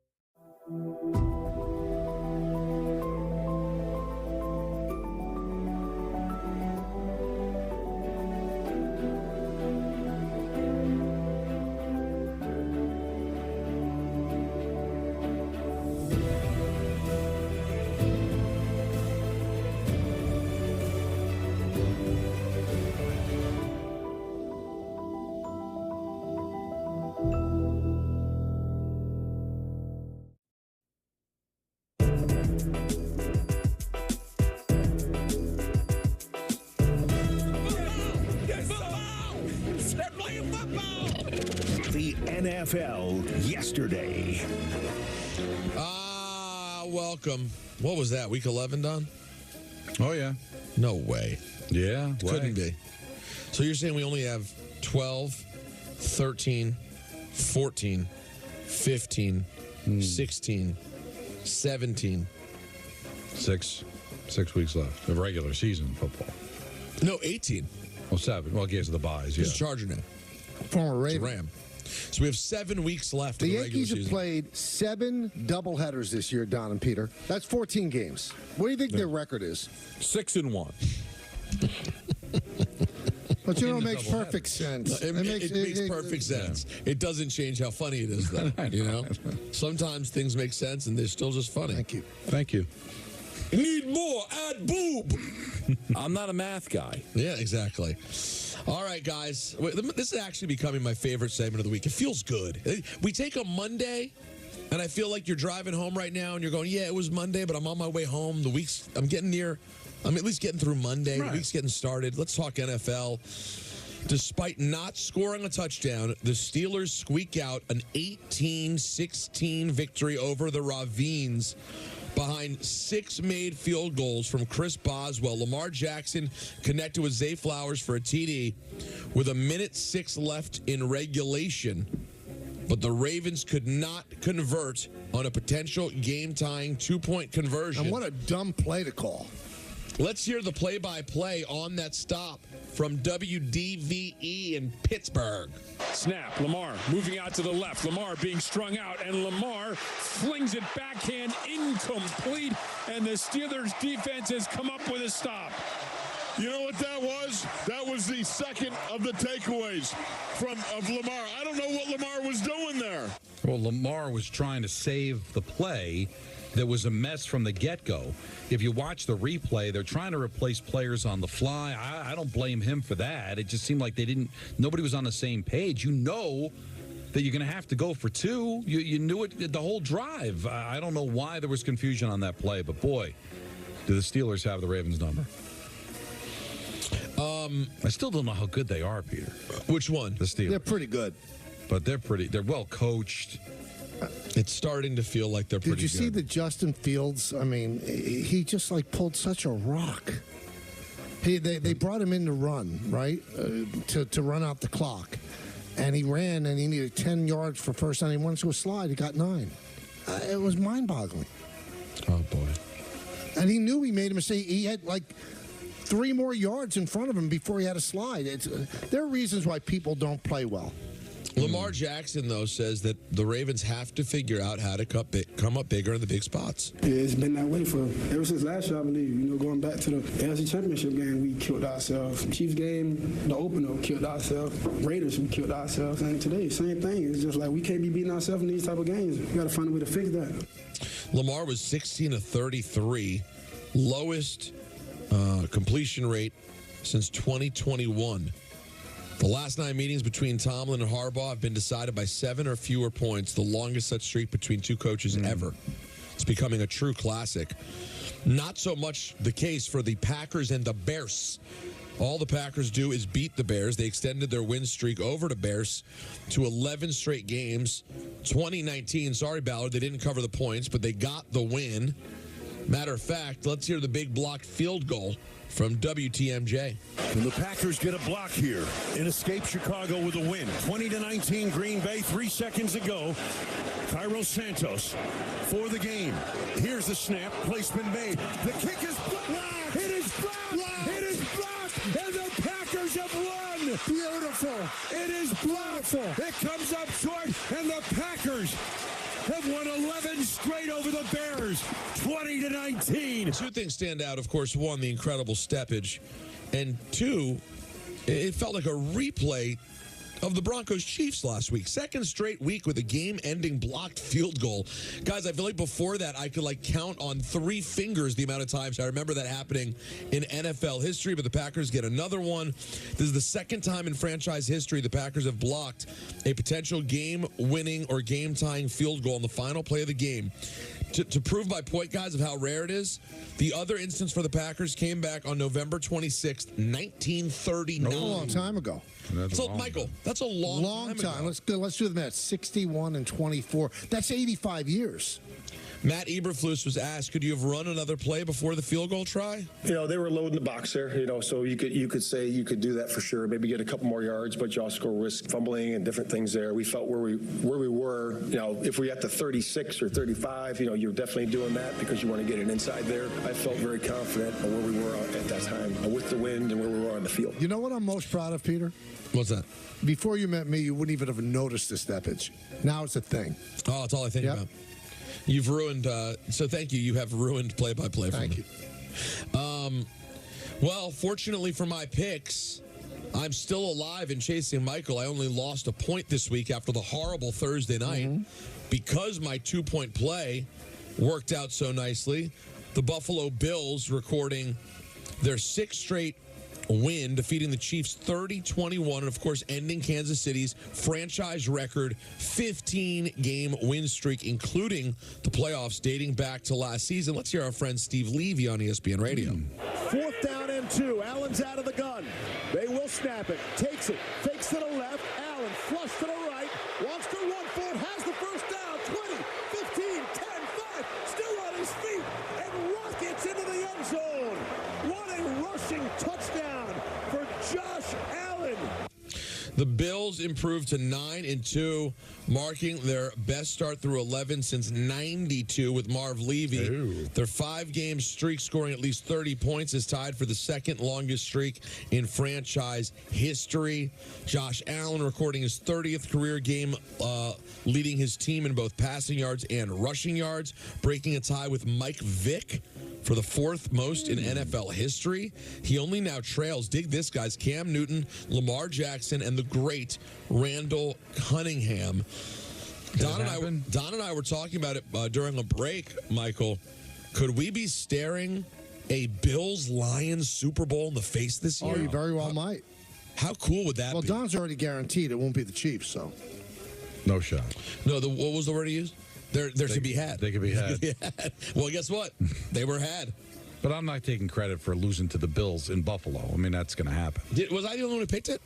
The NFL yesterday. Welcome. What was that, week 11, Don? Oh, yeah. No way. Yeah. Couldn't be. So you're saying we only have 12, 13, 14, 15, 16, 17. 6 weeks left of regular season football. No, 18. Well, 7. Well, gives the buys, yeah. He's a Charger now. Former Raven. Ram. So we have 7 weeks left The of the regular Yankees have season. played 7 doubleheaders this year, Don and Peter. That's 14 games. What do you think their record is? 6-1. But you know, it makes perfect sense. It makes perfect sense. It doesn't change how funny it is, though. You know? Sometimes things make sense, and they're still just funny. Thank you. Thank you. Need more. Add boob. I'm not a math guy. Yeah, exactly. All right, guys. This is actually becoming my favorite segment of the week. It feels good. We take a Monday, and I feel like you're driving home right now, and you're going, yeah, it was Monday, but I'm on my way home. I'm getting near. I'm at least getting through Monday. Right. The week's getting started. Let's talk NFL. Despite not scoring a touchdown, the Steelers squeak out an 18-16 victory over the Ravens behind 6 made field goals from Chris Boswell. Lamar Jackson connected with Zay Flowers for a TD with 1:06 left in regulation. But the Ravens could not convert on a potential game-tying 2-point conversion. And what a dumb play to call. Let's hear the play-by-play on that stop from WDVE in Pittsburgh. Snap. Lamar moving out to the left. Lamar being strung out, and Lamar flings it backhand incomplete, and the Steelers defense has come up with a stop. You know what that was? That was the second of the takeaways of Lamar. I don't know what Lamar was doing there. Well, Lamar was trying to save the play that was a mess from the get-go. If you watch the replay, they're trying to replace players on the fly. I don't blame him for that. It just seemed like nobody was on the same page. You know that you're going to have to go for two. You knew it the whole drive. I don't know why there was confusion on that play, but boy, do the Steelers have the Ravens number. I still don't know how good they are, Peter. Which one? The Steelers. They're pretty good. But they're well coached. It's starting to feel like they're pretty good. Did you see the Justin Fields? I mean, he just like pulled such a rock. They brought him in to run, right? To run out the clock. And he ran, and he needed 10 yards for first down. He went to a slide. He got 9. It was mind-boggling. Oh, boy. And he knew he made a mistake. He had, 3 more yards in front of him before he had a slide. There are reasons why people don't play well. Lamar Jackson, though, says that the Ravens have to figure out how to come up bigger in the big spots. Yeah, it's been that way ever since last year, I believe. Going back to the AFC Championship game, we killed ourselves. Chiefs game, the opener, we killed ourselves. Raiders, we killed ourselves. And today, same thing. It's just like we can't be beating ourselves in these type of games. We got to find a way to fix that. Lamar was 16 of 33, lowest completion rate since 2021. The last 9 meetings between Tomlin and Harbaugh have been decided by 7 or fewer points, the longest such streak between two coaches ever. It's becoming a true classic. Not so much the case for the Packers and the Bears. All the Packers do is beat the Bears. They extended their win streak over to Bears to 11 straight games. 2019, sorry, Ballard, they didn't cover the points, but they got the win. Matter of fact, let's hear the big blocked field goal from WTMJ. And the Packers get a block here and escape Chicago with a win. 20-19 Green Bay, 3 seconds ago. Cairo Santos for the game. Here's the snap. Placement made. The kick is blocked. It is blocked. It is blocked. And the Packers have won. Beautiful. It is blocked. It comes up short, and the Packers have won 11 straight over the Bears, 20-19. 2 things stand out, of course. 1, the incredible steppage. And 2, it felt like a replay of the Broncos-Chiefs last week. 2nd straight week with a game-ending blocked field goal. Guys, I feel like before that, I could count on 3 fingers the amount of times I remember that happening in NFL history, but the Packers get another one. This is the 2nd time in franchise history the Packers have blocked a potential game-winning or game-tying field goal in the final play of the game. To prove my point, guys, of how rare it is, the other instance for the Packers came back on November 26th, 1939. A long time ago. So, Michael, that's a long time. Let's do the math. 61 and 24. That's 85 years. Matt Eberflus was asked, could you have run another play before the field goal try? They were loading the box there, so you could say you could do that for sure, maybe get a couple more yards, but you also risk fumbling and different things there. We felt where we were, if we got to 36 or 35, you're definitely doing that because you want to get it inside there. I felt very confident on where we were at that time with the wind and where we were on the field. You know what I'm most proud of, Peter? What's that? Before you met me, you wouldn't even have noticed the steppage. Now it's a thing. Oh, that's all I think about. You've ruined, so thank you. You have ruined play-by-play for me. Thank you. Well, fortunately for my picks, I'm still alive and chasing Michael. I only lost a point this week after the horrible Thursday night. Because my 2-point play worked out so nicely. The Buffalo Bills recording their 6th straight win, defeating the Chiefs 30-21, and of course ending Kansas City's franchise record 15-game win streak, including the playoffs dating back to last season. Let's hear our friend Steve Levy on ESPN Radio. 4th down and 2. Allen's out of the gun. They will snap it. Takes it. Fakes to the left. Allen flush to the right. Walks to run for it. Has the first down. 20, 15, 10, 5. Still on his feet. And rockets into the end zone. What a rushing touchdown for Josh Allen. The Bills improved to 9-2, marking their best start through 11 since 92 with Marv Levy. Their 5-game streak scoring at least 30 points is tied for the 2nd longest streak in franchise history. Josh Allen recording his 30th career game, leading his team in both passing yards and rushing yards, breaking a tie with Mike Vick for the 4th most in NFL history. He only now trails, dig this, guys, Cam Newton, Lamar Jackson, and the great Randall Cunningham. Don and I were talking about it during a break, Michael. Could we be staring a Bills-Lions Super Bowl in the face this year? Oh, you very well might. How cool would that be? Well, Don's already guaranteed it won't be the Chiefs, so. No shot. No, what was the word he used? They're to be had. They could be had. Well, guess what? They were had. But I'm not taking credit for losing to the Bills in Buffalo. I mean, that's going to happen. Was I the only one who picked it?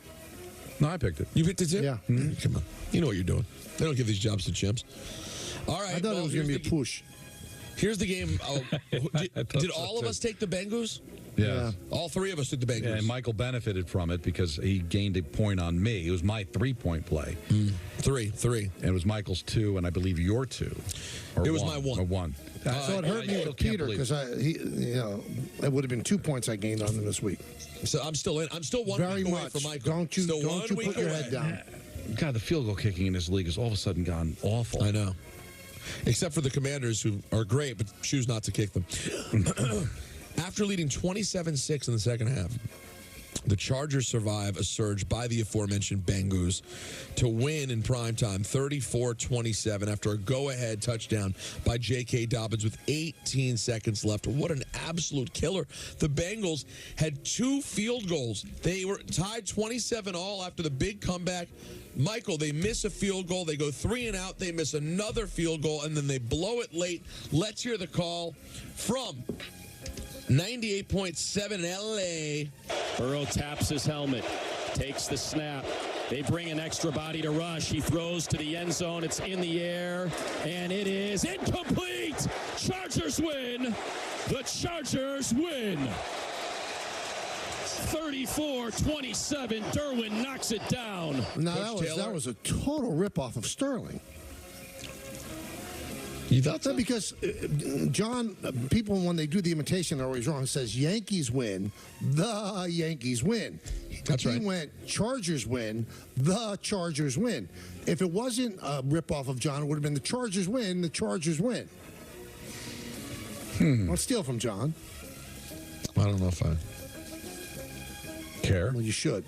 No, I picked it. You picked it too? Yeah. Mm-hmm. Come on. You know what you're doing. They don't give these jobs to chimps. All right. I thought it was going to be a push. Here's the game. Did all of us take the Bengals? Yeah. All three of us took the Bengals. Yeah, and Michael benefited from it because he gained a point on me. It was my 3-point play. Three. And it was Michael's 2, and I believe your 2. It was my 1. Or 1. So it hurt me with Peter because it would have been 2 points I gained on him this week. So I'm still in. I'm still 1 Very week away much. from Michael. Don't you put your head down. God, the field goal kicking in this league has all of a sudden gone awful. I know. Except for the Commanders, who are great, but choose not to kick them. After leading 27-6 in the second half, the Chargers survive a surge by the aforementioned Bengals to win in primetime 34-27 after a go-ahead touchdown by J.K. Dobbins with 18 seconds left. What an absolute killer. The Bengals had 2 field goals. They were tied 27-all after the big comeback. Michael, they miss a field goal. They go 3 and out. They miss another field goal, and then they blow it late. Let's hear the call from 98.7 LA. Burrow taps his helmet, takes the snap. They bring an extra body to rush. He throws to the end zone. It's in the air, and it is incomplete. Chargers win. The Chargers win. 34-27. Derwin knocks it down. No, that was a total ripoff of Sterling. You thought so? Because, John, people, when they do the imitation, are always wrong. It says Yankees win, the Yankees win. That's right. He went Chargers win, the Chargers win. If it wasn't a ripoff of John, it would have been the Chargers win, the Chargers win. Don't steal from John. I don't know if I care. Well, you should.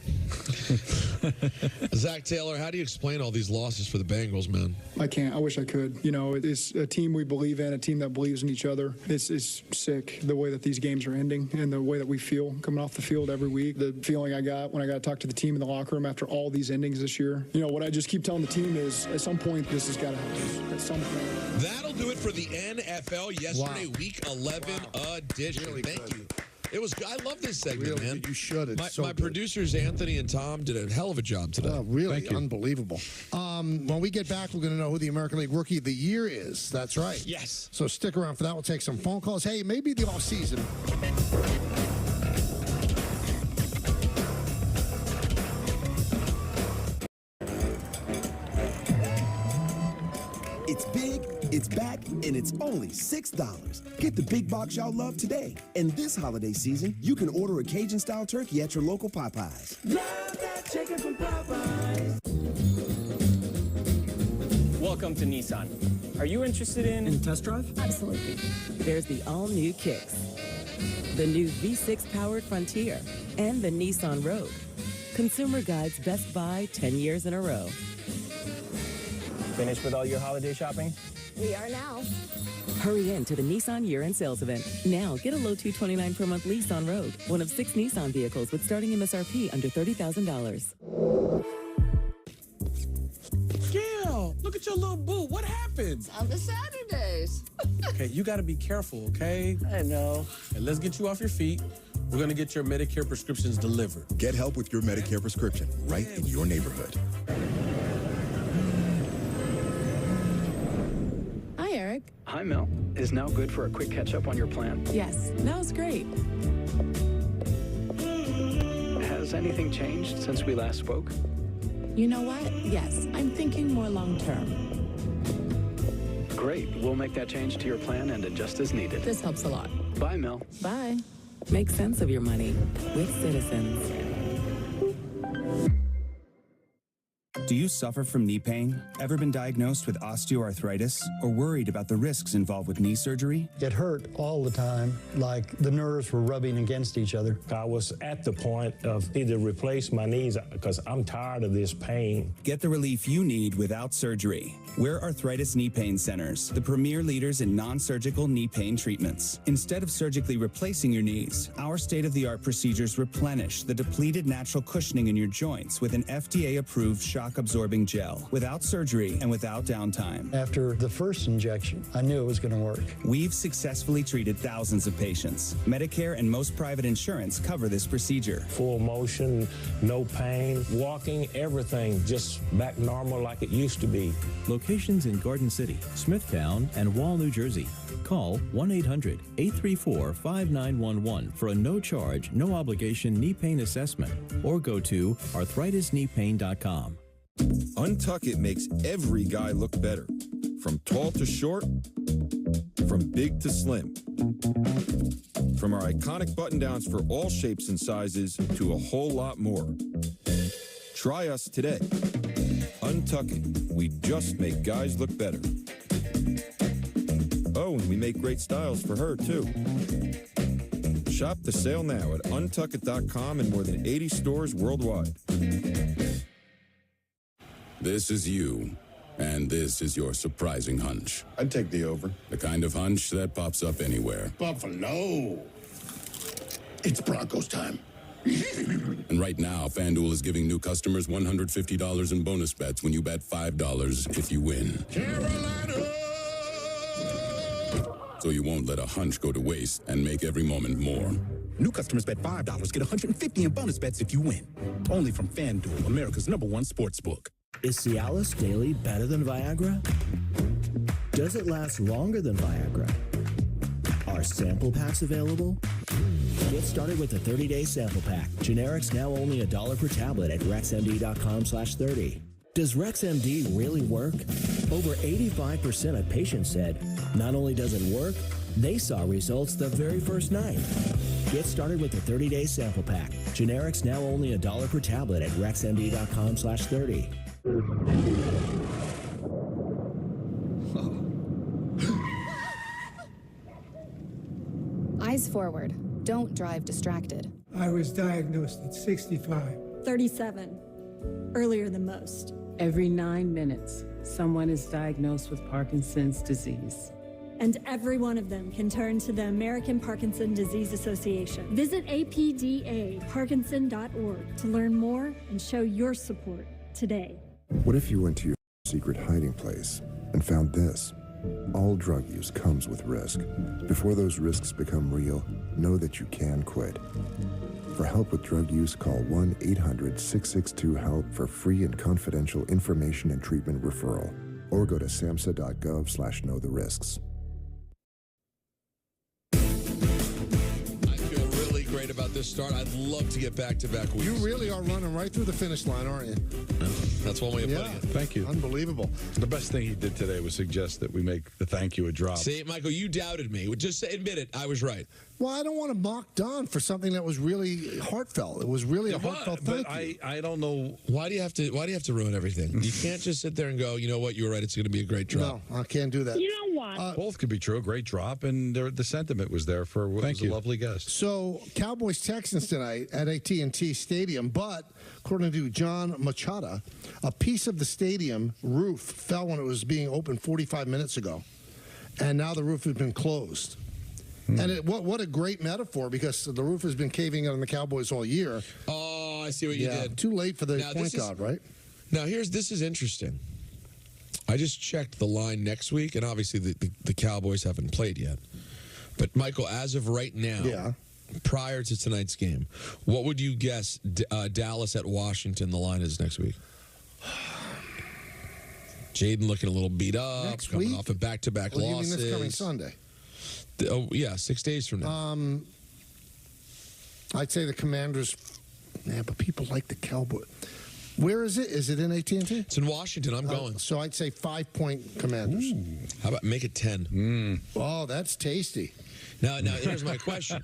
Zach Taylor, how do you explain all these losses for the Bengals, man? I can't. I wish I could. You know, it's a team we believe in, a team that believes in each other. It's sick the way that these games are ending and the way that we feel coming off the field every week. The feeling I got when I got to talk to the team in the locker room after all these endings this year. You know, what I just keep telling the team is at some point this has got to happen. At some point. That'll do it for the NFL yesterday, Week 11 edition. Really Thank good. you. It was. I love this segment, Really, man. you should. It's so my good. producers, Anthony and Tom, did a hell of a job today. Oh, really Thank you. unbelievable. When we get back, we're going to know who the American League Rookie of the Year is. That's right. Yes. So stick around for that. We'll take some phone calls. Hey, maybe the off season. It's big, it's back, and it's only $6. Get the big box y'all love today. And this holiday season, you can order a Cajun-style turkey at your local Popeyes. Love that chicken from Popeyes. Welcome to Nissan. Are you interested in a test drive? Absolutely. There's the all-new Kicks, the new V6-powered Frontier, and the Nissan Rogue. Consumer Guide's Best Buy 10 years in a row. Finished with all your holiday shopping? We are now. Hurry in to the Nissan year-end sales event. Now, get a low $229 per month lease on Rogue, one of 6 Nissan vehicles with starting MSRP under $30,000. Gail, look at your little boo. What happened? On the Saturdays. Okay, you got to be careful, okay? I know. Okay, let's get you off your feet. We're going to get your Medicare prescriptions delivered. Get help with your Medicare prescription right in your neighborhood. Hi, Eric. Hi, Mel. Is now good for a quick catch-up on your plan? Yes, that was great. Has anything changed since we last spoke? You know what? Yes, I'm thinking more long-term. Great. We'll make that change to your plan and adjust as needed. This helps a lot. Bye, Mel. Bye. Make sense of your money with Citizens. Do you suffer from knee pain? Ever been diagnosed with osteoarthritis? Or worried about the risks involved with knee surgery? It hurt all the time, like the nerves were rubbing against each other. I was at the point of either replace my knees because I'm tired of this pain. Get the relief you need without surgery. We're Arthritis Knee Pain Centers, the premier leaders in non-surgical knee pain treatments. Instead of surgically replacing your knees, our state-of-the-art procedures replenish the depleted natural cushioning in your joints with an FDA-approved shock-absorbing gel, without surgery and without downtime. After the first injection, I knew it was going to work. We've successfully treated thousands of patients. Medicare and most private insurance cover this procedure. Full motion, no pain, walking, everything just back normal like it used to be. Locations in Garden City, Smithtown, and Wall, New Jersey. Call 1-800-834-5911 for a no-charge, no-obligation knee pain assessment or go to arthritis-kneepain.com. Untuck It makes every guy look better. From tall to short, from big to slim. From our iconic button-downs for all shapes and sizes to a whole lot more. Try us today. Untuck It. We just make guys look better. Oh, and we make great styles for her, too. Shop the sale now at untuckit.com and more than 80 stores worldwide. This is you, and this is your surprising hunch. I'd take the over. The kind of hunch that pops up anywhere. Buffalo. It's Broncos time. And right now, FanDuel is giving new customers $150 in bonus bets when you bet $5 if you win. Carolina! So you won't let a hunch go to waste and make every moment more. New customers bet $5, get $150 in bonus bets if you win. Only from FanDuel, America's #1 sportsbook. Is Cialis Daily better than Viagra? Does it last longer than Viagra? Are sample packs available? Get started with a 30-day sample pack. Generics now only $1 per tablet at rexmd.com/30. Does RexMD really work? Over 85% of patients said not only does it work, they saw results the very first night. Get started with a 30-day sample pack. Generics now only $1 per tablet at rexmd.com/30. Eyes forward. Don't drive distracted. I was diagnosed at 65. 37. Earlier than most. Every 9 minutes, someone is diagnosed with Parkinson's disease. And every one of them can turn to the American Parkinson Disease Association. Visit apdaparkinson.org to learn more and show your support today. What if you went to your secret hiding place and found this? All drug use comes with risk. Before those risks become real, know that you can quit. For help with drug use, call 1-800-662-HELP for free and confidential information and treatment referral. Or go to samhsa.gov/knowtherisks. Great about this start. I'd love to get back-to-back weeks. You really are running right through the finish line, aren't you? That's one way of putting it. Thank you. Unbelievable. The best thing he did today was suggest that we make the thank you a drop. See, Michael, you doubted me. Just admit it. I was right. Well, I don't want to mock Don for something that was really heartfelt. It was really a heartfelt thank you. I don't know. Why do you have to ruin everything? You can't just sit there and go, you know what, you were right, it's going to be a great drop. No, I can't do that. You know what? Both could be true. A great drop, and the sentiment was there for what was a lovely guest. So, Cowboys-Texans tonight at AT&T Stadium, but according to John Machada, a piece of the stadium roof fell when it was being opened 45 minutes ago, and now the roof has been closed. And what a great metaphor, because the roof has been caving in on the Cowboys all year. Oh, I see what you did. Too late for the point guard, right? Now, this is interesting. I just checked the line next week, and obviously the Cowboys haven't played yet. But, Michael, as of right now, prior to tonight's game, what would you guess Dallas at Washington the line is next week? Jaden looking a little beat up, coming off of back-to-back losses. You mean this coming Sunday? Oh, yeah, 6 days from now. I'd say the Commanders, but people like the Cowboys. Where is it? Is it in AT&T? It's in Washington. I'm going. So I'd say 5-point Commanders. Ooh. How about make it 10? Oh, that's tasty. Now here's my question.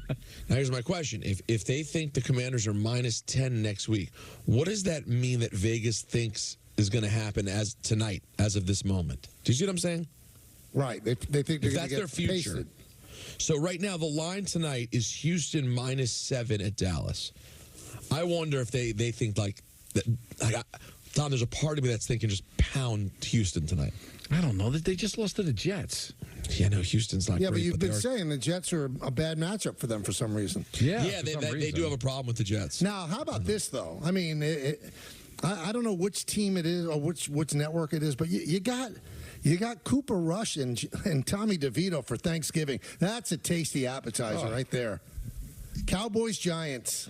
If they think the Commanders are -10 next week, what does that mean that Vegas thinks is going to happen as tonight, as of this moment. Do you see what I'm saying? Right. They think they're going to That's get their future. pasted. So right now, the line tonight is Houston -7 at Dallas. I wonder if they think like that. Tom, there's a part of me that's thinking just pound Houston tonight. I don't know. They just lost to the Jets. Yeah, no, Houston's not Yeah, great. but you've been saying the Jets are a bad matchup for them for some reason. Yeah, they do have a problem with the Jets. Now, how about this, though? I mean, I don't know which team it is or which network it is, but you got Cooper Rush and Tommy DeVito for Thanksgiving. That's a tasty appetizer right there. Cowboys, Giants,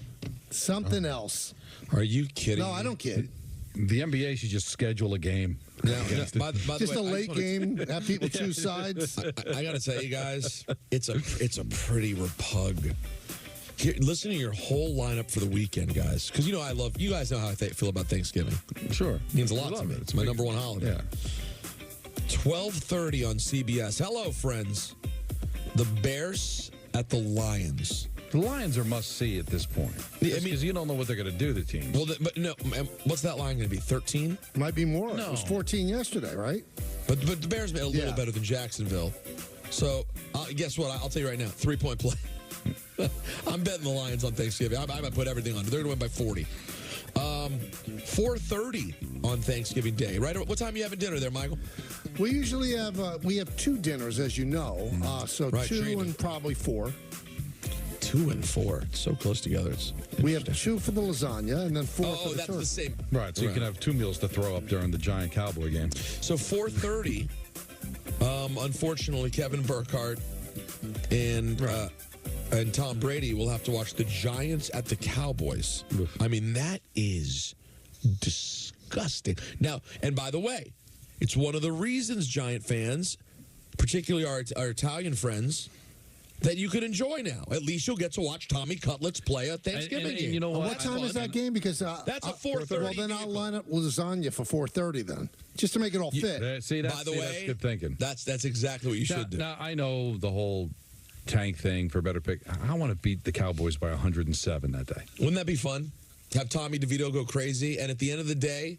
something else. Are you kidding? No, I don't kid. The NBA should just schedule a game. By the Just way, a late game, have people choose sides. I got to tell you guys, it's a pretty repug. Here, listen to your whole lineup for the weekend, guys. Because you guys know how I feel about Thanksgiving. Sure. It means a lot to me. It's my number one holiday. Yeah. 12:30 on CBS. Hello, friends. The Bears at the Lions. The Lions are must-see at this point. Because you don't know what they're going to do to teams. Well, but no, what's that line going to be? 13? Might be more. No. It was 14 yesterday, right? But the Bears made a little better than Jacksonville. So guess what? I'll tell you right now, 3-point play. I'm betting the Lions on Thanksgiving. I might put everything on. They're going to win by 40. 4:30 on Thanksgiving Day. Right? What time are you having dinner there, Michael? We usually have two dinners, as you know. So Right, 2 sure and probably 4. 2 and 4. It's so close together. We have 2 for the lasagna and then 4 for the that's turkey. the same. Right, so you can have 2 meals to throw up during the Giant Cowboy game. So 4:30. Unfortunately, Kevin Burkhardt and Tom Brady will have to watch the Giants at the Cowboys. Oof. I mean, that is disgusting. Now, and by the way, it's one of the reasons Giant fans, particularly our Italian friends, that you can enjoy now. At least you'll get to watch Tommy Cutlets play a Thanksgiving game. You know What time is that game? Because that's a 4:30. Well, then I'll line up lasagna for 4:30 then, just to make it all fit. By the way, that's good thinking. That's exactly what you should do. Now, I know the whole tank thing for a better pick. I want to beat the Cowboys by 107 that day. Wouldn't that be fun? Have Tommy DeVito go crazy, and at the end of the day,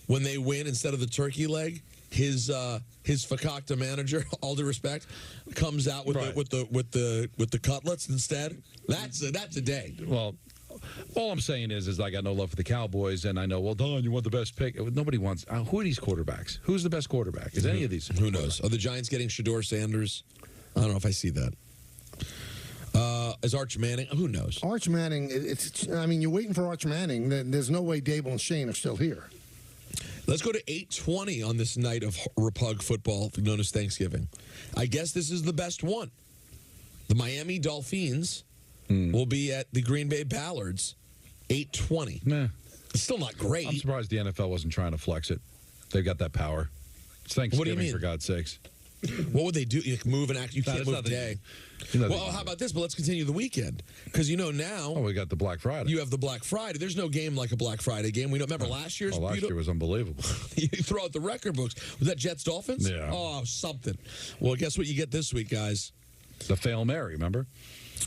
when they win, instead of the turkey leg, his fakakta manager, all due respect, comes out with the cutlets instead. That's a day. Well, all I'm saying is I got no love for the Cowboys, and I know, well, Don, you want the best pick. Nobody wants. Who are these quarterbacks? Who's the best quarterback? Is any of these? Who knows? Are the Giants getting Shedeur Sanders? I don't know if I see that. Is Arch Manning? Who knows? Arch Manning, I mean, you're waiting for Arch Manning. There's no way Dable and Shane are still here. Let's go to 8:20 on this night of Repug football, known as Thanksgiving. I guess this is the best one. The Miami Dolphins will be at the Green Bay Ballards, 8:20. Nah. It's still not great. I'm surprised the NFL wasn't trying to flex it. They've got that power. It's Thanksgiving, What do you mean? for God's sakes. What would they do? You can move and act. You No, can't it's move not the- day. you know Well, the- how about this? But let's continue the weekend. Because now... Oh, we got the Black Friday. You have the Black Friday. There's no game like a Black Friday game. We don't remember last year's. Last year was unbelievable. You throw out the record books. Was that Jets Dolphins? Yeah. Oh, something. Well, guess what you get this week, guys? The Fail Mary, remember?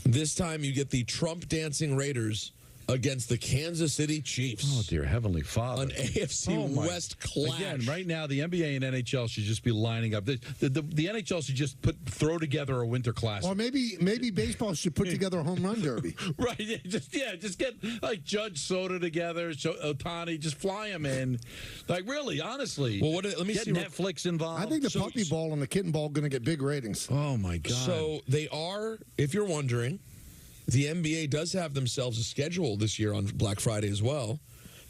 This time you get the Trump dancing Raiders against the Kansas City Chiefs. Oh, dear Heavenly Father. An AFC West clash. Again, right now, the NBA and NHL should just be lining up. The NHL should just throw together a winter classic. Or maybe baseball should put together a home run derby. Right, just get like Judge Soda together, Ohtani, just fly them in. Like, really, honestly. Well, let me get see. Netflix involved. I think the puppy ball and the kitten ball are going to get big ratings. Oh, my God. So they are, if you're wondering, the NBA does have themselves a schedule this year on Black Friday as well.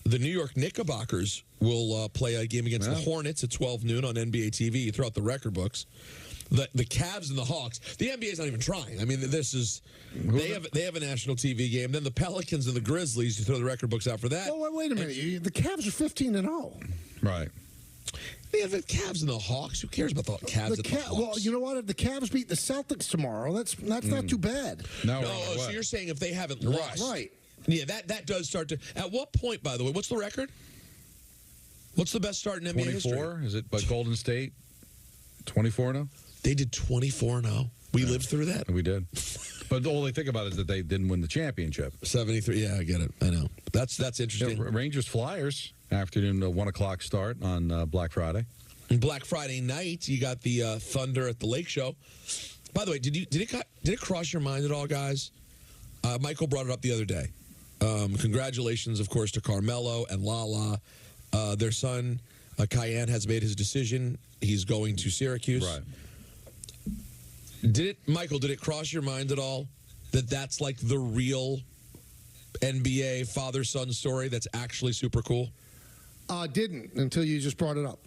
The New York Knickerbockers will play a game against the Hornets at 12 noon on NBA TV. You throw out the record books. The Cavs and the Hawks. The NBA's not even trying. I mean, this is they have a national TV game. Then the Pelicans and the Grizzlies. You throw the record books out for that. Oh, wait a minute. The Cavs are 15-0. Right. Yeah, the Cavs and the Hawks. Who cares about the Cavs and the Hawks? Well, you know what? If the Cavs beat the Celtics tomorrow, that's not too bad. No, so you're saying if they haven't lost. Right. Yeah, that does start to... At what point, by the way, what's the record? What's the best start in NBA 24? history? Is it by Golden State? 24 now? They did 24-0. We lived through that. We did. But all they think about is that they didn't win the championship. 73. Yeah, I get it. I know. That's interesting. Yeah, Rangers Flyers. afternoon, 1 o'clock start on Black Friday. And Black Friday night, you got the Thunder at the Lake Show. By the way, did it cross your mind at all, guys? Michael brought it up the other day. Congratulations, of course, to Carmelo and Lala. Their son, Cayenne, has made his decision. He's going to Syracuse. Right. Michael, did it cross your mind at all that that's like the real NBA father-son story that's actually super cool? Didn't until you just brought it up.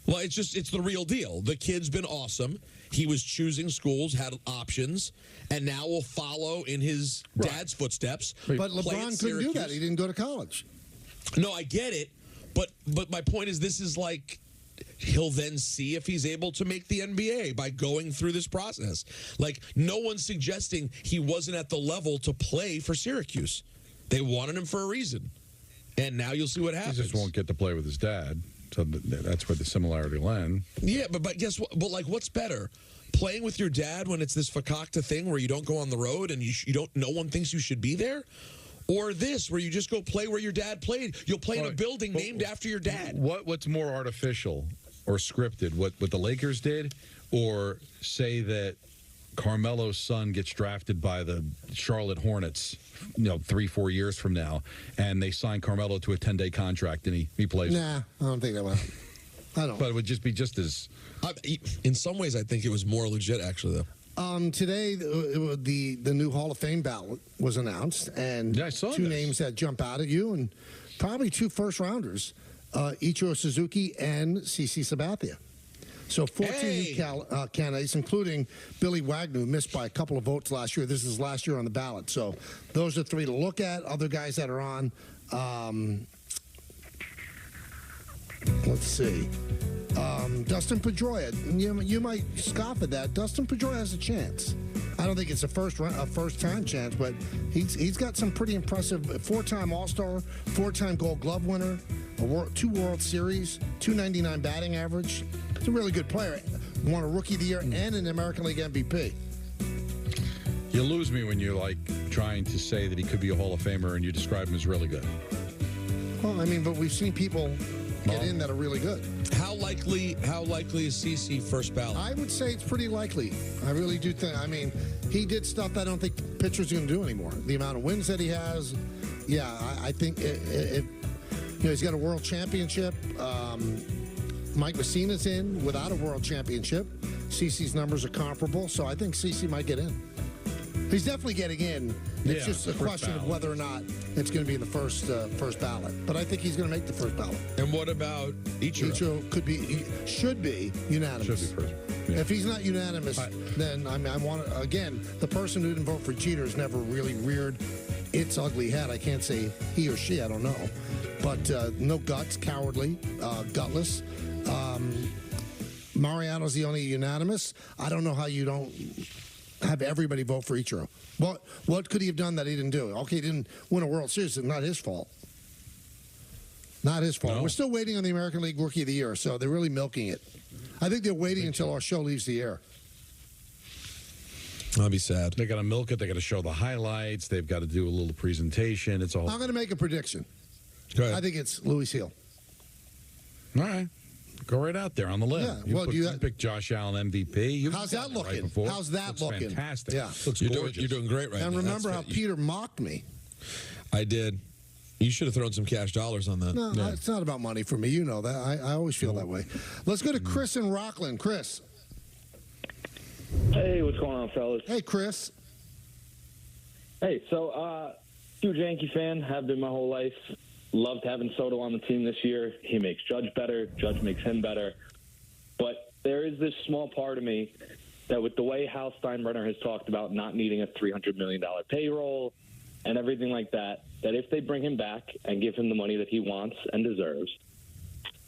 Well, it's the real deal. The kid's been awesome. He was choosing schools, had options, and now will follow in his dad's footsteps. But LeBron couldn't do that. He didn't go to college. No, I get it. But my point is, this is like, he'll then see if he's able to make the NBA by going through this process. Like, no one's suggesting he wasn't at the level to play for Syracuse. They wanted him for a reason. And now you'll see what happens. He just won't get to play with his dad. So that's where the similarity will end. Yeah, but guess what? But, like, what's better? Playing with your dad when it's this fakakta thing where you don't go on the road and no one thinks you should be there? Or this, where you just go play where your dad played? You'll play in a building named after your dad. What's more artificial or scripted? What the Lakers did? Or say that Carmelo's son gets drafted by the Charlotte Hornets, 3-4 years from now, and they sign Carmelo to a 10-day contract, and he plays. Nah, I don't think that would happen. I don't. But it would just be just as. In some ways, I think it was more legit, actually, though. Today, the new Hall of Fame ballot was announced, and I saw two names that jump out at you, and probably 2 first-rounders, Ichiro Suzuki and CeCe Sabathia. So 14 candidates, including Billy Wagner, who missed by a couple of votes last year. This is last year on the ballot. So those are 3 to look at. Other guys that are on, let's see. Dustin Pedroia. You might scoff at that. Dustin Pedroia has a chance. I don't think it's a first-time chance, but he's got some pretty impressive 4-time All-Star, 4-time Gold Glove winner, 2 World Series, .299 batting average. He's a really good player. Won a Rookie of the Year and an American League MVP. You lose me when you're trying to say that he could be a Hall of Famer and you describe him as really good. Well, I mean, but we've seen people get in that are really good. How likely is CeCe first ballot? I would say it's pretty likely. I really do think. I mean, he did stuff that I don't think pitchers are going to do anymore. The amount of wins that he has, I think he's got a world championship. Mike Messina's in without a world championship. CeCe's numbers are comparable, so I think CeCe might get in. He's definitely getting in. It's just a question of whether or not it's going to be in the first ballot. But I think he's going to make the first ballot. And what about Ichiro? Ichiro should be unanimous. Should be first. Yeah. If he's not unanimous, then I want to, again, the person who didn't vote for Jeter has never really reared its ugly head. I can't say he or she, I don't know. But no guts, cowardly, gutless. Mariano's the only unanimous. I don't know how you don't have everybody vote for Ichiro. What could he have done that he didn't do? Okay, he didn't win a World Series. It's not his fault. Not his fault. No. We're still waiting on the American League Rookie of the Year, so they're really milking it. I think they're waiting until our show leaves the air. I'll be sad. They got to milk it. They got to show the highlights. They've got to do a little presentation. It's all. I'm going to make a prediction. Go ahead. I think it's Louis Hill. All right. Go right out there on the limb. Yeah. You picked Josh Allen MVP. How's that looking? Right How's that looking? Fantastic. Yeah. Looks gorgeous. You're doing great right now. And remember how Peter mocked me. I did. You should have thrown some cash dollars on that. No, it's not about money for me. You know that. I always feel that way. Let's go to Chris in Rockland. Chris. Hey, what's going on, fellas? Hey, Chris. Hey, so huge Yankee fan, have been my whole life. Loved having Soto on the team this year. He makes Judge better. Judge makes him better. But there is this small part of me that with the way Hal Steinbrenner has talked about not needing a $300 million payroll and everything like that, that if they bring him back and give him the money that he wants and deserves,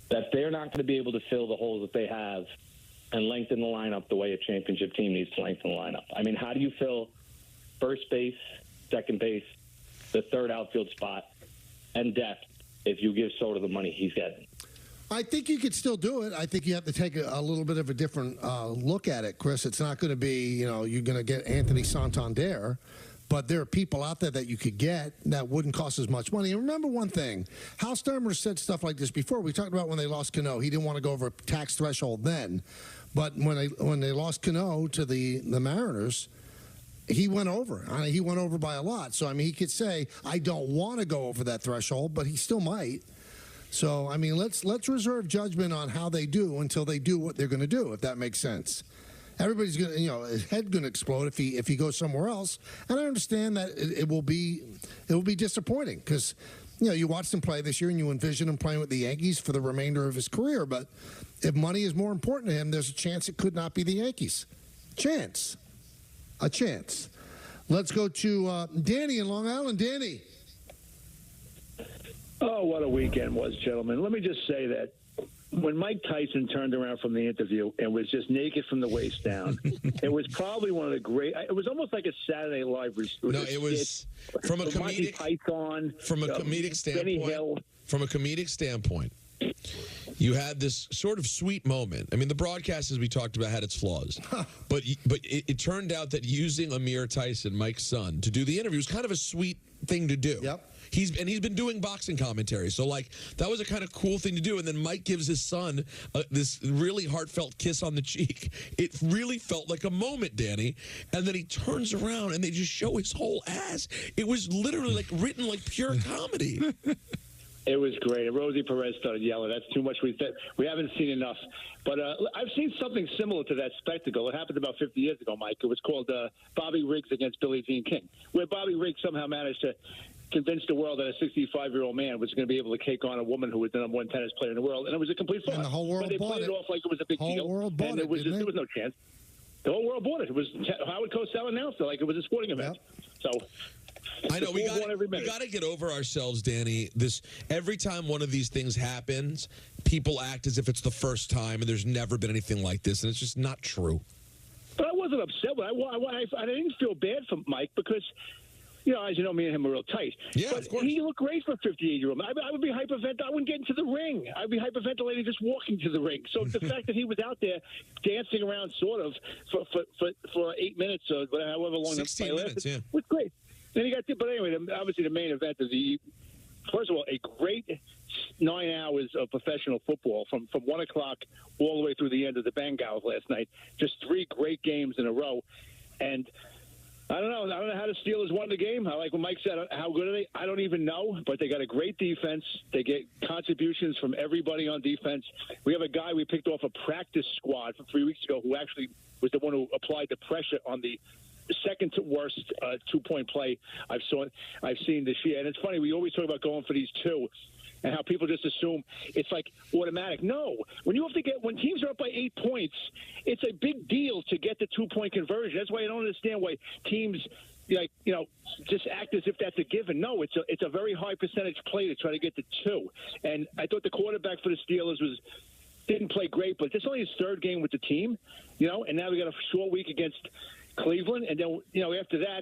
that they're not going to be able to fill the holes that they have and lengthen the lineup the way a championship team needs to lengthen the lineup. I mean, how do you fill first base, second base, the third outfield spot, and depth if you give Soto the money he's getting? I think you could still do it. I think you have to take a little bit of a different look at it, Chris. It's not going to be, you're going to get Anthony Santander, but there are people out there that you could get that wouldn't cost as much money. And remember one thing, Hal Steinbrenner said stuff like this before. We talked about when they lost Cano. He didn't want to go over a tax threshold then. But when they lost Cano to the Mariners, he went over. He went over by a lot. So, I mean, he could say, I don't want to go over that threshold, but he still might. So, I mean, let's reserve judgment on how they do until they do what they're going to do, if that makes sense. Everybody's going to, his head going to explode if he goes somewhere else. And I understand that it will be disappointing because, you watched him play this year and you envision him playing with the Yankees for the remainder of his career. But if money is more important to him, there's a chance it could not be the Yankees. A chance. Let's go to Danny in Long Island. Danny. Oh, what a weekend was, gentlemen. Let me just say that when Mike Tyson turned around from the interview and was just naked from the waist down, it was probably one of the great. It was almost like a Saturday Night Live. No, it was from a comedic Python, comedic Benny Hill. From a comedic standpoint, you had this sort of sweet moment. I mean, the broadcast, as we talked about, had its flaws, but it turned out that using Amir Tyson, Mike's son, to do the interview was kind of a sweet thing to do. Yep. He's been doing boxing commentary, so that was a kind of cool thing to do. And then Mike gives his son this really heartfelt kiss on the cheek. It really felt like a moment, Danny. And then he turns around and they just show his whole ass. It was literally written like pure comedy. It was great. And Rosie Perez started yelling, "That's too much. We haven't seen enough." But I've seen something similar to that spectacle. It happened about 50 years ago, Mike. It was called Bobby Riggs against Billie Jean King, where Bobby Riggs somehow managed to convince the world that a 65-year-old man was going to be able to take on a woman who was the number one tennis player in the world, and it was a complete fraud. And the whole world but they bought played it. Off like it was a big deal. The whole world bought and it, was there was no chance. The whole world bought it. It was Howard Cosell announced it like it was a sporting event. So I know we got to get over ourselves, Danny. Every time one of these things happens, people act as if it's the first time, and there's never been anything like this, and it's just not true. But I wasn't upset. I didn't feel bad for Mike because, as you know, me and him are real tight. Yeah, but of course. He looked great for a 58-year-old. I would be hyperventilating. I wouldn't get into the ring. I'd be hyperventilating just walking to the ring. So the fact that he was out there dancing around sort of for 8 minutes or however long 16 the minutes, yeah. was great. Then he got but anyway, obviously the main event of first of all, a great 9 hours of professional football from 1 o'clock all the way through the end of the Bengals last night. Just 3 great games in a row. And I don't know how the Steelers won the game. I like what Mike said. How good are they? I don't even know, but they got a great defense. They get contributions from everybody on defense. We have a guy we picked off a practice squad from 3 weeks ago who actually was the one who applied the pressure on the second to worst 2-point play I've seen this year. And it's funny, we always talk about going for these 2 and how people just assume it's like automatic. No, when teams are up by 8 points, it's a big deal to get the 2-point conversion. That's why I don't understand why teams just act as if that's a given. No, it's a very high percentage play to try to get the 2. And I thought the quarterback for the Steelers didn't play great, but this is only his 3rd game with the team, and now we got a short week against Cleveland, and then after that,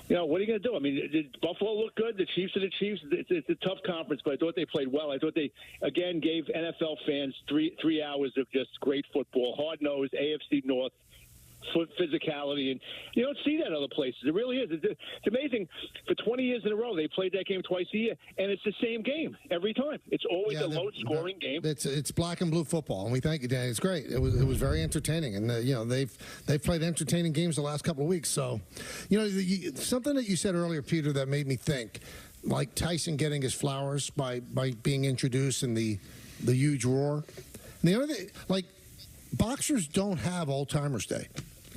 what are you going to do? I mean, did Buffalo look good? The Chiefs are the Chiefs. It's a tough conference, but I thought they played well. I thought they again gave NFL fans three hours of just great football, hard-nosed AFC North physicality, and you don't see that other places. It really is. It's amazing. For 20 years in a row, they played that game twice a year, and it's the same game every time. It's always a low-scoring game. It's black and blue football, and we thank you, Danny. It's great. It was very entertaining, and they've played entertaining games the last couple of weeks. So, something that you said earlier, Peter, that made me think, like Tyson getting his flowers by being introduced in the huge roar. And the other thing, boxers don't have Old Timers Day.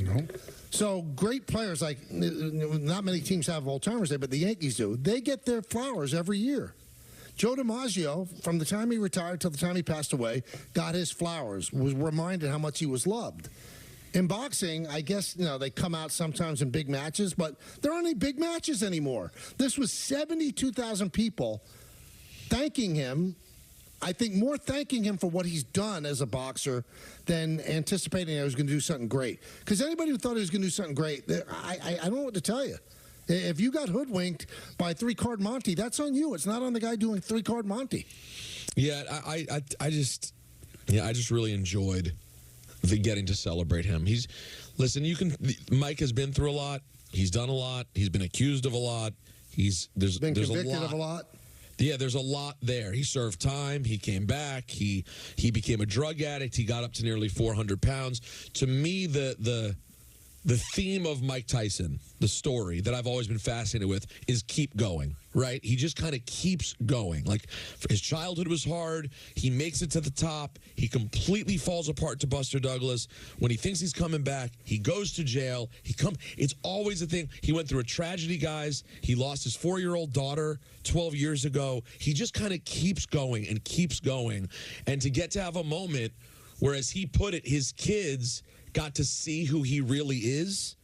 No. So great players, not many teams have Old Timers Day, but the Yankees do. They get their flowers every year. Joe DiMaggio, from the time he retired till the time he passed away, got his flowers, was reminded how much he was loved. In boxing, I guess, they come out sometimes in big matches, but there aren't any big matches anymore. This was 72,000 people thanking him. I think more thanking him for what he's done as a boxer than anticipating he was going to do something great. Because anybody who thought he was going to do something great, I don't know what to tell you. If you got hoodwinked by 3-card Monty, that's on you. It's not on the guy doing 3-card Monty. Yeah, I just really enjoyed getting to celebrate him. Mike has been through a lot. He's done a lot. He's been accused of a lot. There's convicted of a lot. Yeah, there's a lot there. He served time. He came back. He became a drug addict. He got up to nearly 400 pounds. To me, the theme of Mike Tyson, the story that I've always been fascinated with, is keep going, right? He just kind of keeps going. Like, his childhood was hard. He makes it to the top. He completely falls apart to Buster Douglas. When he thinks he's coming back, he goes to jail. It's always a thing. He went through a tragedy, guys. He lost his 4-year-old daughter 12 years ago. He just kind of keeps going and keeps going. And to get to have a moment where, as he put it, his kids got to see who he really is.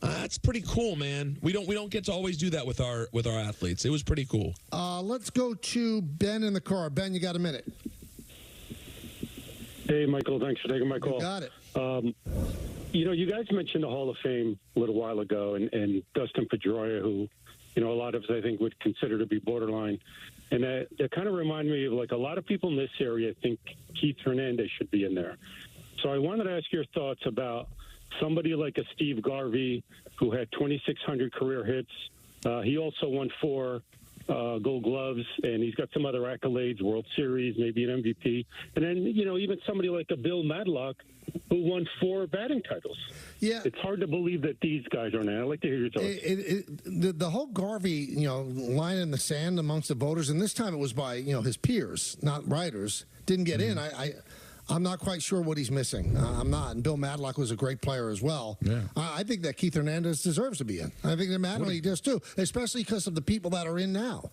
That's pretty cool, man. We don't get to always do that with our athletes. It was pretty cool. Let's go to Ben in the car. Ben, you got a minute? Hey, Michael. Thanks for taking my call. You got it. You guys mentioned the Hall of Fame a little while ago, and Dustin Pedroia, who, a lot of us, I think, would consider to be borderline. And that kind of reminded me of, like, a lot of people in this area think Keith Hernandez should be in there. So I wanted to ask your thoughts about somebody like a Steve Garvey, who had 2,600 career hits. He also won 4 Gold Gloves, and he's got some other accolades, World Series, maybe an MVP. And then, even somebody like a Bill Madlock, who won 4 batting titles. Yeah. It's hard to believe that these guys are now. I'd like to hear your thoughts. The whole Garvey, line in the sand amongst the voters, and this time it was by, his peers, not writers, didn't get in. I'm not quite sure what he's missing. I'm not. And Bill Madlock was a great player as well. Yeah. I think that Keith Hernandez deserves to be in. I think that Madlock does too, especially because of the people that are in now.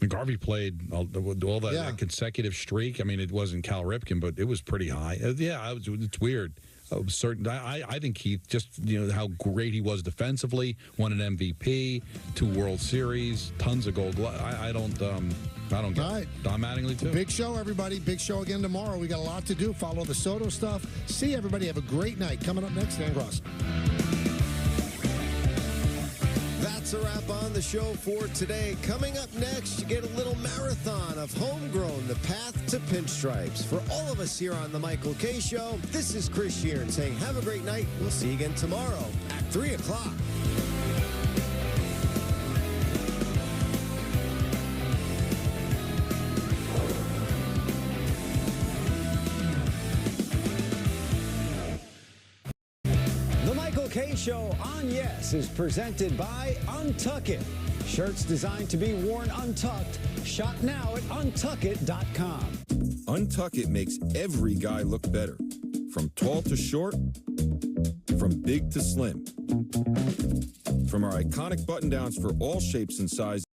And Garvey played all that consecutive streak. I mean, it wasn't Cal Ripken, but it was pretty high. It's weird. I think Keith, just how great he was defensively, won an MVP, 2 World Series, tons of Gold Gloves. I don't get it. Don Mattingly too. Big show, everybody. Big show again tomorrow. We got a lot to do. Follow the Soto stuff. See everybody. Have a great night. Coming up next, Dan Gross. That's a wrap on the show for today. Coming up next, you get a little marathon of Homegrown, the path to pinstripes. For all of us here on the Michael K. Show, this is Chris Sheeran saying have a great night. We'll see you again tomorrow at 3 o'clock. Show on Yes is presented by Untuck It. Shirts designed to be worn untucked. Shop now at untuckit.com. Untuck It makes every guy look better. From tall to short, from big to slim. From our iconic button-downs for all shapes and sizes